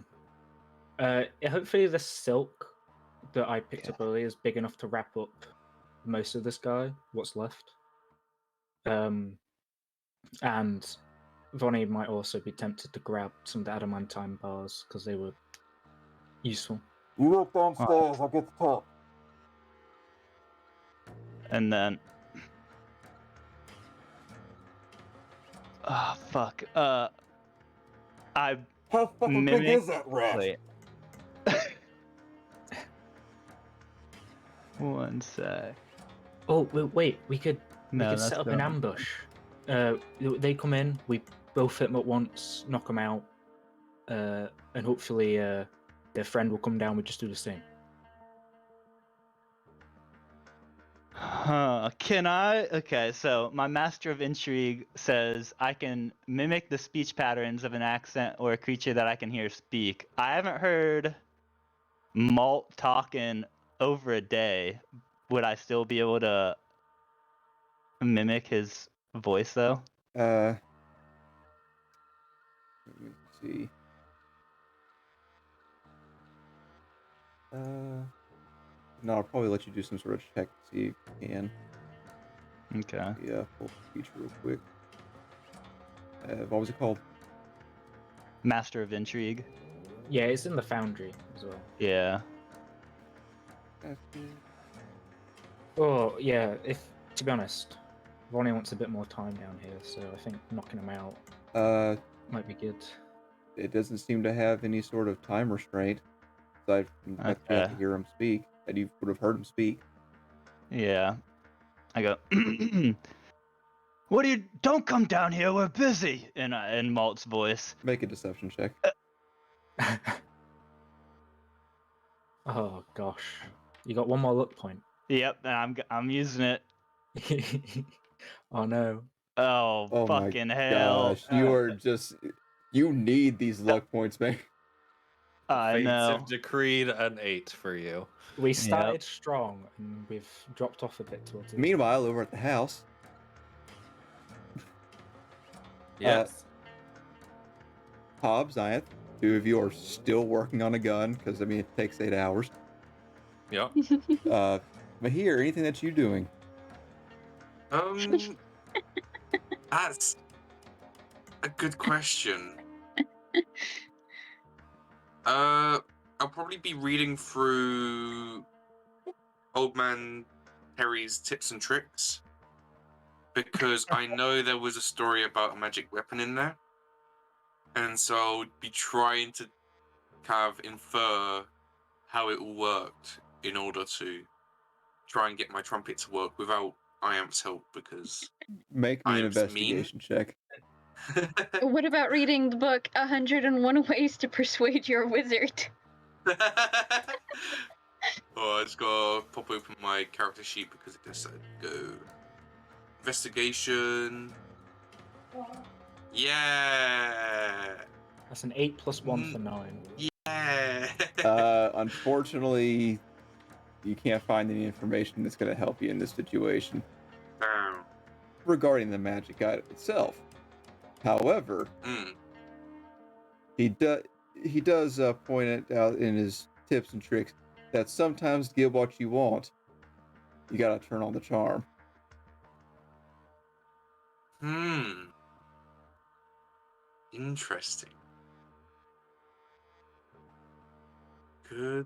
Hopefully the silk that I picked up earlier is big enough to wrap up most of this guy. What's left. And Vonnie might also be tempted to grab some of the adamantine bars because they were useful. You look downstairs, I'll get the top. And then. Oh fuck. I How fucking big mimic. is that rat? Wait. One sec. Oh wait, we could No, set up an ambush. They come in, we both hit them at once, knock them out, and hopefully their friend will come down. We just do the same. Huh, can I? Okay, so my Master of Intrigue says I can mimic the speech patterns of an accent or a creature that I can hear speak. I haven't heard Malt talk in over a day. Would I still be able to mimic his voice, though? Let me see. No, I'll probably let you do some sort of check to see if you can. Okay. Yeah, pull the feature real quick. What was it called? Master of Intrigue. Yeah, it's in the foundry as well. Yeah. Oh yeah, to be honest, Ronnie wants a bit more time down here, so I think knocking him out might be good. It doesn't seem to have any sort of time restraint, aside from that you have to hear him speak, and you would have heard him speak. Yeah. I go, what do you, don't come down here, we're busy, in Malt's voice. Make a deception check. Oh gosh, you got one more luck point. Yep, and I'm using it. Oh no. Oh, Oh fucking my hell. gosh, you are just, You need these luck points, man. I Fates know. have decreed an 8 for you. We started strong and we've dropped off a bit towards the end. Meanwhile, over at the house, Yes. Hobbs, Iath, two of you are still working on a gun, because, I mean, it takes 8 hours. Yep. Mahir, anything that you doing? That's a good question. I'll probably be reading through Old Man Terry's tips and tricks, because I know there was a story about a magic weapon in there, and so I'll be trying to kind of infer how it all worked in order to try and get my trumpet to work without Iamp's help, because Make me an Iamp's mean. investigation check. What about reading the book 101 Ways to Persuade Your Wizard? Oh, I just gotta pop open my character sheet because it just said go. Investigation. Yeah. That's an 8 + 1 for 9. Yeah. Unfortunately, you can't find any information that's going to help you in this situation Damn. regarding the magic item itself. However, he does point it out in his tips and tricks that sometimes to get what you want, you gotta turn on the charm. Interesting. Good.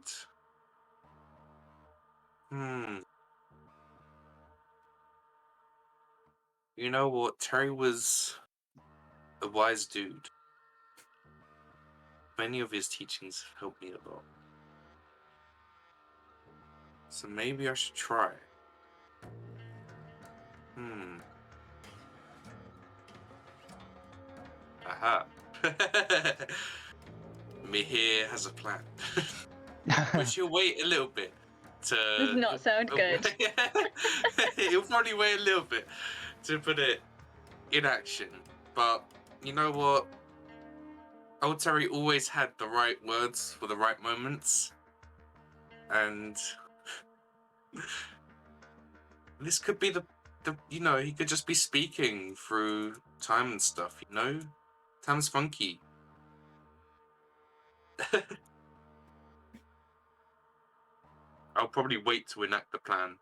You know what? Terry was a wise dude. Many of his teachings have helped me a lot. So maybe I should try. Aha. Mihir has a plan. Which he'll wait a little bit to... Does not sound good. He'll probably wait a little bit to put it in action. But you know what? Old Terry always had the right words for the right moments. And this could be the you know, he could just be speaking through time and stuff, you know? Time's funky. I'll probably wait to enact the plan.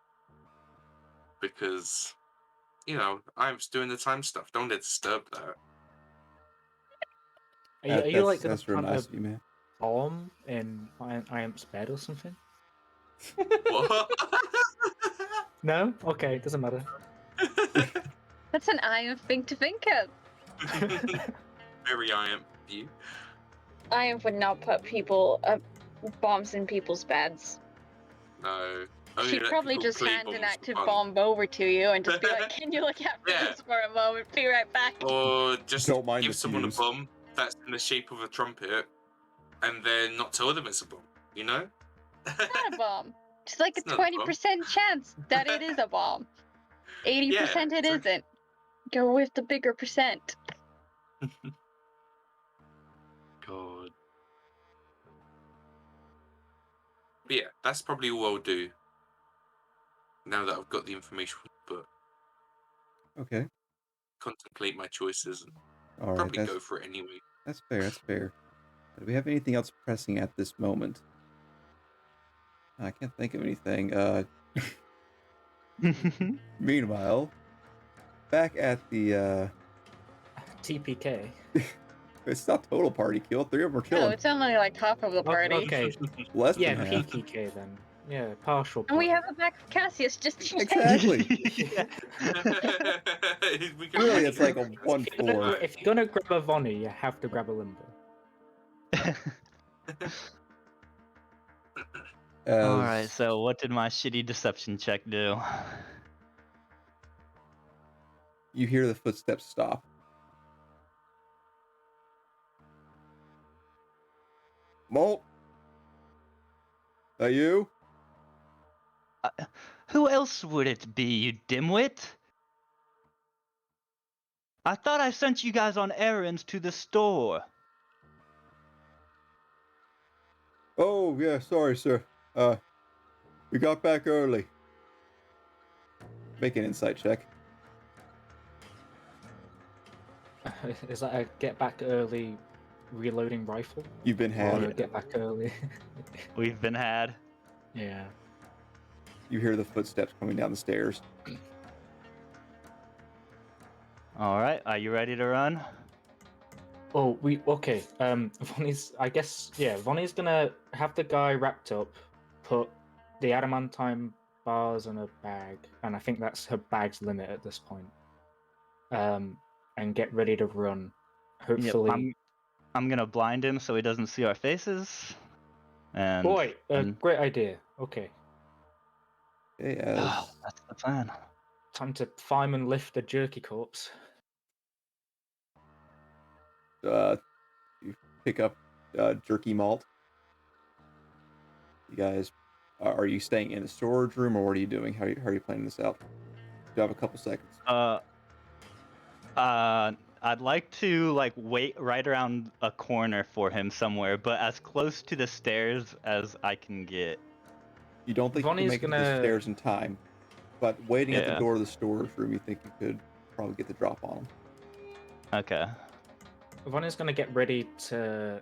Because, you know, I'm doing the time stuff. Don't let disturb that. Are you like gonna that's real plant nice a of you, man. bomb in Iamp's bed or something? What? No? Okay, doesn't matter. That's an Iamp thing to think of. Very Iamp view. Iamp would not put bombs in people's beds. No. She'd probably just hand an active bomb bomb. over to you and just be like, can you look after Yeah. this for a moment? Be right back. Or just Don't mind give the someone fuse. a bomb that's in the shape of a trumpet and then not tell them it's a bomb, you know? Not a bomb. Just like It's a not a bomb. 20% chance that it is a bomb. 80% Yeah, it exactly. isn't. Go with the bigger percent. God. But yeah, that's probably all I'll do. Now that I've got the information from the book. Okay. Contemplate my choices and All right. probably go for it anyway. That's fair. That's fair. Do we have anything else pressing at this moment? I can't think of anything. Meanwhile, back at the TPK. it's not total party kill. 3 of them are No, killing. it's only like half of the party. Okay. Less Yeah, than half. PKK then. Yeah, partial. And we party. have a back of Cassius just in case. Exactly. We can Really, make it's it. like a 1-4. If you're gonna grab a Vonnie, you have to grab a Limbo. Alright, so what did my shitty deception check do? You hear the footsteps stop. Molt? That you? Who else would it be, you dimwit? I thought I sent you guys on errands to the store. Oh, yeah, sorry, sir. We got back early. Make an insight check. Is that a get back early reloading rifle? You've been Or had. a get back early? We've been had. Yeah. You hear the footsteps coming down the stairs. All right, are you ready to run? Oh, okay. Vonnie's. I guess Vonnie's gonna have the guy wrapped up, put the adamantine bars in a bag, and I think that's her bag's limit at this point. And get ready to run. Hopefully. I'm gonna blind him so he doesn't see our faces. And Boy, great idea. Okay, Okay, that's the plan. time to fireman lift the jerky corpse. You pick up jerky malt. You guys, are you staying in a storage room, or what are you doing? How are you planning this out? You have a couple seconds. I'd like to wait right around a corner for him somewhere, but as close to the stairs as I can get. You don't think you Vonnie's can make it to the stairs in time, but waiting at the Yeah. door of the storage room, you think you could probably get the drop on him. Okay. Vonnie's gonna get ready to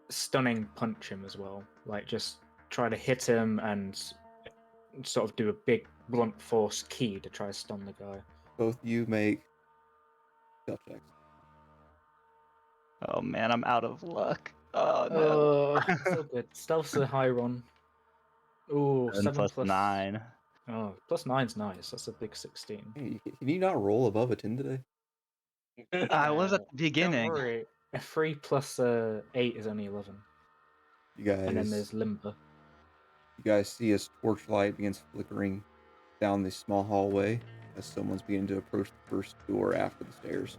stunning punch him as well. Like just try to hit him and sort of do a big blunt force key to try to stun the guy. Both you make stealth checks. Oh man, I'm out of luck. Oh no. So good. Stealth's a high run. Ooh, 7 7 plus plus 9. Oh, plus 9's nice. That's a big 16. Hey, can you not roll above a 10 today? I was at the Don't beginning. worry. A 3 plus 8 is only 11. You guys, And then there's limber. you guys see as torchlight begins flickering down this small hallway as someone's beginning to approach the first door after the stairs.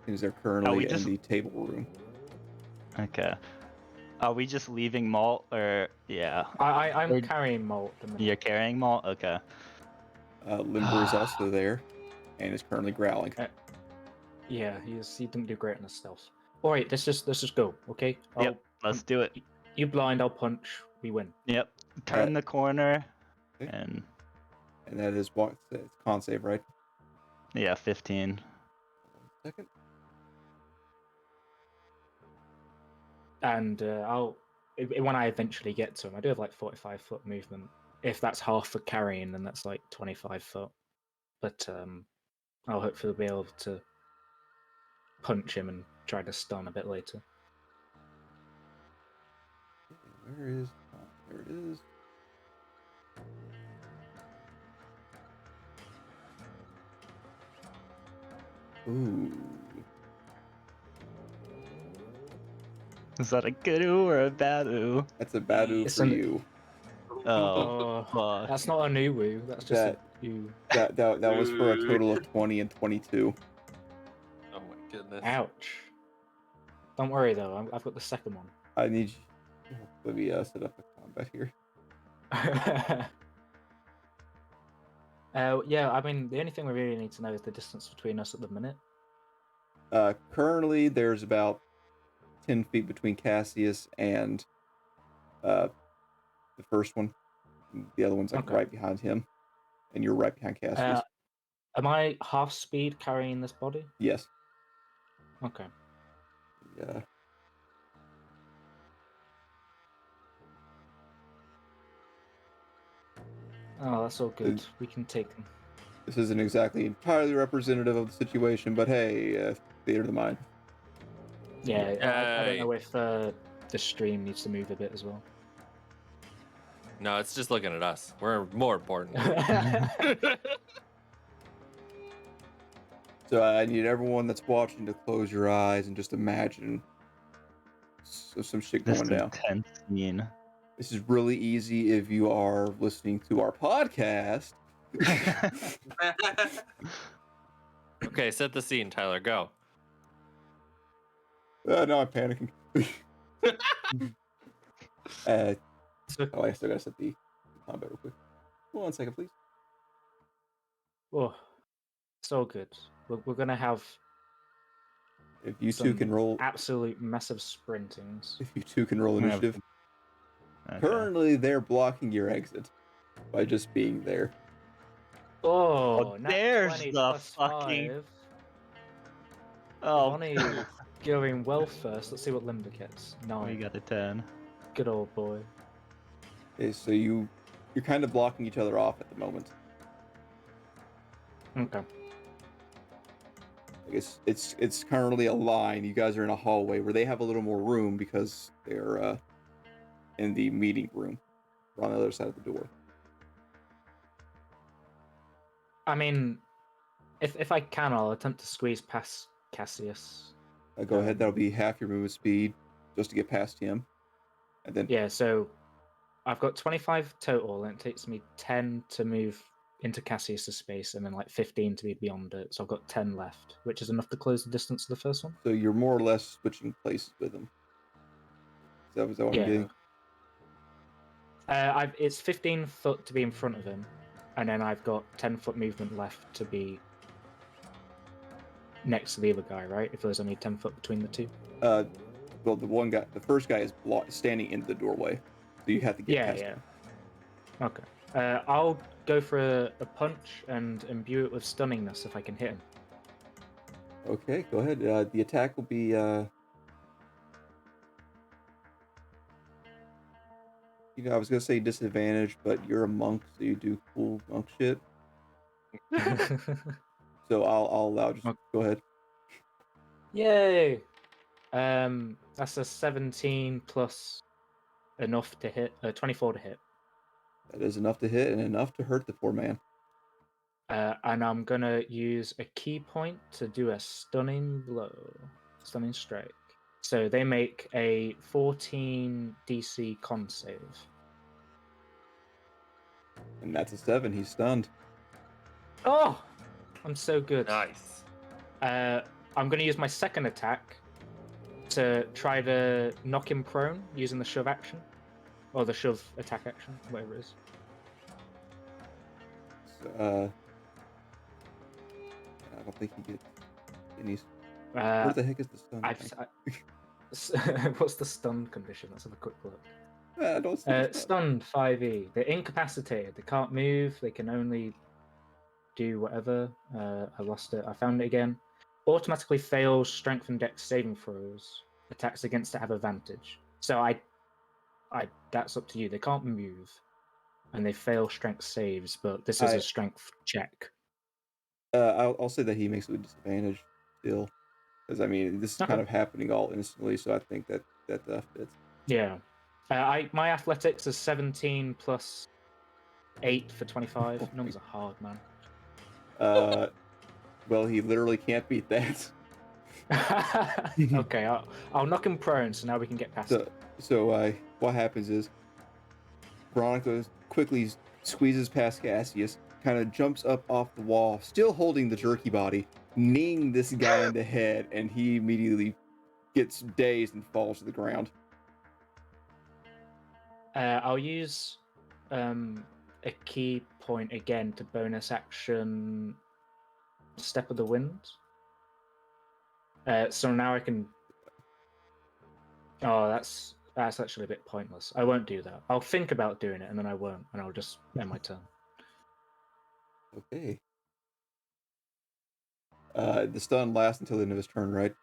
Seems they're currently in the table room. Okay. Are we just leaving Malt or yeah? I'm carrying Malt. You're carrying Malt? Okay. Limber is also there and is currently growling. Yeah, he didn't do great on his stealth. Alright, let's just go, okay? Yep, let's do it. You blind, I'll punch, we win. Yep. Turn the corner Okay. and that is what it's con save, right? yeah, 15. 1 second. And when I eventually get to him, I do have like 45-foot movement. If that's half for carrying, then that's like 25 foot. But I'll hopefully be able to punch him and try to stun a bit later. Where is? Oh, there it is. Ooh. Is that a good ooh or a bad ooh? That's a bad ooh It's for an- you. Oh, fuck. That's not a new woo. That's just a you. That was for a total of 20 and 22. Oh my goodness. Ouch. Don't worry though, I've got the second one. I need you. Let me set up a combat here. Yeah, I mean, the only thing we really need to know is the distance between us at the minute. Currently, there's about 10 feet between Cassius and the first one. The other one's like Okay. right behind him, and you're right behind Cassius. Am I half speed carrying this body? Yes. Okay. Yeah. Oh, that's all good. We can take them. This isn't exactly entirely representative of the situation, but hey, theater of the mind. Yeah, I don't Yay. know if the stream needs to move a bit as well. No, it's just looking at us. We're more important. So I need everyone that's watching to close your eyes and just imagine some shit This going down. intense scene. This is really easy if you are listening to our podcast. Okay, set the scene, Tyler. Go. No, I'm panicking. I still gotta set the combat real quick. 1 second, please. Oh, so good. We're gonna have If you two some can roll, absolute massive sprintings. if you two can roll Yeah. initiative, Okay. currently they're blocking your exit by just being there. Oh, nat there's 20 the plus fucking- 5. Oh, Bonnie going well first. Let's see what Limber gets. we 9. got a 10. Good old boy. Okay, so you're kind of blocking each other off at the moment. Okay. Like it's currently a line. You guys are in a hallway where they have a little more room because they're in the meeting room. We're on the other side of the door. I mean, if I can, I'll attempt to squeeze past Cassius. Go ahead. That'll be half your movement speed just to get past him, and then Yeah, so I've got 25 total, and it takes me 10 to move into Cassius' space, and then like 15 to be beyond it. So I've got 10 left, which is enough to close the distance of the first one. so you're more or less switching places with him. Is that what I'm getting? It's 15 foot to be in front of him, and then I've got 10-foot movement left to be next to the other guy, right? If there's only 10 foot between the two. Well, the first guy is standing in the doorway, so you have to get past him. Okay. I'll go for a punch and imbue it with stunningness if I can hit him. Okay, go ahead. The attack will be I was gonna say disadvantage, but you're a monk, so you do cool monk shit. So I'll allow. Just Okay. go ahead. Yay! That's a 17 plus enough to hit. 24 to hit. That is enough to hit and enough to hurt the poor man. And I'm gonna use a key point to do a stunning blow, stunning strike. So they make a 14 DC con save. And that's a 7. He's stunned. Oh, I'm so good. Nice. I'm gonna use my second attack to try to knock him prone using the shove action, or the shove attack action, whatever it is. So, I don't think he gets any. Where the heck is the stun? What's the stun condition? Let's have a quick look. Don't stun. Stunned 5e. They're incapacitated. They can't move. They can only do whatever. I lost it. I found it again. Automatically fails strength and dex saving throws. Attacks against it have advantage. So I that's up to you. They can't move, and they fail strength saves. But this is a strength check. I'll say that he makes it with disadvantage still, because I mean this is kind of happening all instantly. So I think that fits. Yeah. My athletics is 17 plus 8 for 25. Numbers are hard, man. Well, he literally can't beat that. Okay, I'll knock him prone, so now we can get past it. So what happens is Veronica quickly squeezes past Cassius, kind of jumps up off the wall, still holding the jerky body, kneeing this guy in the head, and he immediately gets dazed and falls to the ground. I'll use a key point again to bonus action Step of the Wind. So now I can... Oh, that's actually a bit pointless. I won't do that. I'll think about doing it, and then I won't, and I'll just end my turn. Okay. The stun lasts until the end of his turn, right?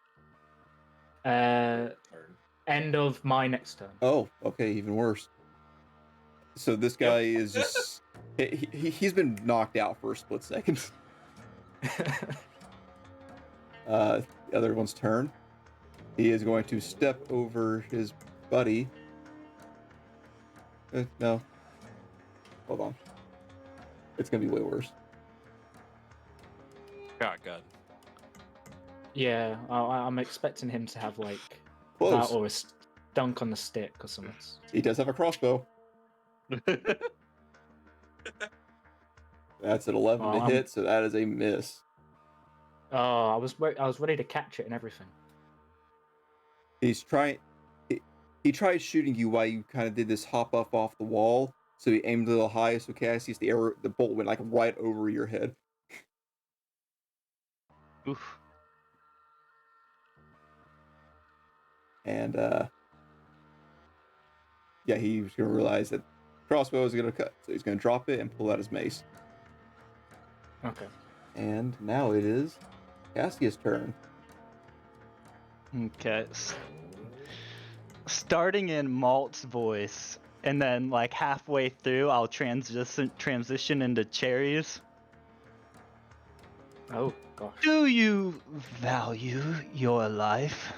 End of my next turn. Oh, okay, even worse. So this guy is just... he's been knocked out for a split second. The other one's turn. He is going to step over his buddy. No. Hold on. It's going to be way worse. Shotgun. Yeah, I'm expecting him to have like Close. that or a dunk on the stick or something. He does have a crossbow. That's an 11 to hit, so that is a miss. Oh, I was ready to catch it and everything. He's trying. He tried shooting you while you kind of did this hop up off the wall. So he aimed a little high, so Cassius, the bolt went like right over your head. Oof. And yeah, he's gonna realize that crossbow is gonna cut, so he's gonna drop it and pull out his mace. Okay. And now it is Cassia's turn. Okay. Starting in Malt's voice, and then like halfway through, I'll transition into Cherry's. Oh gosh. Do you value your life?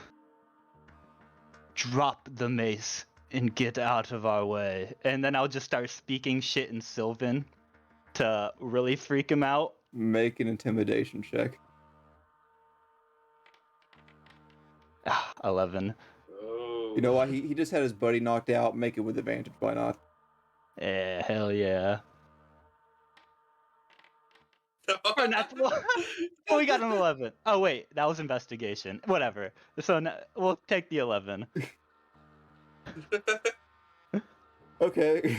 Drop the mace and get out of our way. And then I'll just start speaking shit in Sylvan to really freak him out. Make an intimidation check. 11. Oh. You know what? He just had his buddy knocked out. Make it with advantage. Why not? Hell yeah. Oh, natural. Oh, we got an 11. Oh, wait, that was investigation. Whatever. So we'll take the 11. Okay.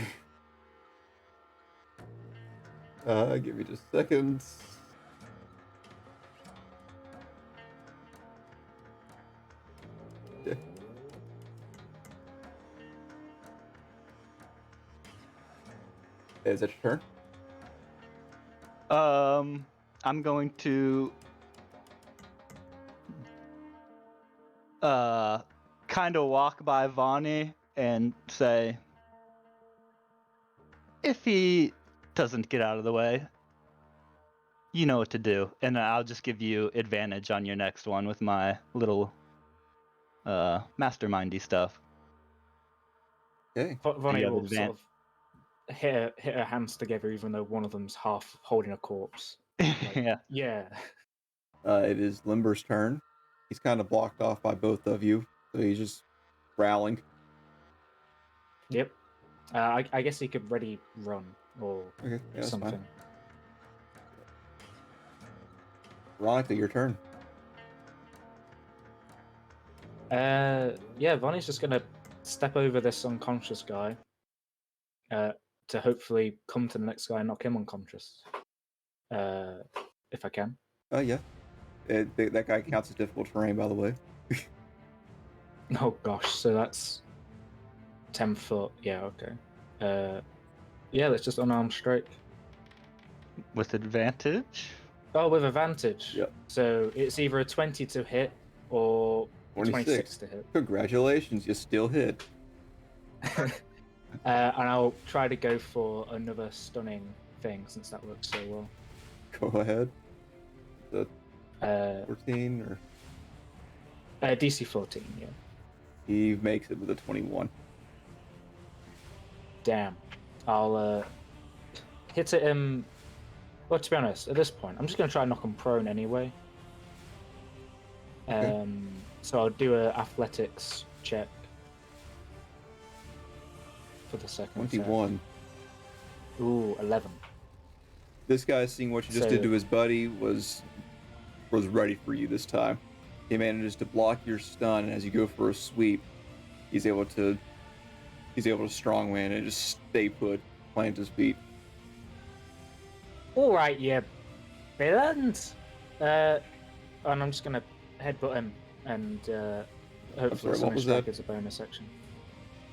Give me just seconds. Okay. Is that your turn? I'm going to kind of walk by Vonnie and say, if he doesn't get out of the way, you know what to do. And I'll just give you advantage on your next one with my little mastermindy stuff. Okay. Vonnie you have will sort of hit her hands together, even though one of them's half holding a corpse. Like, Yeah. Yeah. It is Limber's turn. He's kind of blocked off by both of you, so he's just growling. Yep. I guess he could ready run or Okay, yeah, that's something. fine. Veronica, your turn. Yeah, Vonnie's just gonna step over this unconscious guy to hopefully come to the next guy and knock him unconscious. If I can. Oh, yeah. That guy counts as difficult terrain, by the way. Oh gosh, so that's 10 foot. Yeah, okay. Yeah, let's just unarmed strike. With advantage? Oh, with advantage. Yep. So it's either a 20 to hit or 26. 26 to hit. Congratulations, you still hit. And I'll try to go for another stunning thing since that works so well. Go ahead. The 14 or DC 14, yeah. he makes it with a 21. Damn. I'll hit at him. Well, to be honest, at this point, I'm just going to try and knock him prone anyway. Okay. So I'll do a athletics check for the second. 21. Attack. Ooh, 11. This guy, seeing what you just did to his buddy, was ready for you this time. He manages to block your stun, and as you go for a sweep, he's able to strongman and just stay put, plant his feet. All right, yeah, villains. And I'm just gonna headbutt him, and hopefully what something was strike that? as a bonus action.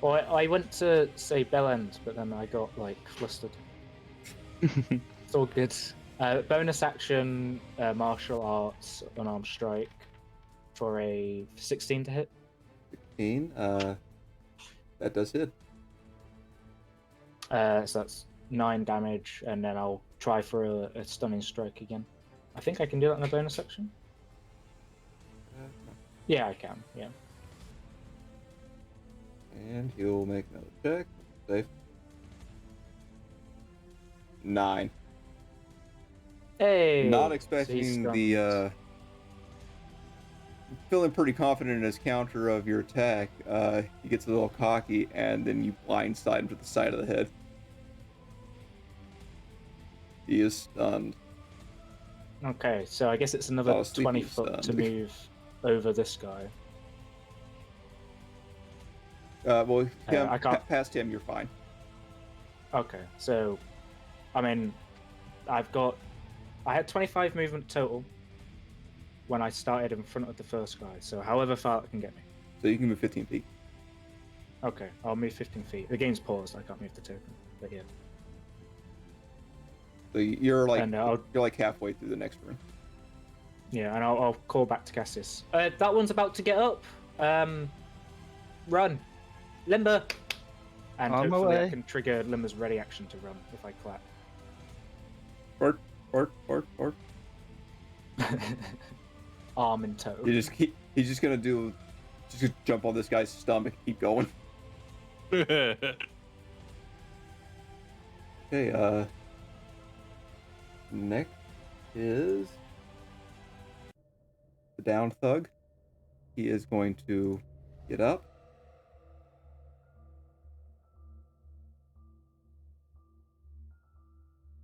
Well, I went to say bell end, but then I got like flustered. It's all good. Bonus action, martial arts, unarmed strike for a 16 to hit. 16. That does hit. So that's 9 damage, and then I'll try for a stunning strike again. I think I can do that in a bonus action. Yeah, I can. Yeah. And he'll make another check. Safe. 9. Hey. Not so he's expecting stunned. the feeling pretty confident in his counter of your attack. He gets a little cocky, and then you blindside him to the side of the head. He is stunned. Okay, so I guess it's another Oh, sleepy 20 foot to stunned. move over this guy. Well, him, I can't- past him, you're fine. Okay, so I mean, I had 25 movement total when I started in front of the first guy. So however far that can get me. So you can move 15 feet. Okay, I'll move 15 feet. The game's paused. I can't move the token. But yeah. So you're like And you're like halfway through the next room. Yeah, and I'll call back to Cassius. That one's about to get up. Run, Limber, and On my hopefully I way. can trigger Limber's ready action to run if I clap. Bark, bark, bark, bark. Arm in tow. He's just gonna jump on this guy's stomach, keep going. Okay, next is the down thug. He is going to get up.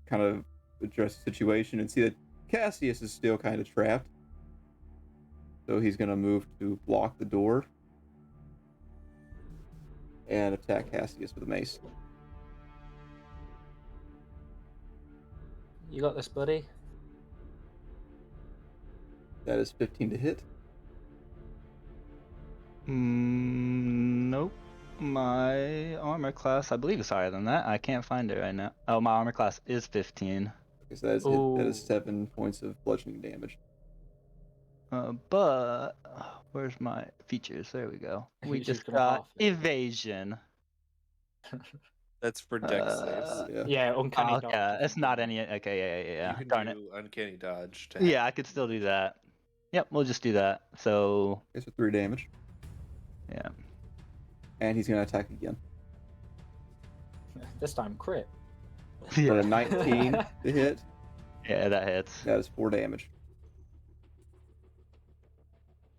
Kind of address the situation and see that Cassius is still kind of trapped. So he's going to move to block the door and attack Cassius with a mace. You got this, buddy. That is 15 to hit. Nope. My armor class, I believe, is higher than that. I can't find it right now. Oh, my armor class is 15. Okay, so that is, that is 7 points of bludgeoning damage. But where's my features? There we go. We He's just gonna got half it. evasion. That's for dex saves. Yeah, uncanny Okay, dodge. it's not any. Okay, You yeah. can Darn it. do uncanny dodge. To Yeah, I could still do that. Yep, we'll just do that. So Okay, so 3 damage. yeah. And he's going to attack again. This time crit. For a 19 to hit, Yeah, that hits. that is 4 damage.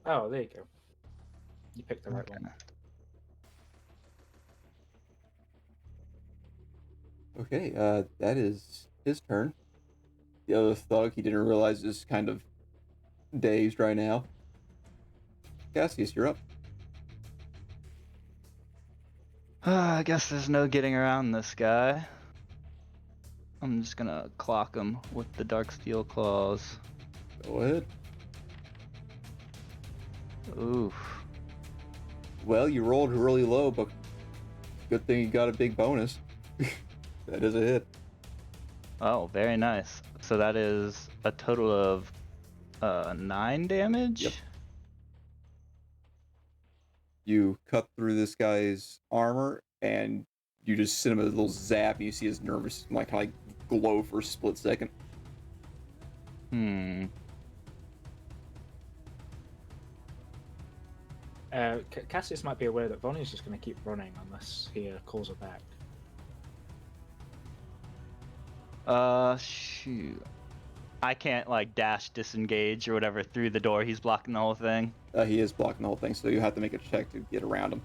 Oh, there you go. You picked the right one. Okay, that is his turn. The other thug, he didn't realize, is kind of dazed right now. Cassius, you're up. I guess there's no getting around this guy. I'm just gonna clock him with the dark steel claws. Go ahead. Oof. Well, you rolled really low, but good thing you got a big bonus. That is a hit. Oh, very nice. So that is a total of 9 damage? Yep. You cut through this guy's armor, and you just send him a little zap, and you see his nervous, like, kind of glow for a split second. Cassius might be aware that Vonnie's just going to keep running unless he calls her back. Shoot. I can't, like, dash disengage or whatever through the door. He's blocking the whole thing. He is blocking the whole thing, so you have to make a check to get around him.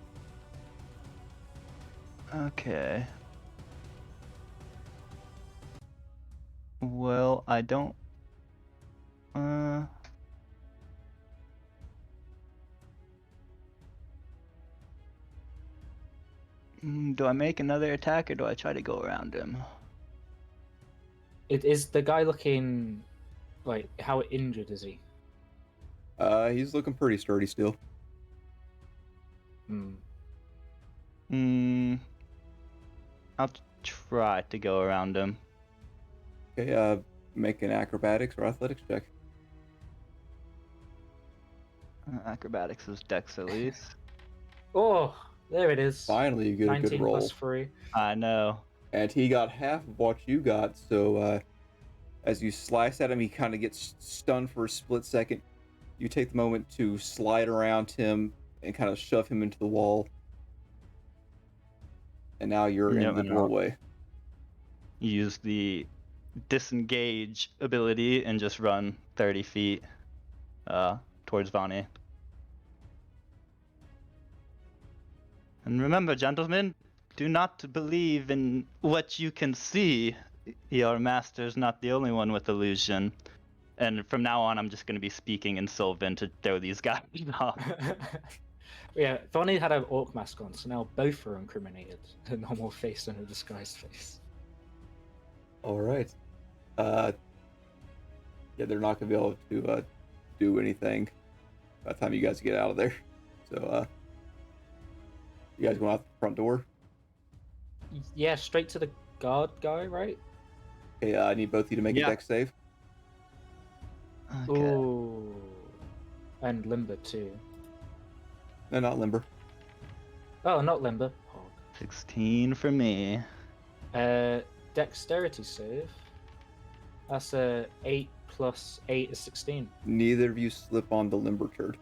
Okay. Well, I don't... Do I make another attack or do I try to go around him? Is the guy looking like how injured is he? He's looking pretty sturdy still. I'll try to go around him. Okay, make an acrobatics or athletics check. Acrobatics is dex at least. Oh, there it is. Finally, you get a 19 good roll. plus 3. I know. And he got half of what you got, so as you slice at him, he kind of gets stunned for a split second. You take the moment to slide around him and kind of shove him into the wall. And now you're in the doorway. Use the disengage ability and just run 30 feet towards Vonnie. And remember, gentlemen, do not believe in what you can see. Your master's not the only one with illusion. And from now on, I'm just going to be speaking in Sylvan to throw these guys off. Yeah, Vonnie had an orc mask on, so now both are incriminated. A normal face and a disguised face. All right. Yeah, they're not going to be able to do anything by the time you guys get out of there. So, You guys going out the front door? Yeah, straight to the guard guy, right? Okay, I need both of you to make a Yeah. dex save. Okay. Ooh. And limber too. No, not limber. Oh, not limber. 16 for me. Dexterity save. That's a 8 plus 8 is 16. Neither of you slip on the limber turd.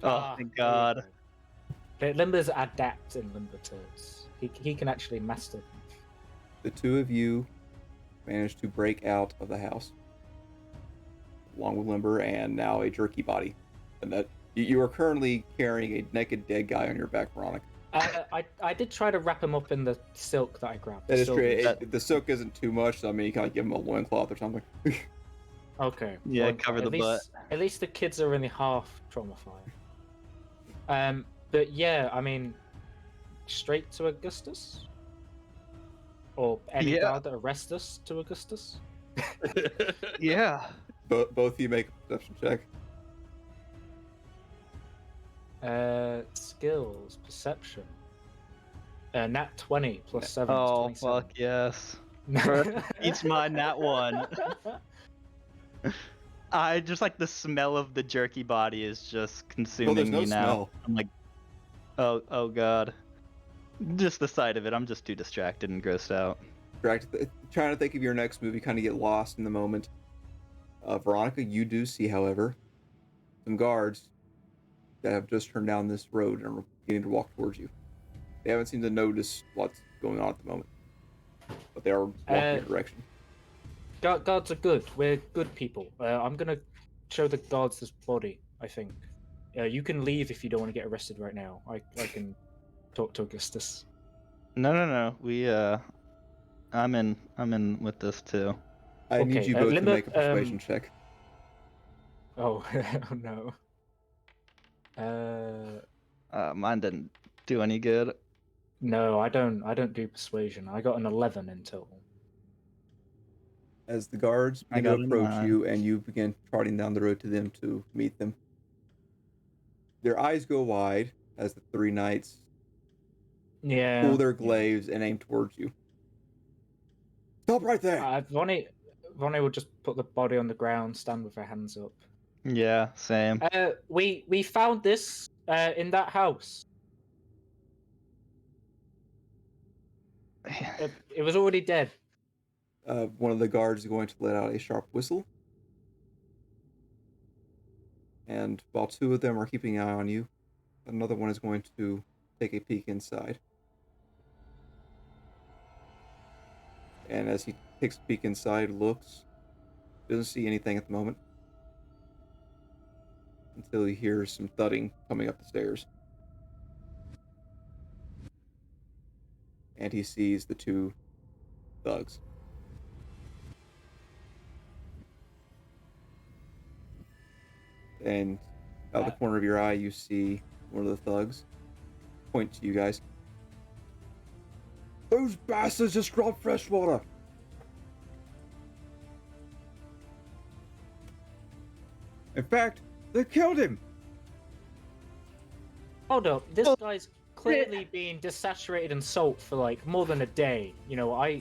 Oh, thank there you God. go. But Limber's adept in limber turds. He can actually master them. The two of you managed to break out of the house, along with limber and now a jerky body. And that you are currently carrying a naked dead guy on your back, Veronica. I did try to wrap him up in the silk that I grabbed. That is true. Silver. The silk isn't too much, so I mean, you kind of give him a loincloth or something. Okay. Yeah, well, cover the at least, At least the kids are only half traumatized. But yeah, I mean, straight to Augustus? Or any Yeah. guard that arrests us to Augustus? Yeah. Both of you make a perception check. Skills, perception. Nat 20 plus 7 is Oh, 27. fuck yes. Each my nat 1. I just like the smell of the jerky body is just Well, consuming there's no me now. smell. I'm like, oh God. Just the sight of it, I'm just too distracted and grossed out. Trying to think of your next move, you kind of get lost in the moment. Veronica, you do see, however, some guards that have just turned down this road and are beginning to walk towards you. They haven't seemed to notice what's going on at the moment, but they are walking your direction. Guards are good. We're good people. I'm gonna show the guards this body, I think. You can leave if you don't want to get arrested right now. I can talk to Augustus. No. I'm in with this too. I need Okay, you both to Limber, make a persuasion check. Oh, oh no. Mine didn't do any good. No, I don't do persuasion. I got an 11 in total. As the guards I begin to got a approach 9. you and you begin trotting down the road to them to meet them, their eyes go wide as the three knights Yeah. pull their glaives and aim towards you. Stop right there! Vonnie will just put the body on the ground, stand with her hands up. Yeah, same. We found this in that house. It was already dead. One of the guards is going to let out a sharp whistle. And while two of them are keeping an eye on you, another one is going to take a peek inside. And as he takes a peek inside, looks, doesn't see anything at the moment, until he hears some thudding coming up the stairs. And he sees the two thugs. And out of the corner of your eye, you see one of the thugs point to you guys. Those bastards just dropped fresh water! In fact, they killed him! Hold up, this guy's clearly been desaturated in salt for like more than a day. You know,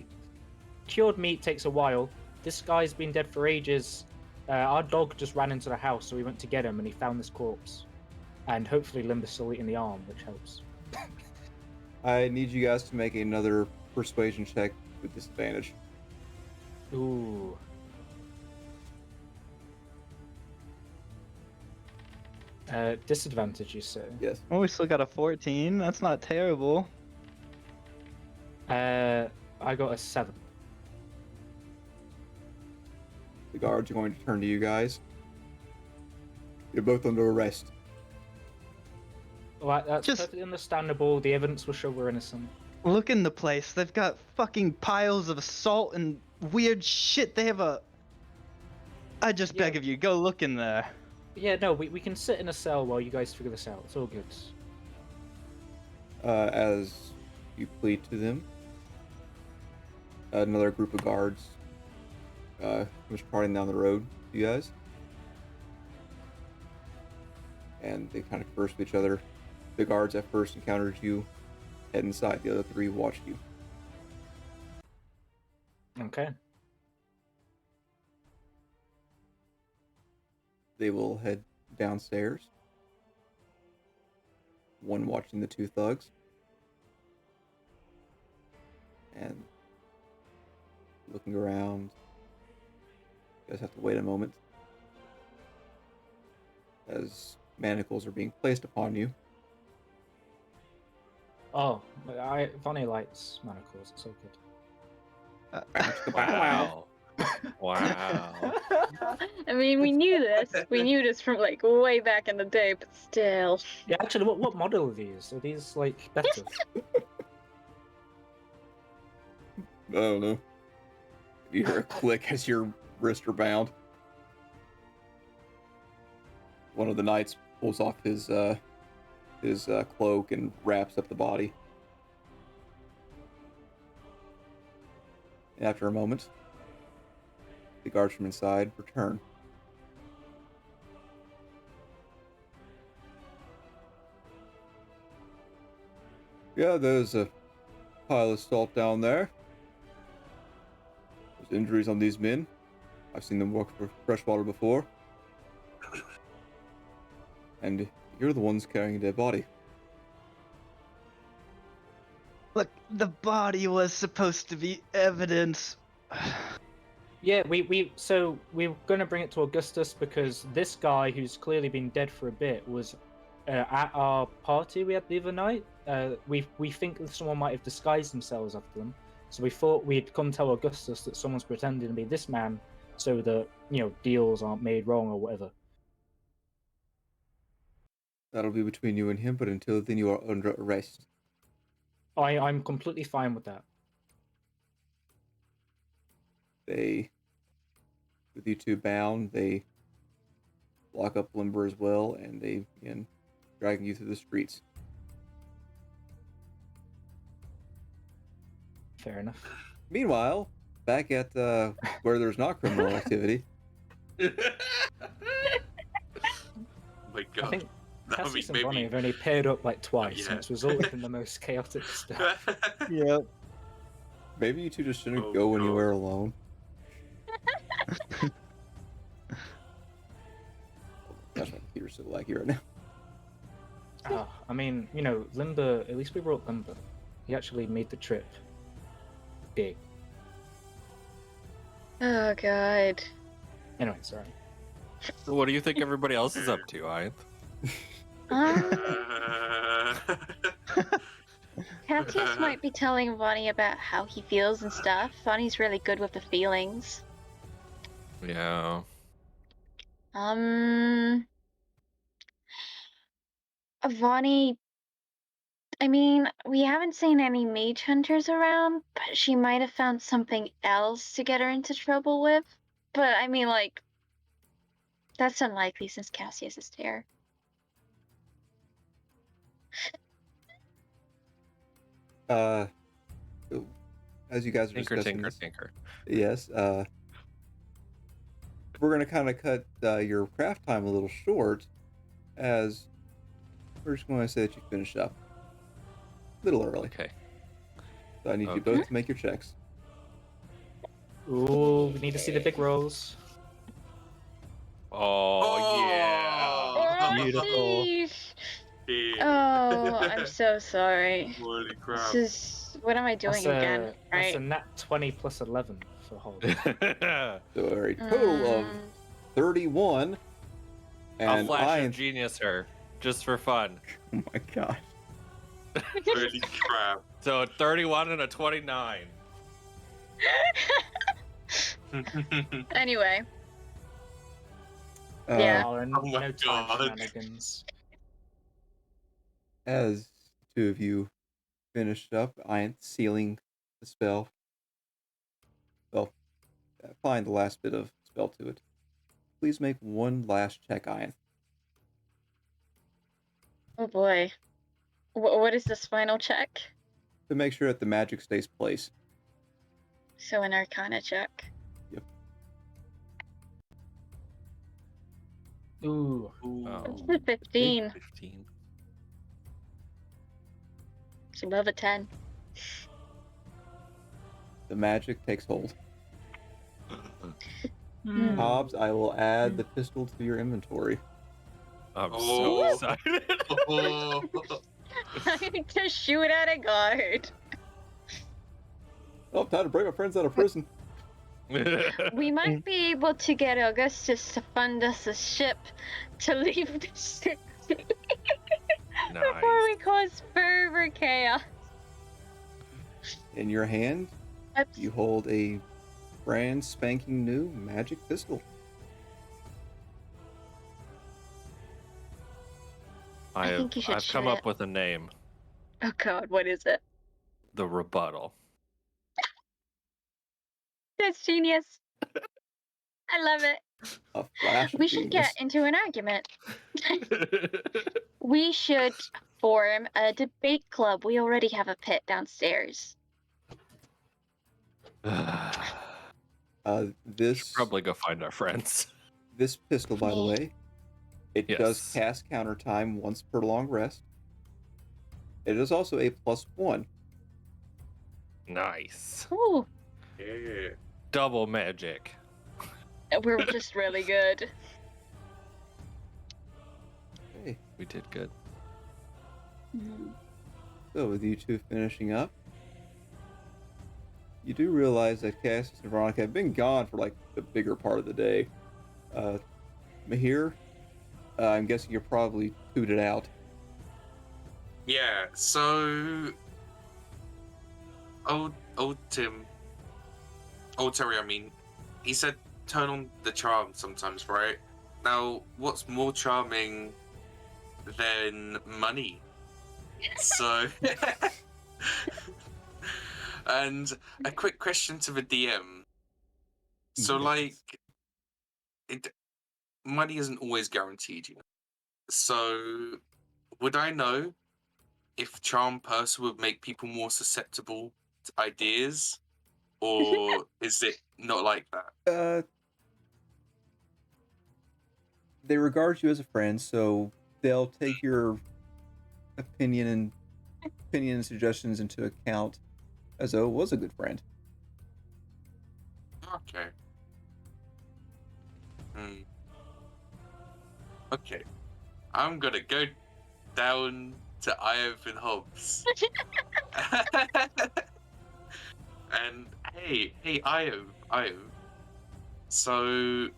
cured meat takes a while. This guy's been dead for ages. Our dog just ran into the house, so we went to get him, and he found this corpse. And hopefully Limber's still eating the arm, which helps. I need you guys to make another persuasion check with disadvantage. Ooh. Disadvantage, you say? Yes. Oh, we still got a 14. That's not terrible. I got a 7. The guards are going to turn to you guys. You're both under arrest. Well, that's Just- perfectly understandable. The evidence will show we're innocent. Look in the place. They've got fucking piles of salt and weird shit. They have a. I just beg Yeah. of you, go look in there. Yeah, no, we can sit in a cell while you guys figure this out. It's all good. As you plead to them, another group of guards was trotting down the road to you guys. And they kind of converse with each other. the guards at first encountered you head inside. The other three watched you. Okay. They will head downstairs. One watching the two thugs. And looking around. You guys have to wait a moment. As manacles are being placed upon you. Oh, Vonnie likes manacles. It's so good. Wow. Wow. I mean, we knew this. We knew this from like way back in the day, but still. Yeah, actually, what model are these? Are these like better? I don't know. You hear a click as your wrists are bound. One of the knights pulls off his cloak and wraps up the body. And after a moment, the guards from inside return. Yeah, there's a pile of salt down there. There's injuries on these men. I've seen them work for freshwater before. And you're the ones carrying a dead body. Look, the body was supposed to be evidence. Yeah, so we were gonna bring it to Augustus because this guy, who's clearly been dead for a bit, was at our party we had the other night. We think that someone might have disguised themselves after them, so we thought we'd come tell Augustus that someone's pretending to be this man, so that deals aren't made wrong or whatever. That'll be between you and him, but until then you are under arrest. I'm completely fine with that. They, with you two bound, they lock up Limber as well, and they begin dragging you through the streets. Fair enough. Meanwhile, back at where there's not criminal activity, Oh my I god. think That would be Cassius and Bonnie have only paired up like twice, yeah. and it's resulted in the most chaotic stuff. Yep. maybe you two just shouldn't Oh, go God. anywhere alone. Gosh, my computer's so laggy right now. I mean, Limber, at least we brought Limber. He actually made the trip big. Oh god. Anyway, sorry. What do you think everybody else is up to, Ith? Cassius might be telling Vonnie about how he feels and stuff. Vonnie's really good with the feelings. Yeah. Vonnie, I mean, we haven't seen any mage hunters around, but she might have found something else to get her into trouble with. But I mean, like, that's unlikely since Cassius is there. As you guys are Tinker, discussing tinker, this, tinker. yes, we're gonna kind of cut your craft time a little short, as we're just going to say that you finished up a little early. Okay. So I need you Okay. both to make your checks. Ooh, we need to see the big rolls. Oh, yeah. Beautiful. Sheesh. Yeah. Oh, I'm so sorry. Holy crap. This is what am I doing That's again? That's a Right? nat 20 plus 11 for hold. So a total of 31. I'll And flash of genius her, just for fun. oh my gosh. Holy crap. So a 31 and a 29. Anyway, Uh, Yeah. Oh, and Oh my no time God. shenanigans. As two of you finished up, I am sealing the spell. Well, applying the last bit of spell to it. Please make one last check, Ian. oh boy. What is this final check? To make sure that the magic stays placed. So an Arcana check. Ooh. Ooh. Oh. It's a 15. 15. It's above a 10. The magic takes hold. Hmm. Hobbs, I will add the pistol to your inventory. I'm Oh. so excited. Oh. To shoot at a guard. Oh, time to break my friends out of prison. We might be able to get Augustus to fund us a ship to leave the city before we cause further chaos. In your hand, Oops. you hold a brand spanking new magic pistol. I think you should I've come shoot up it. with a name. Oh god, what is it? The Rebuttal. That's genius. I love it. A flash of We should genius. get into an argument. We should form a debate club. We already have a pit downstairs. This Probably go find our friends. this pistol, by the Yeah. way, it does Yes. cast counter time once per long rest. It is also a +1. Nice. Ooh, Yeah. Double magic. we're just really good. Okay, We did good. so with you two finishing up, you do realize that Cassius and Veronica have been gone for like the bigger part of the day. Mahir, I'm guessing you're probably tooted out. Yeah, so old Terry, I mean, he said turn on the charm sometimes, right? Now, what's more charming than money? So, and a quick question to the DM. So, Yes. like, money isn't always guaranteed, you know. So, would I know if charm person would make people more susceptible to ideas, or is it not like that? They regard you as a friend, so they'll take your opinion and suggestions into account as though it was a good friend. Okay. Okay. I'm gonna go down to Ivan Hobbs. And hey, Io. So,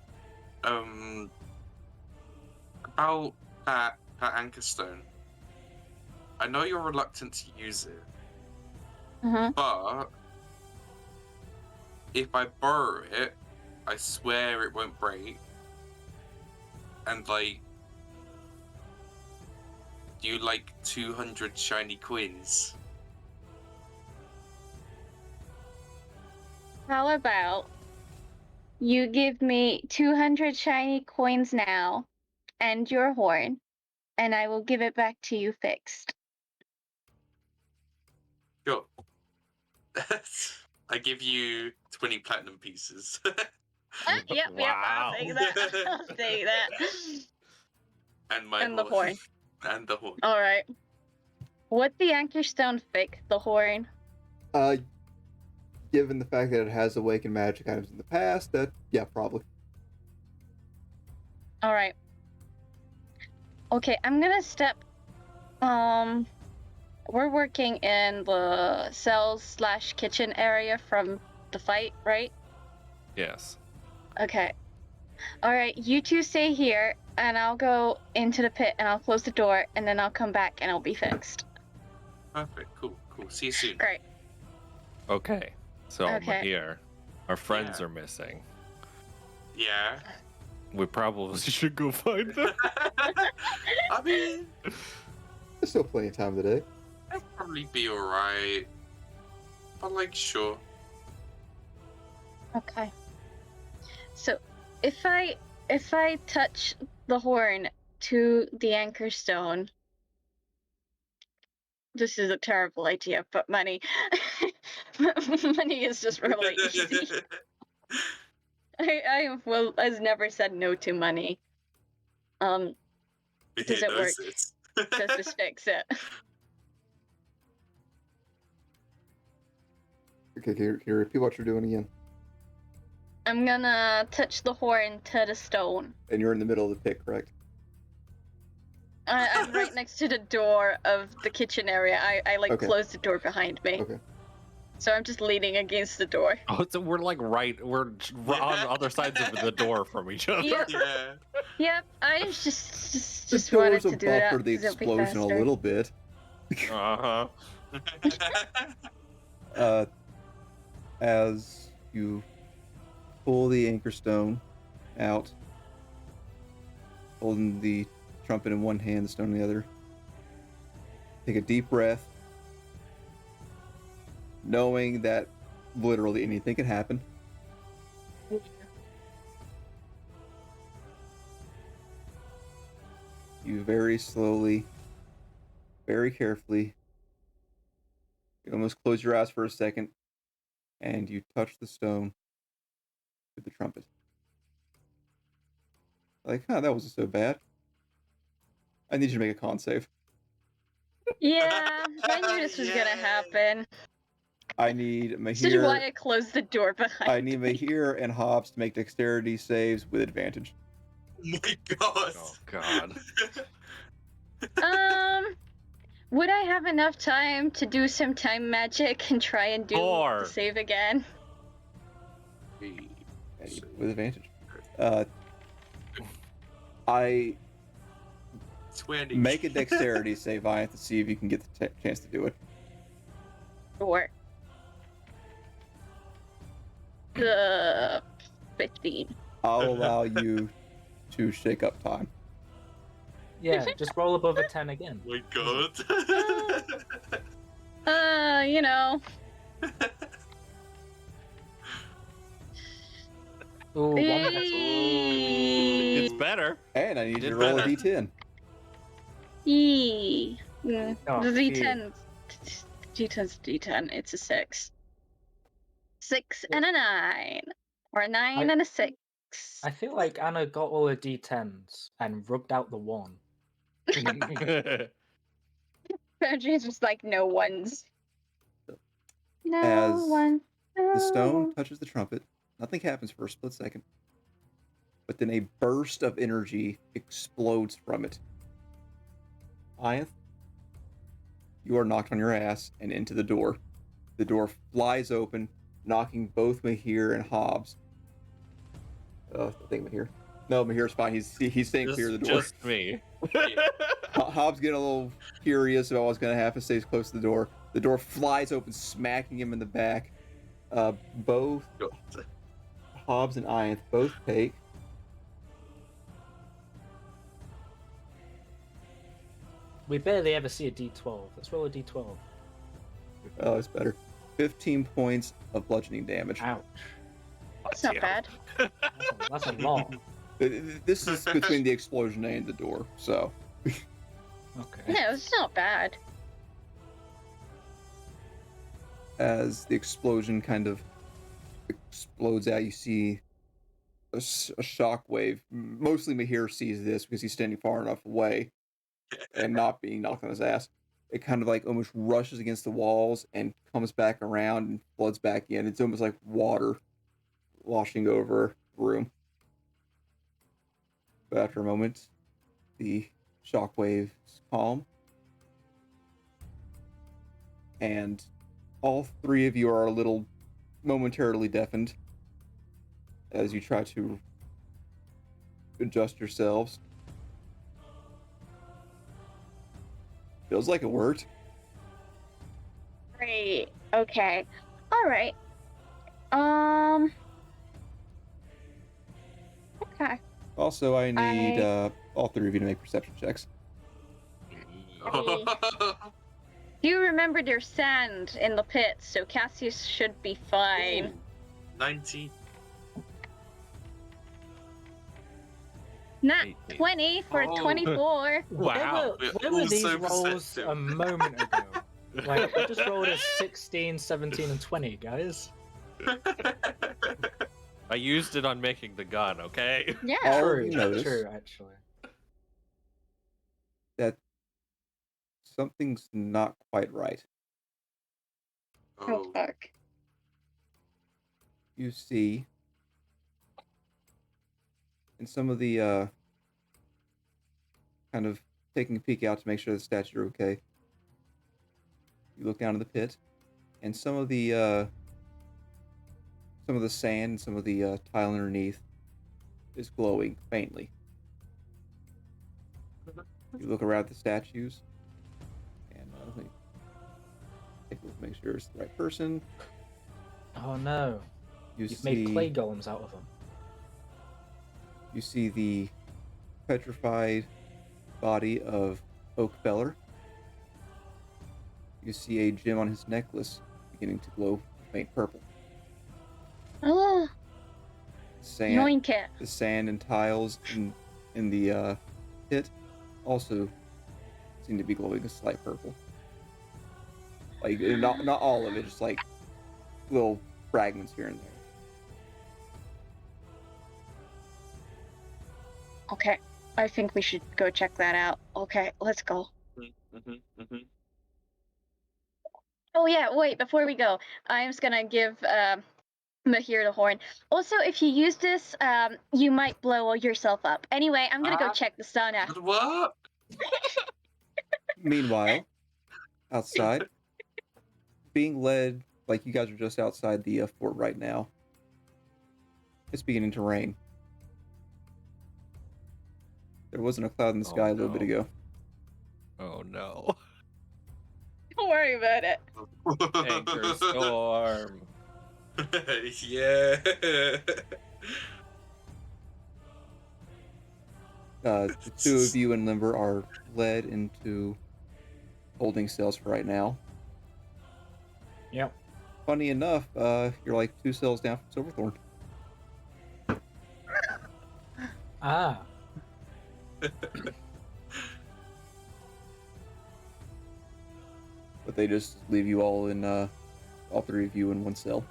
about that anchor stone. I know you're reluctant to use it, but if I borrow it, I swear it won't break. And like, do you like 200 shiny coins? How about you give me 200 shiny coins now and your horn, and I will give it back to you fixed. Sure. I give you 20 platinum pieces. Yep, Wow. I'll take that. I'll take that. And my And the horn. And the horn. Alright. Would the anchor stone fix the horn? Given the fact that it has awakened magic items in the past, yeah, probably. Alright. Okay, I'm gonna step. We're working in the cells/kitchen area from the fight, right? Yes. Okay. Alright, you two stay here, and I'll go into the pit and I'll close the door, and then I'll come back and it'll be fixed. Perfect. Cool. See you soon. Great. Okay. So Okay. Mahir, our friends Yeah. are missing. Yeah. We probably should go find them. I mean, There's still plenty of time today. they'll probably be alright. But like, sure. Okay. So, if I touch the horn to the anchor stone, this is a terrible idea, but money is just really easy. I has never said no to money. Does it work? Does this fix it? Okay, can you repeat what you're doing again? I'm gonna touch the horn to the stone. And you're in the middle of the pit, correct? I'm right next to the door of the kitchen area. I like Okay. closed the door behind me. Okay. So I'm just leaning against the door. Oh, so we're like we're on other sides of the door from each other. Yep. Yeah. Yep, I just The wanted doors to will do that. buffer the 'cause it'll be explosion a faster. little bit. Uh-huh. As you pull the anchor stone out, holding the trumpet in one hand, the stone in the other. Take a deep breath, knowing that literally anything can happen. You very slowly, very carefully, you almost close your eyes for a second, and you touch the stone with the trumpet. Like, that wasn't so bad. I need you to make a con save. Yeah, I knew this was gonna Yeah. happen. I need This is why Mahir. I closed the door behind I need me. Mahir and Hobbs to make dexterity saves with advantage. Oh my god. Oh god. Would I have enough time to do some time magic and try and do Four. the save again? With advantage. I 20. make a dexterity save, I have to see if you can get the chance to do it. Sure. 15. I'll allow you to shake up time. Yeah, just roll above a 10 again. Oh my god. You know. Ooh, one better. It's better. And I need you Did to roll a better. d10. Oh, The phew. D10's D10. It's a 6. 6 and a 9. Or a 9 and a 6. I feel like Anna got all the d10s and rubbed out the 1. James was like, no ones. No As one. The stone touches the trumpet. Nothing happens for a split second. But then a burst of energy explodes from it. Iath, you are knocked on your ass and into the door. The door flies open, knocking both Mahir and Hobbs. I think Mahir. No, Mahir's fine. He's staying clear of the door. Just me. Hobbs getting a little curious about what's going to happen, stays close to the door. The door flies open, smacking him in the back. Both Hobbs and Iath both take. We barely ever see a d12. Let's roll a d12. Oh, it's better. 15 points of bludgeoning damage. Ouch. That's not bad. That's a lot. This is between the explosion and the door, so. Okay. Yeah, it's not bad. As the explosion kind of explodes out, you see a shockwave. Mostly Mahir sees this because he's standing far enough away and not being knocked on his ass. It kind of like almost rushes against the walls and comes back around and floods back in. It's almost like water washing over the room. But after a moment, the shockwaves calm. And all three of you are a little momentarily deafened as you try to adjust yourselves. Feels like it worked. Great. Okay. All right. Okay. Also, I need all three of you to make perception checks. You remembered your sand in the pit, so Cassius should be fine. 19. Not 18. 20 for Oh. 24. Wow. Where were these Also rolls perceptive. a moment ago? Like, we just rolled a 16, 17, and 20, guys. I used it on making the gun, okay? Yeah. All True, you notice true, actually. that something's not quite right. Oh, Oh, fuck. you see in some of the kind of taking a peek out to make sure the stats are okay. You look down in the pit, and some of the sand and some of the tile underneath is glowing faintly. You look around at the statues, and let me take a look, make sure it's the right person. Oh no! You've made clay golems out of them. You see the petrified body of Oakfeller. You see a gem on his necklace beginning to glow faint purple. Oh, Sand, yoink it. the sand and tiles in the pit also seem to be glowing a slight purple. Like not all of it, just like little fragments here and there. Okay, I think we should go check that out. Okay, let's go. Oh yeah, wait, before we go, I'm just gonna give Mahir the horn. Also, if you use this, you might blow yourself up. Anyway, I'm gonna go check the sauna. What? Meanwhile, outside, being led, like you guys are just outside the fort right now. It's beginning to rain. There wasn't a cloud in the sky a little bit ago. Oh no. Don't worry about it. Anchor storm. Yeah. The two of you and Limber are led into holding cells for right now. Yep. Funny enough, you're like 2 cells down from Silverthorn. Ah. But they just leave you all in, all 3 of you in 1 cell.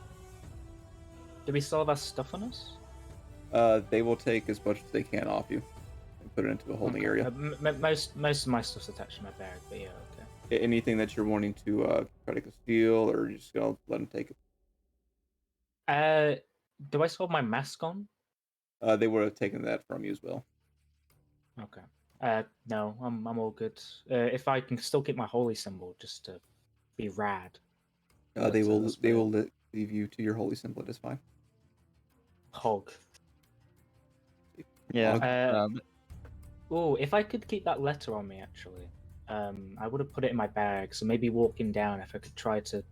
Do we still have our stuff on us? They will take as much as they can off you and put it into a holding area. Most of my stuff's attached to my bag, but yeah, okay. Anything that you're wanting to try to steal, or you're just gonna let them take it? Do I still have my mask on? They would have taken that from you as well. Okay. No, I'm all good. If I can still keep my holy symbol, just to be rad. They will leave you to your holy symbol. It is fine. Hog. Yeah. Oh, if I could keep that letter on me, actually, I would have put it in my bag. So maybe walking down, if I could try to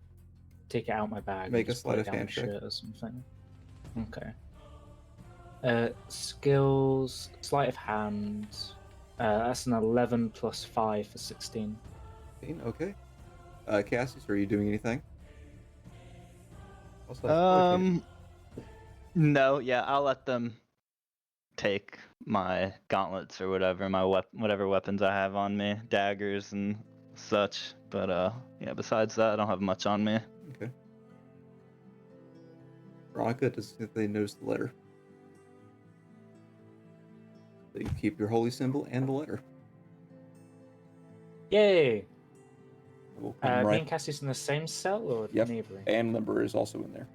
take it out my bag, Make and a just sleight put of it down hand my check. shirt or something. Okay. Skills, sleight of hand. That's an 11 plus 5 for 16. Okay. Cassius, are you doing anything? Also, No, yeah, I'll let them take my gauntlets or whatever, whatever weapons I have on me, daggers and such. But yeah, besides that, I don't have much on me. Okay. Veronica, does they notice the letter? So you keep your holy symbol and the letter. Yay! We'll put Me them right. and Cassius in the same cell or Yep. neighboring? And Limber is also in there.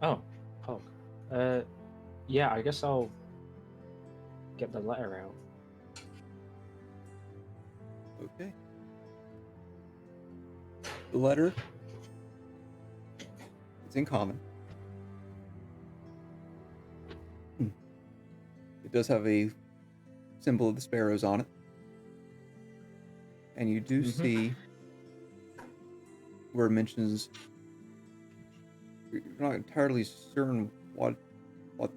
Oh, Hog. Yeah, I guess I'll get the letter out. Okay. The letter, it's in common. It does have a symbol of the sparrows on it. And you do see where it mentions, you're not entirely certain what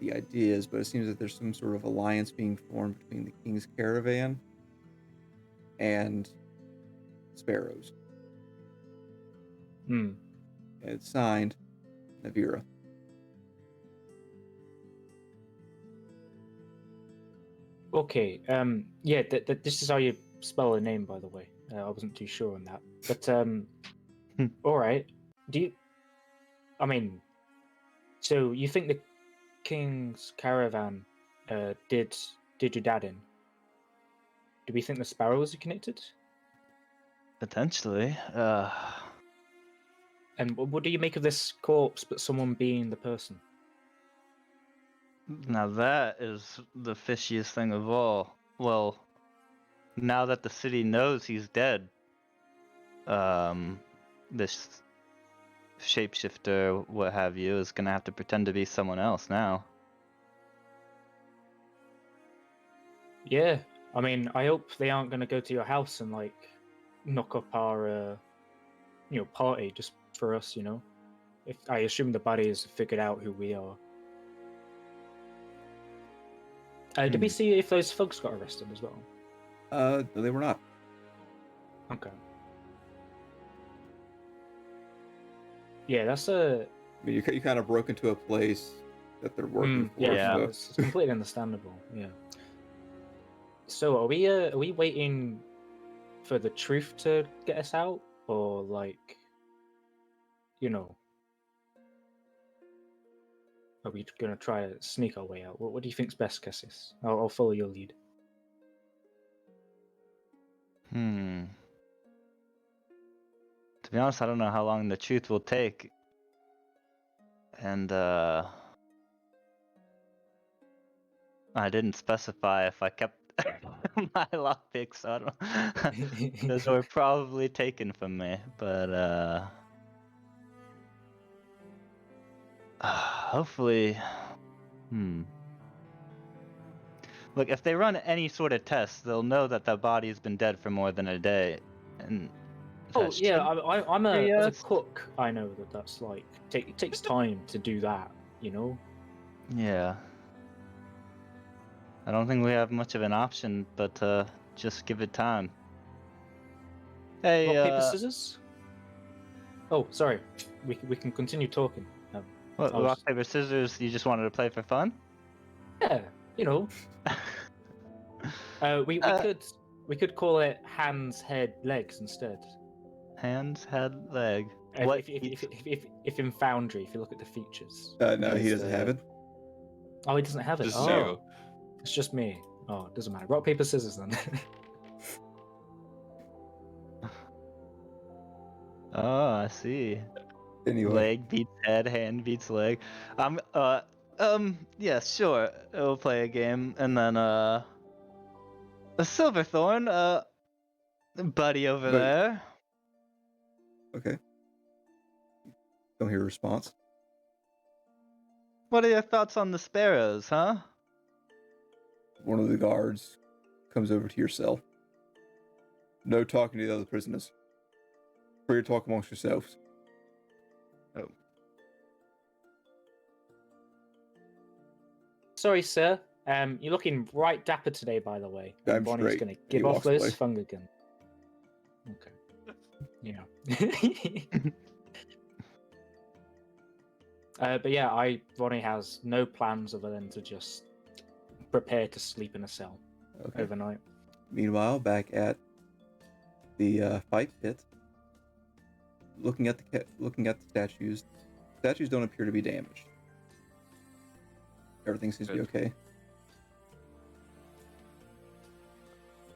the idea is, but it seems that there's some sort of alliance being formed between the King's Caravan and sparrows. Hmm. And it's signed Navira. Okay. Yeah. This is how you spell a name, by the way. I wasn't too sure on that. But all right. Do you? I mean, so you think the King's Caravan did your dad in? Do we think the sparrows are connected? Potentially. And what do you make of this corpse, but someone being the person? Now that is the fishiest thing of all. Well, now that the city knows he's dead, this shapeshifter, what have you, is gonna have to pretend to be someone else now. Yeah, I mean, I hope they aren't going to go to your house and like knock up our, party just for us. If I assume the bodies figured out who we are. Did we see if those thugs got arrested as well? No, they were not. Okay. Yeah, that's a. I mean, you kind of broke into a place that they're working for. Yeah, So. it's completely understandable. Yeah. So are we waiting for the truth to get us out, or like, are we gonna try to sneak our way out? What do you think's best, Cassis? I'll follow your lead. To be honest, I don't know how long the truth will take. And I didn't specify if I kept my lockpicks, so I don't. Those were probably taken from me, but hopefully. Look, if they run any sort of test, they'll know that the body's been dead for more than a day, and. Oh yeah, I'm as a Yes. cook. I know that's like it takes time to do that. Yeah. I don't think we have much of an option, but just give it time. Hey, Rock paper scissors. Oh, sorry. We can continue talking. What, I was- rock paper scissors? You just wanted to play for fun? Yeah, we could call it hands, head, legs instead. Hands, head, leg. If in Foundry, if you look at the features. No, he doesn't have it. Oh, he doesn't have it. Just oh, you. It's just me. Oh, it doesn't matter. Rock paper scissors then. Oh, I see. Anyway. Leg beats head, hand beats leg. Yeah, sure. We'll play a game, and then a Silverthorn, buddy over But- there. Okay. Don't hear a response. What are your thoughts on the sparrows, huh? One of the guards comes over to your cell. No talking to the other prisoners. Free to talk amongst yourselves. Oh. Sorry, sir. You're looking right dapper today, by the way. I'm Bonnie's straight. gonna He give off walks those away. fung again. Okay. Yeah. But yeah, Bonnie has no plans other than to just prepare to sleep in a cell Okay. overnight. Meanwhile, back at the fight pit, looking at the statues. Statues don't appear to be damaged. Everything seems to be okay.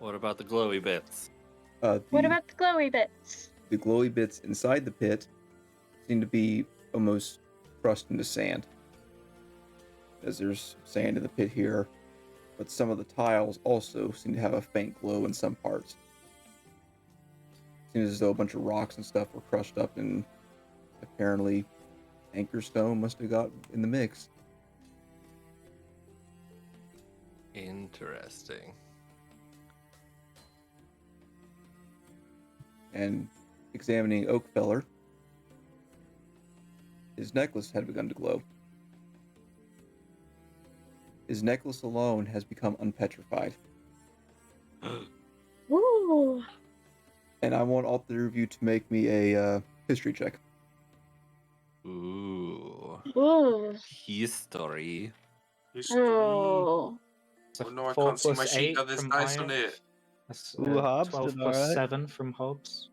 What about the glowy bits? What about the glowy bits? The glowy bits inside the pit seem to be almost crushed into sand. As there's sand in the pit here, but some of the tiles also seem to have a faint glow in some parts. Seems as though a bunch of rocks and stuff were crushed up, and apparently Anchorstone must have got in the mix. Interesting. And examining Oakfeller, his necklace had begun to glow. His necklace alone has become unpetrified. Ooh. And I want all three of you to make me a history check. Ooh. Ooh. History. Oh. So Oh no, I 4 can't see my plus sheet. 8 Oh, there's from dice on Aya. it. That's Ooh, Hobbs 12 did plus alright. 7 from Hobbs.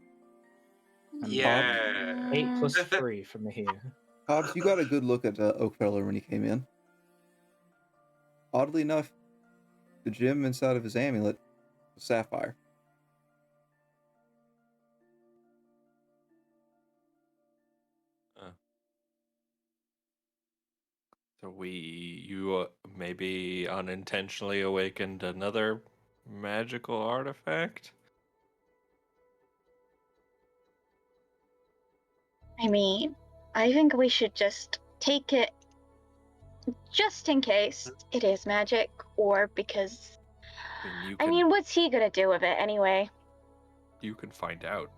And Yeah. 8 plus 3 from the here. Hobbs, you got a good look at Oakfeller when he came in. Oddly enough, the gem inside of his amulet was sapphire. So you maybe unintentionally awakened another magical artifact? I mean, I think we should just take it just in case it is magic, or because. I mean, What's he gonna do with it anyway? you can find out.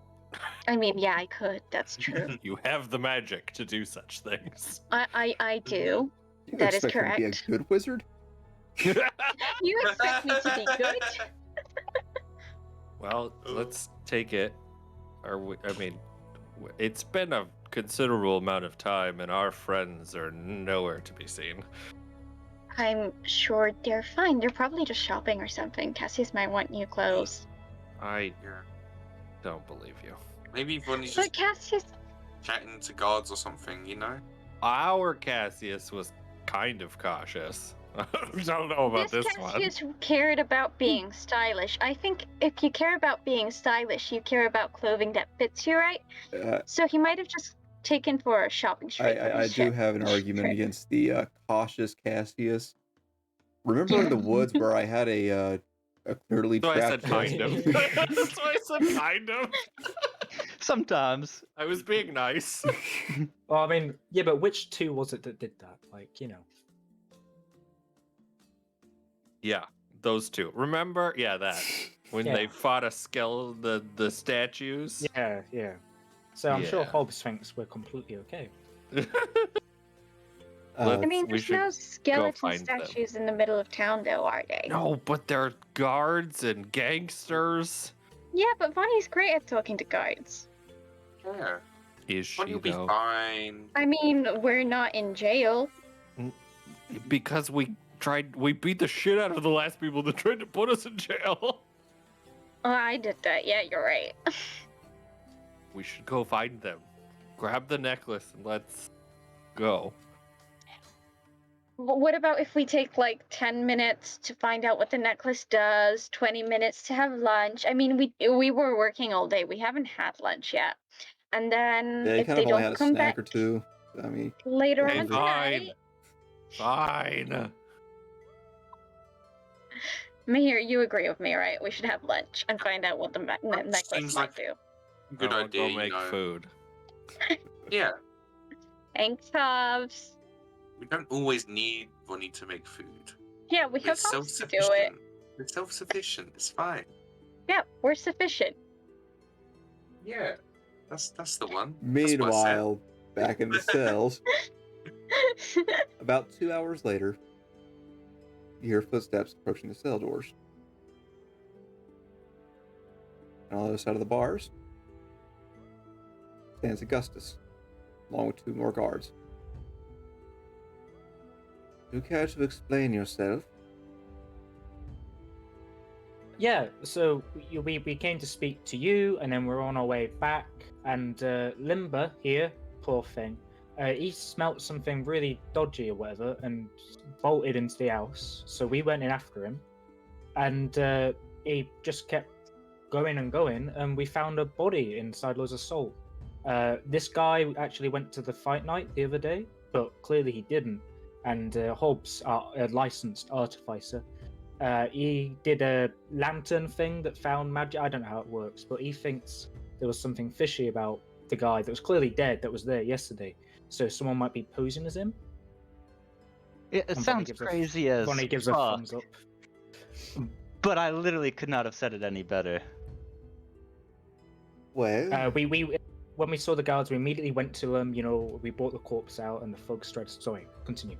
I mean, yeah, I could. That's true. You have the magic to do such things. I do. You That is expect him to be a correct. good wizard? You expect me to be good? Well, let's take it. It's been a considerable amount of time, and our friends are nowhere to be seen. I'm sure they're fine. They're probably just shopping or something. Cassius might want new clothes. I Yeah. don't believe you. Maybe Vonnie's But just Cassius, chatting to guards or something, you know? Our Cassius was kind of cautious. I don't know about this Cassius cared about being stylish. I think if you care about being stylish, you care about clothing that fits you, right? So he might have just taken for a shopping spree. I do have an argument against the cautious Cassius. Remember in the woods where I had a clearly one. So I trapped said kind of. That's why I said kind of. Sometimes. I was being nice. Well, I mean, yeah, but which two was it that did that? Like, you know. Yeah, those two. Remember? Yeah, that. When Yeah. they fought the statues. Yeah. So I'm sure Yeah. Hobbs thinks we're completely okay. I mean, We there's should no skeleton find them. statues in the middle of town, though, are they? No, but they're guards and gangsters. Yeah, but Vonnie's great at talking to guards. Yeah. Is she Vonnie will be though? fine. I mean, we're not in jail. Because we beat the shit out of the last people that tried to put us in jail. Oh, I did that. Yeah, you're right. We should go find them. Grab the necklace and let's go. But what about if we take like 10 minutes to find out what the necklace does, 20 minutes to have lunch? I mean, we were working all day. We haven't had lunch yet. And then Yeah, you if kind they of only don't had a come snack back or two. I mean, later Hey, on fine. tonight, Fine. Mahir, you agree with me, right? We should have lunch and find out what the necklace Seems might like- do. Good I wanna idea, Go make food. Yeah. Thanks, Hobbs. We don't always need Vonnie to make food. Yeah, we We're have Hobbs to do it. self-sufficient. We're self-sufficient. It's fine. Yeah, we're sufficient. Yeah. That's the one. That's what I said. meanwhile, back in the cells, about 2 hours later, you hear footsteps approaching the cell doors. And on the other side of the bars stands Augustus, along with 2 more guards. Do you care to explain yourself? Yeah, so we came to speak to you, and then we're on our way back, and Limber here, poor thing, he smelt something really dodgy or whatever, and bolted into the house. So we went in after him, and he just kept going and going, and we found a body inside Loza's soul. This guy actually went to the fight night the other day, but clearly he didn't. And Hobbs, a licensed artificer, he did a lantern thing that found magic. I don't know how it works, but he thinks there was something fishy about the guy that was clearly dead that was there yesterday. So someone might be posing as him. It And Bonnie sounds gives a- crazy as Bonnie gives a fuck, thumbs up. but I literally could not have said it any better. Well, We when we saw the guards, we immediately went to them. You know, we brought the corpse out, and the thugs tried to. Sorry, continue.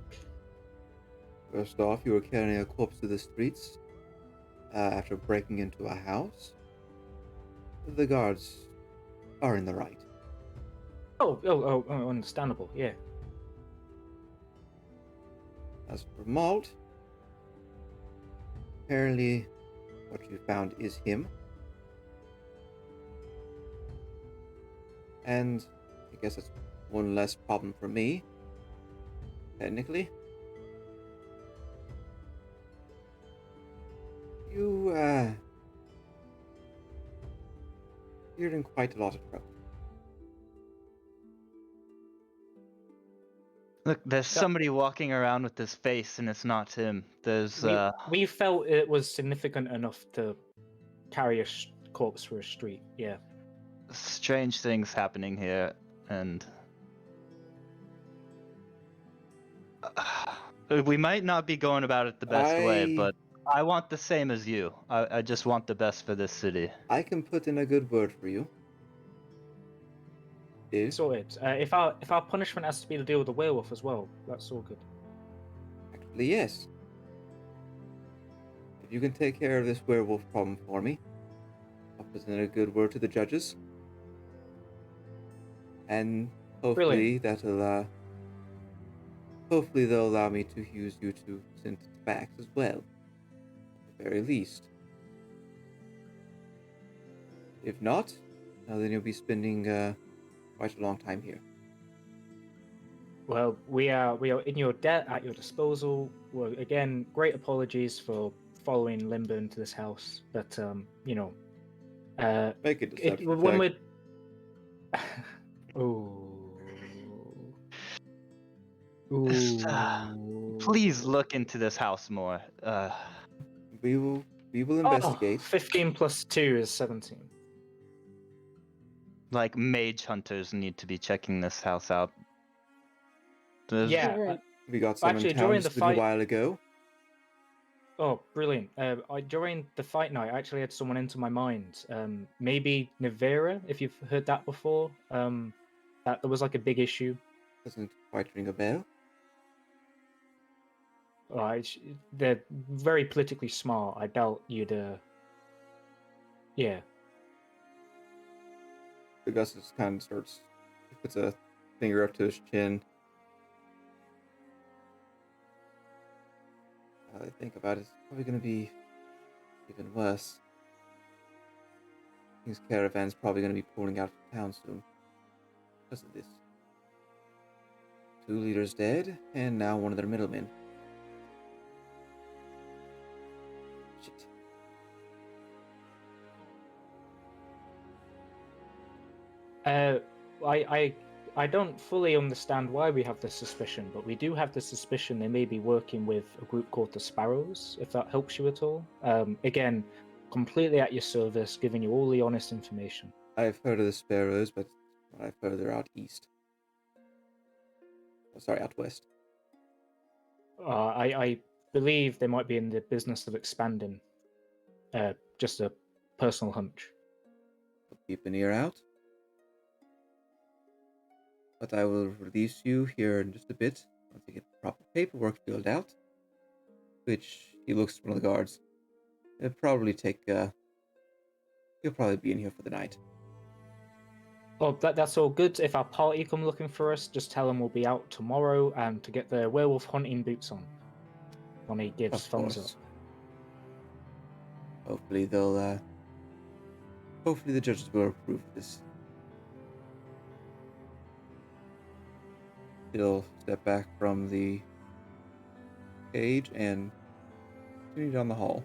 first off, you were carrying a corpse to the streets after breaking into a house. The guards are in the right. Oh, understandable. Yeah. As for Malt, apparently what you found is him. And I guess that's one less problem for me, technically. You're in quite a lot of trouble. Look, there's That- somebody walking around with this face, and it's not him. There's we felt it was significant enough to carry a corpse through a street. Yeah. strange things happening here, and we might not be going about it the best way, but I want the same as you. I just want the best for this city. I can put in a good word for you. If Sorted. If our punishment has to be to deal with the werewolf as well, that's all good. actually, yes. If you can take care of this werewolf problem for me, I'll put in a good word to the judges. And hopefully hopefully they'll allow me to use you to sentence facts as well. At the very least. If not, then you'll be spending quite a long time here. Well, we are in your debt, at your disposal. Well, again, great apologies for following Limber into this house, but Make a deception when check. we're ooh, Please look into this house more. We will investigate. 15 plus 2 is 17. Like mage hunters need to be checking this house out. Yeah. We got some Actually, in during town the just a fight- while ago. Oh, brilliant! During the fight night, I actually had someone into my mind. Maybe Nivera, if you've heard that before. That there was like a big issue. Doesn't quite ring a bell. They're very politically smart. I doubt you'd. Yeah. Augustus kind of starts, puts a finger up to his chin. I think about it, it's probably going to be even worse. These caravans probably going to be pulling out of town soon because of this. 2 leaders dead, and now one of their middlemen. Shit. I don't fully understand why we have this suspicion, but we do have the suspicion they may be working with a group called the Sparrows, if that helps you at all. Again, completely at your service, giving you all the honest information. I've heard of the Sparrows, but I've heard they're out east. Oh, sorry, out west. I believe they might be in the business of expanding. Just a personal hunch. Keep an ear out. But I will release you here in just a bit once I get the proper paperwork filled out. Which, he looks at one of the guards. It'll probably take, he'll probably be in here for the night. Oh, that's all good. If our party come looking for us, just tell them we'll be out tomorrow and to get their werewolf hunting boots on. When he gives Of thumbs course. up. Hopefully they'll, hopefully the judges will approve of this. He'll step back from the cage and continue down the hall.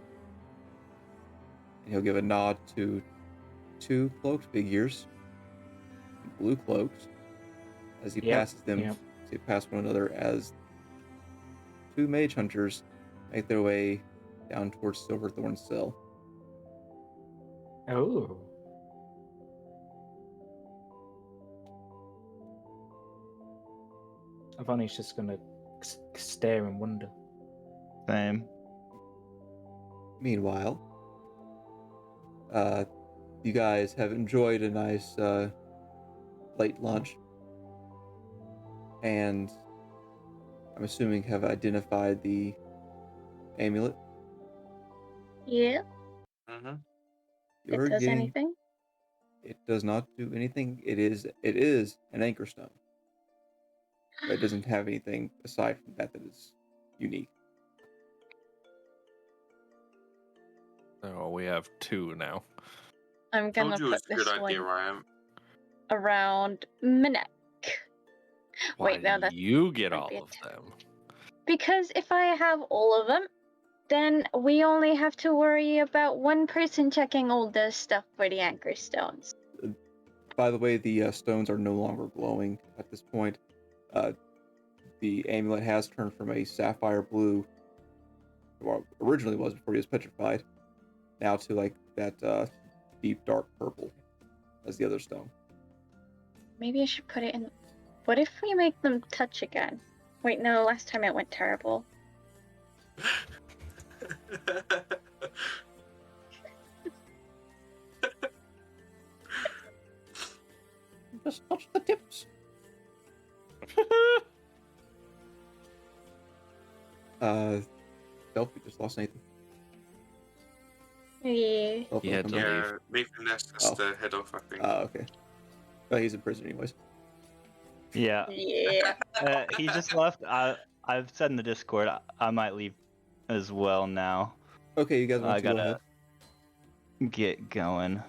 And he'll give a nod to 2 cloaked figures, in blue cloaks, as he passes them, yep. as they pass one another, as 2 mage hunters make their way down towards Silverthorn's cell. Oh. Avani's just gonna stare and wonder. Same. Meanwhile, you guys have enjoyed a nice late lunch, and I'm assuming have identified the amulet. Yeah. Mm-hmm. It does anything? It does not do anything. It is an anchor stone. But it doesn't have anything aside from that is unique. Oh, we have 2 now. I'm gonna Told you it was put a this good idea, one Ryan. around my neck. Why Wait, no, do that's you get might all be of it. them? Because if I have all of them, then we only have to worry about one person checking all the stuff for the anchor stones. By the way, the stones are no longer glowing at this point. the amulet has turned from a sapphire blue, or originally was before he was petrified, now to like that deep dark purple as the other stone. Maybe I should put it in. What if we make them touch again? Wait, no, last time it went terrible. Just touch the tips. Nope, we just lost Nathan. Yeah. Oh, He had come to back. leave. Yeah, Nathan has to head off, I think. Okay. Well, he's in prison anyways. Yeah. Yeah. He just left. I've said in the Discord I might leave as well now. Okay, you guys want I to go gotta ahead? get going.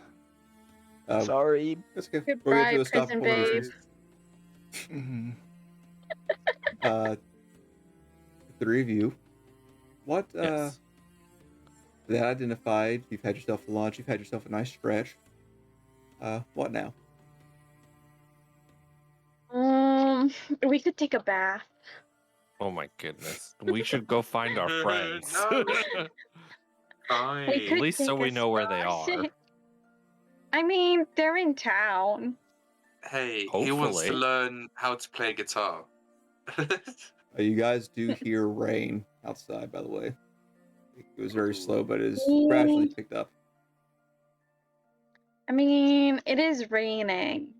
Um, Sorry. That's okay. Goodbye, We'll stop prison before babe. this. Mhm. The three of you. What Yes. that identified, you've had yourself lunch, you've had yourself a nice stretch. What now? We could take a bath. Oh my goodness. We should go find our friends. No. We Fine. At could least so take we a know where they spa. are. I mean, they're in town. Hey, he wants to Hopefully. learn how to play guitar. You guys do hear rain outside, by the way. It was very slow, but it is gradually picked up. I mean, it is raining.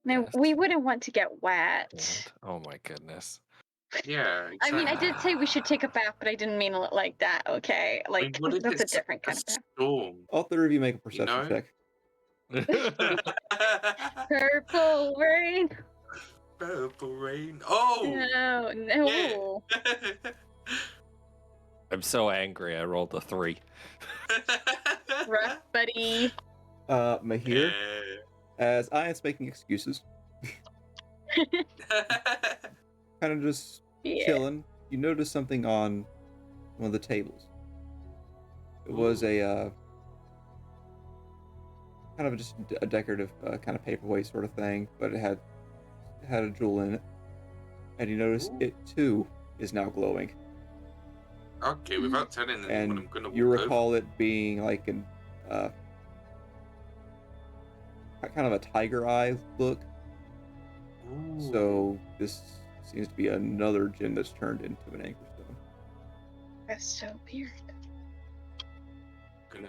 No, Yes. we wouldn't want to get wet. Oh my goodness. Yeah, exactly. I mean, I did say we should take a bath, but I didn't mean it like that, okay? I mean, Like, what if that's a it's different kind of bath. storm? All three of you make a perception know? check. Purple rain. Purple rain. Oh! No, no. Yeah. I'm so angry I rolled a 3. Rough, buddy. Mahir, as I am making excuses, kind of just Yeah. chilling, you notice something on one of the tables. It was a kind of just a decorative kind of paperweight sort of thing, but it had a jewel in it, and you notice Ooh. it too is now glowing. Okay, without telling anyone, And I'm gonna you walk over. recall it being like an kind of a tiger eye look. Ooh. So this seems to be another gem that's turned into an anchor stone. That's so weird. Gonna...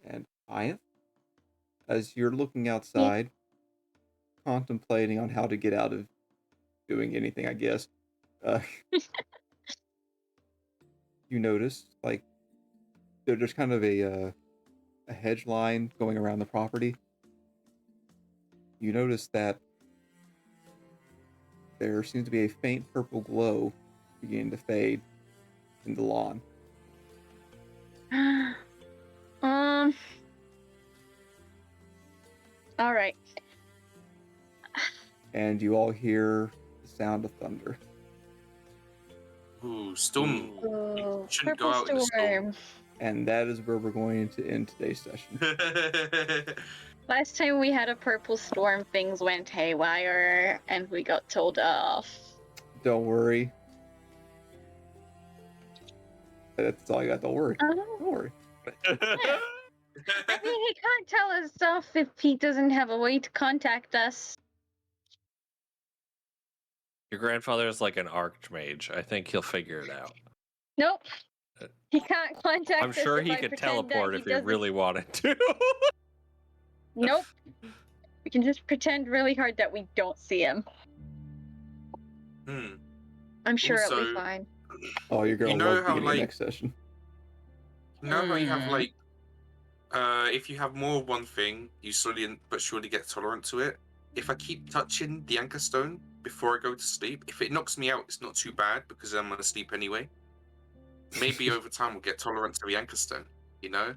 And Aya, as you're looking outside, contemplating on how to get out of doing anything, I guess, you notice like there's kind of a hedge line going around the property. You notice that there seems to be a faint purple glow beginning to fade in the lawn. All right. And you all hear the sound of thunder. Ooh, storm. Ooh, shouldn't go purple out in the storm. storm. And that is where we're going to end today's session. Last time we had a purple storm, things went haywire, and we got told off. Don't worry. That's all you got. Don't worry. Oh. Don't worry. I mean, he can't tell us stuff if he doesn't have a way to contact us. Your grandfather is like an archmage. I think he'll figure it out. Nope. He can't contact I'm us. sure if he I could pretend that teleport if he doesn't- really wanted to. Nope. We can just pretend really hard that we don't see him. I'm sure it'll be Also- fine. Oh, you're gonna You know love how, being in the like- next session. You know how you have Mm. like, if you have more of one thing, you slowly but surely get tolerant to it. If I keep touching the anchor stone before I go to sleep, if it knocks me out, it's not too bad because I'm gonna sleep anyway. Maybe over time we'll get tolerant to the anchor stone. You know.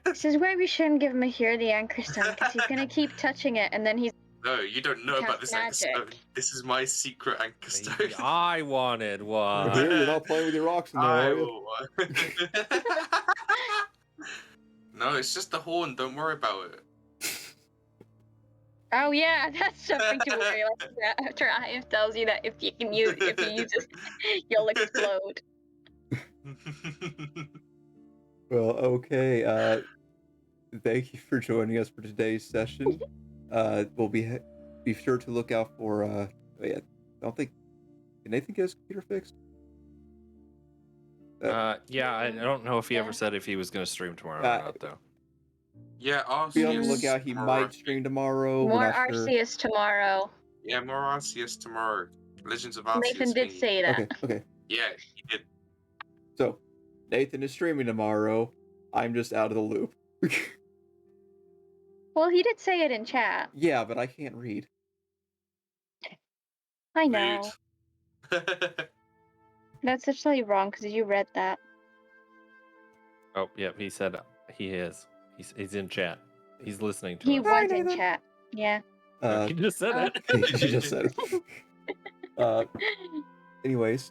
This is why we shouldn't give Mahir the anchor stone, because he's gonna keep touching it, and then he's No, you don't know about this Cast anchor magic. stone. This is my secret anchor stone. Maybe I wanted one. Here, you're not playing with your rocks in there, I are you? will. No, it's just the horn. Don't worry about it. Oh yeah, that's something to worry about after IF tells you that if you use it, you'll explode. Well, okay. Thank you for joining us for today's session. We'll be sure to look out for. Oh yeah, I don't think. Did Nathan get his computer fixed? Yeah, I don't know if he ever Yeah. said if he was going to stream tomorrow or not, though. Yeah, Be on the Arceus lookout. He tomorrow. might stream tomorrow. We're More not sure. Arceus tomorrow. Yeah, more Arceus tomorrow. Legends of Arceus. Nathan did thingy. say that. Okay. Yeah, he did. So, Nathan is streaming tomorrow. I'm just out of the loop. Well, he did say it in chat. Yeah, but I can't read. I know. Rude. That's actually wrong because you read that. Oh, yeah, he said he is. He's in chat. He's listening to He us. was in Nathan. chat. Yeah. He just said it. You just said it. Anyways,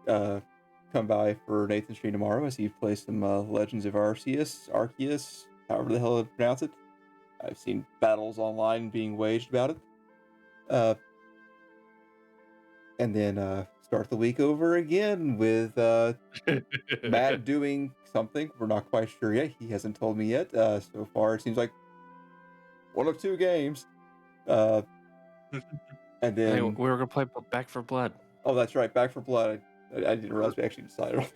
come by for Nathan's stream tomorrow as he plays some Legends of Arceus, however the hell I pronounce it. I've seen battles online being waged about it. And then start the week over again with Matt doing something. We're not quite sure yet. He hasn't told me yet. So far, it seems like one of two games. And Hey, then... we were going to play Back for Blood. Oh, that's right. Back for Blood. I didn't realize we actually decided on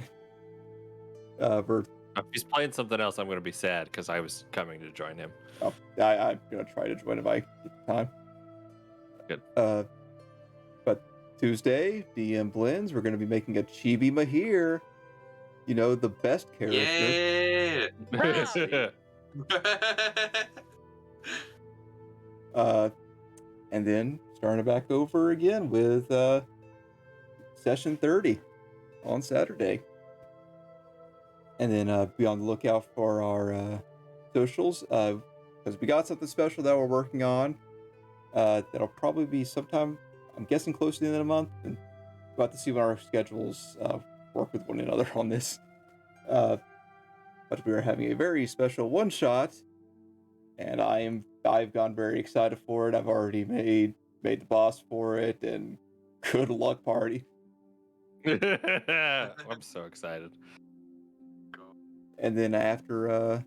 it. If he's playing something else, I'm going to be sad because I was coming to join him. I'm going to try to join if I get the time. Good. But Tuesday, DM Blends, we're going to be making a Chibi Mahir. You know, the best character. Yeah. And then starting back over again with session 30 on Saturday. And then be on the lookout for our socials, because we got something special that we're working on. That'll probably be sometime, I'm guessing, close to the end of the month. And we'll have to see when our schedules work with one another on this. But we are having a very special one-shot, and I've gone very excited for it. I've already made the boss for it, and good luck, party. I'm so excited. And then after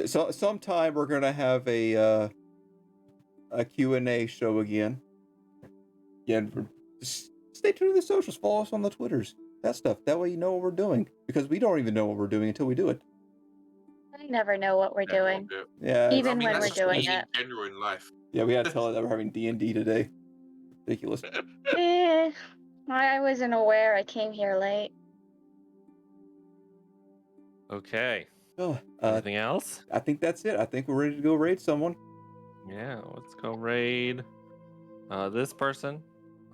sometime we're gonna have a Q&A show again. Just stay tuned to the socials, follow us on the Twitters, that stuff. That way you know what we're doing, because we don't even know what we're doing until we do it. I never know what we're doing. Yeah, Even when that's we're just doing me in it. general in life. yeah, we had to tell her that we're having D&D today. Ridiculous. I wasn't aware. I came here late. Okay. Oh, Anything else? I think that's it. I think we're ready to go raid someone. Yeah, let's go raid this person.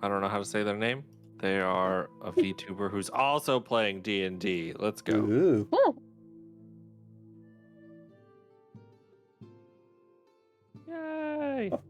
I don't know how to say their name. They are a VTuber who's also playing D&D. Let's go. Ooh. Woo! Yay! Oh,